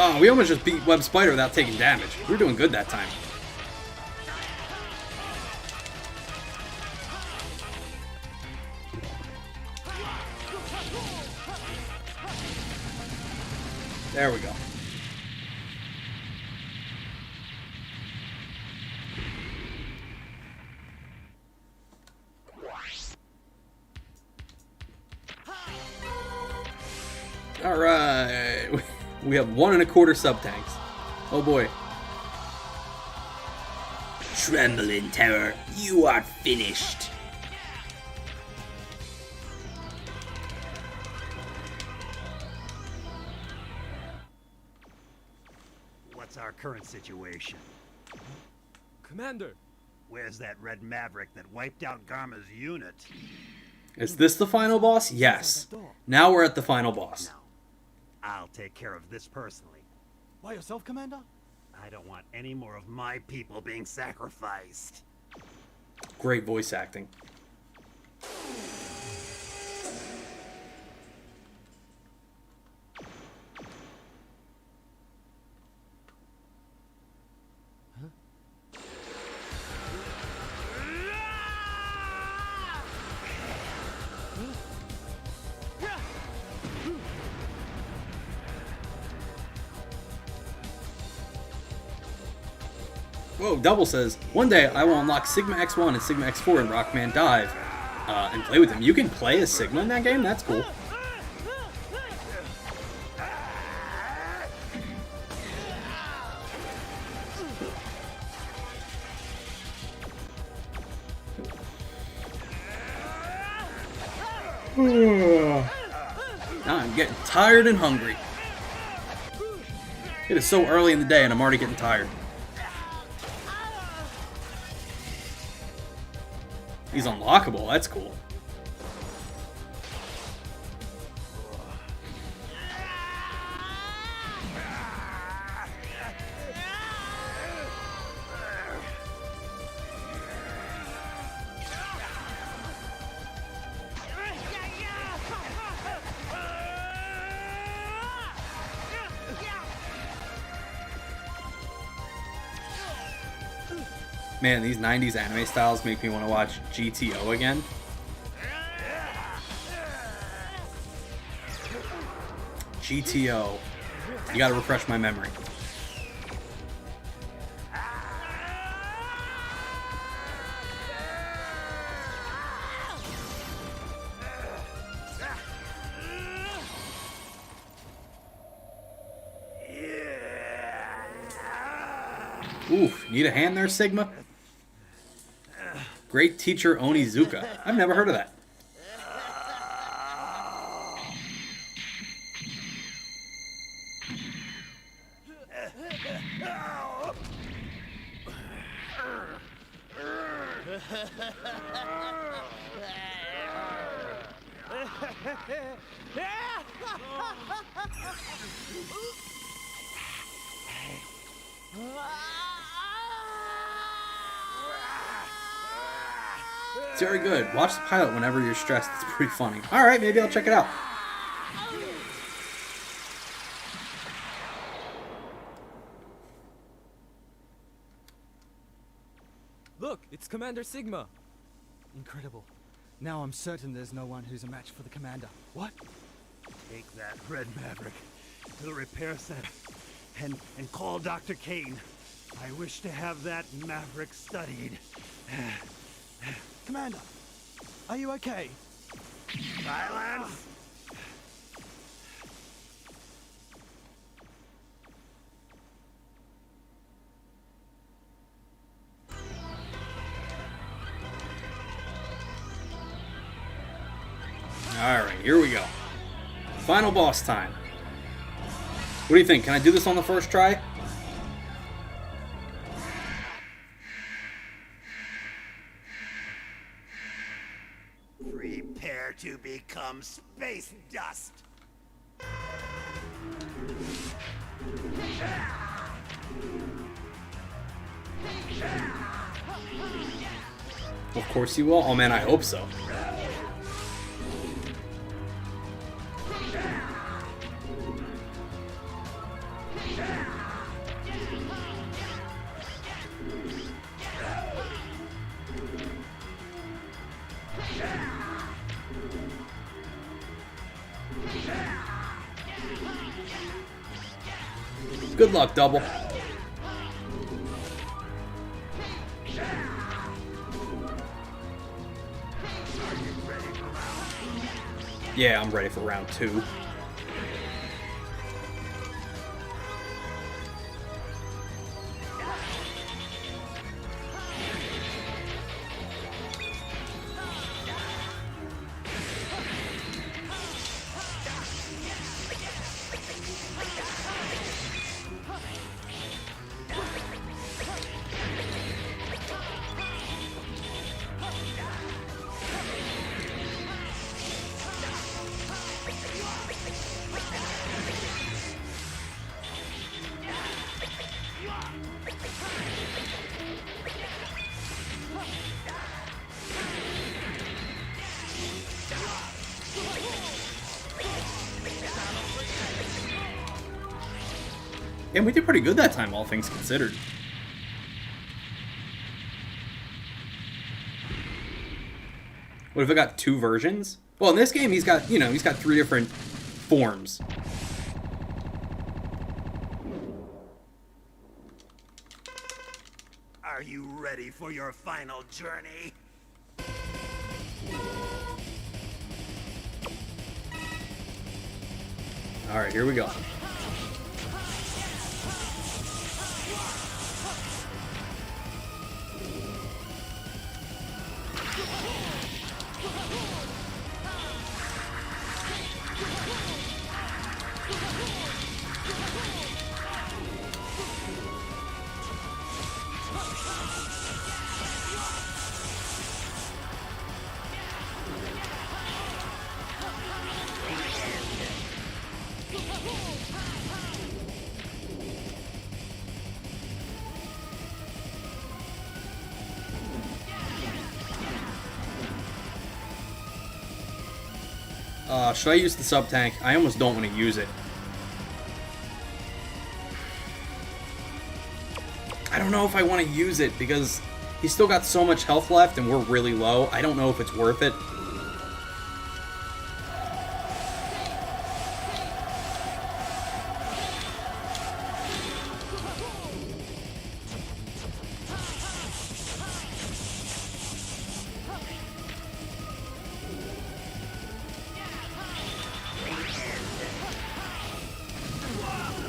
Oh, we almost just beat Web Spider without taking damage. We were doing good that time. There we go. All right. We have 1 1/4 sub-tanks. Oh boy. Tremble in terror, you are finished. What's our current situation? Commander! Where's that red maverick that wiped out Garma's unit? Is this the final boss? Yes. Now we're at the final boss. No. I'll take care of this personally. By yourself, Commander? I don't want any more of my people being sacrificed. Great voice acting. Whoa, Double says, one day I will unlock Sigma X1 and Sigma X4 in Rockman Dive and play with them. You can play as Sigma in that game? That's cool. Now I'm getting tired and hungry. It is so early in the day and I'm already getting tired. He's unlockable, that's cool. Man, these 90s anime styles make me want to watch GTO again. GTO. You gotta refresh my memory. Ooh, need a hand there, Sigma? Great teacher Onizuka. I've never heard of that. It's very good. Watch the pilot whenever you're stressed. It's pretty funny. Alright, maybe I'll check it out. Look, it's Commander Sigma. Incredible. Now I'm certain there's no one who's a match for the commander. What? Take that Red Maverick to the repair center and call Dr. Kane. I wish to have that Maverick studied. Commander, are you okay? Silence! Alright, here we go. Final boss time. What do you think? Can I do this on the first try? Prepare to become space dust! Of course you will. Oh man, I hope so. Good luck, Double. Yeah, I'm ready for round 2. And we did pretty good that time, all things considered. What if I got 2 versions? Well, in this game, he's got, he's got 3 different forms. Are you ready for your final journey? Alright, here we go. Should I use the sub-tank? I almost don't want to use it. I don't know if I want to use it because he's still got so much health left and we're really low. I don't know if it's worth it.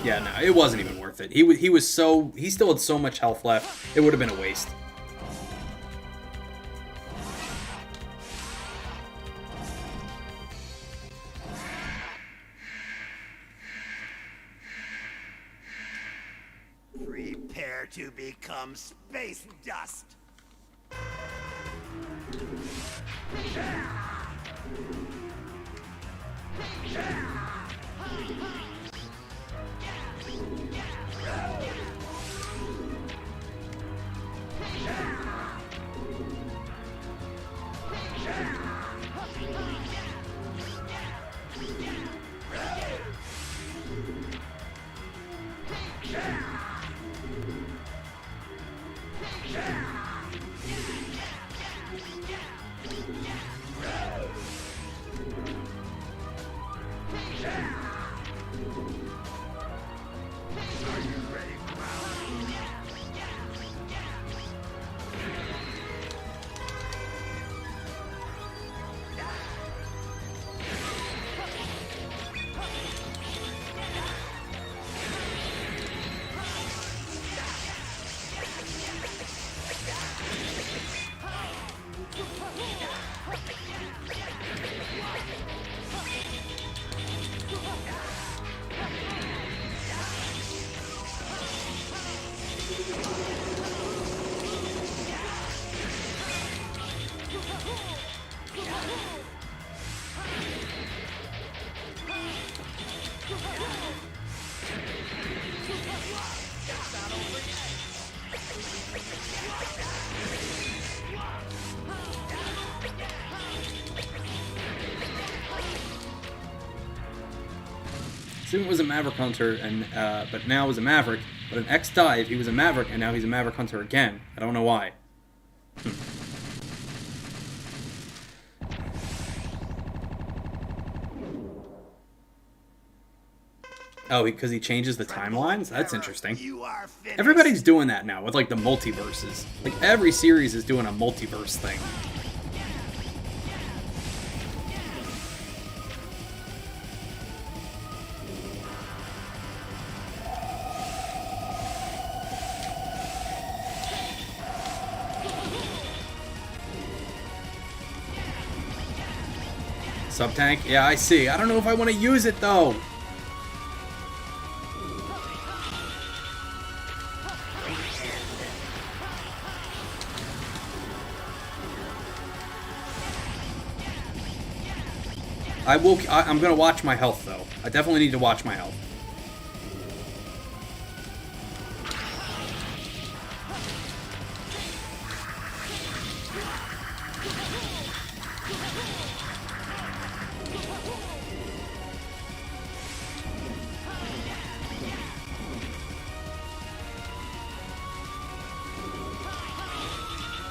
Yeah, no, it wasn't even worth worth it. He still had so much health left. It would have been a waste. Prepare to become space dust. Student was a Maverick Hunter, and but now is a Maverick. But an X died, he was a Maverick, and now he's a Maverick Hunter again. I don't know why. Oh, because he changes the timelines? That's interesting. You are finished. Everybody's doing that now with, like, the multiverses. Like, every series is doing a multiverse thing. Sub-tank? Yeah, I see. I don't know if I want to use it, though. I'm gonna watch my health, though. I definitely need to watch my health.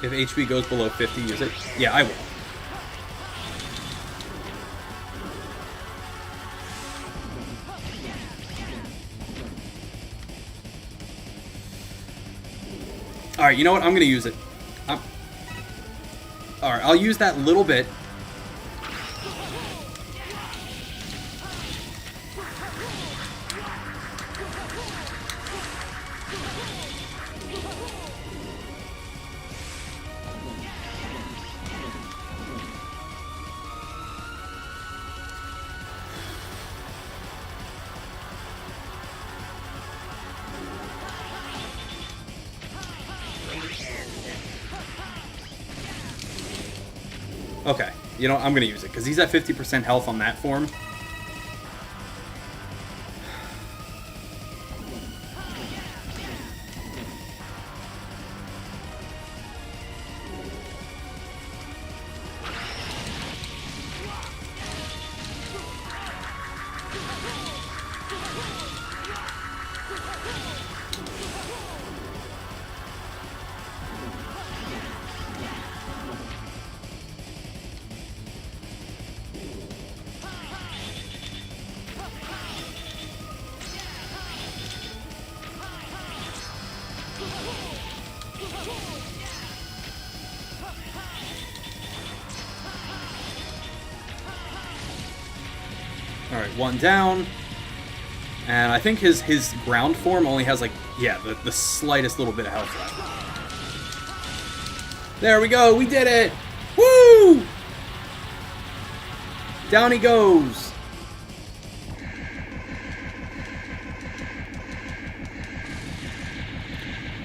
If HP goes below 50, use it. Yeah, I will. Alright, you know what? I'm going to use it. Alright, I'll use that little bit. Okay, you know, I'm going to use it, because he's at 50% health on that form. Alright, one down. And I think his ground form only has, like, yeah, the slightest little bit of health left. There we go, we did it! Woo! Down he goes.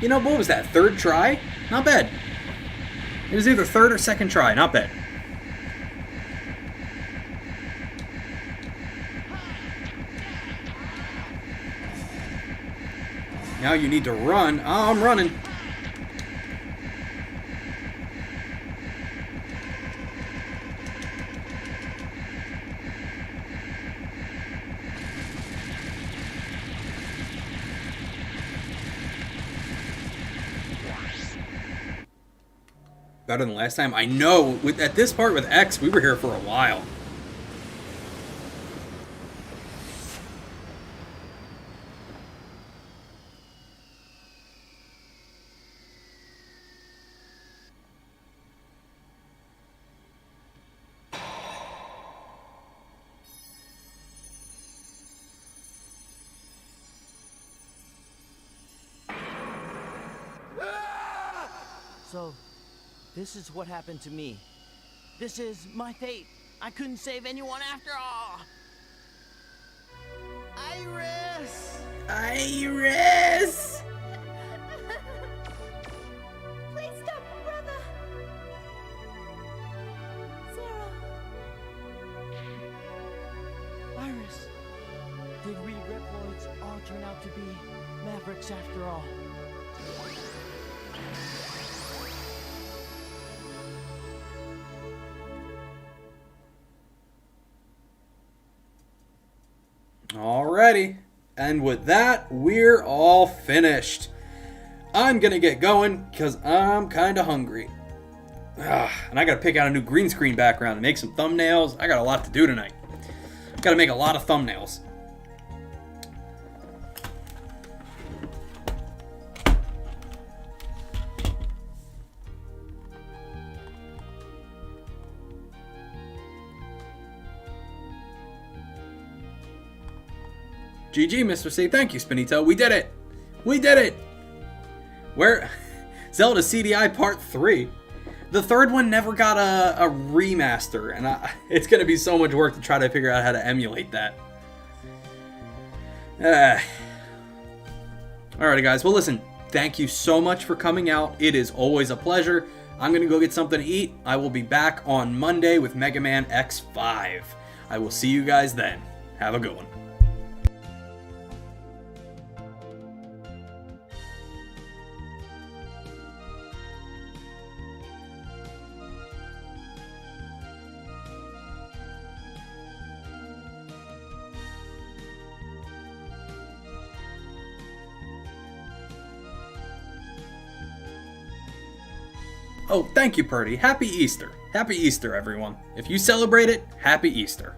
You know, what was that, third try? Not bad. It was either third or second try, not bad. Now you need to run. Oh, I'm running. Better than last time. I know. At this part with X, we were here for a while. So, this is what happened to me. This is my fate. I couldn't save anyone after all. Iris! Iris! Please stop, brother. Zero. Iris, did we Reploids all turn out to be Mavericks after all? Alrighty. And with that, we're all finished. I'm gonna get going because I'm kind of hungry. And I gotta pick out a new green screen background and make some thumbnails. I got a lot to do tonight. Gotta make a lot of thumbnails. GG, Mr. C. Thank you, Spinito. We did it. We did it. Where? Zelda CDI Part 3. The third one never got a remaster, and it's going to be so much work to try to figure out how to emulate that. Alrighty, guys. Well, listen. Thank you so much for coming out. It is always a pleasure. I'm going to go get something to eat. I will be back on Monday with Mega Man X5. I will see you guys then. Have a good one. Oh, thank you, Purdy. Happy Easter. Happy Easter, everyone. If you celebrate it, happy Easter.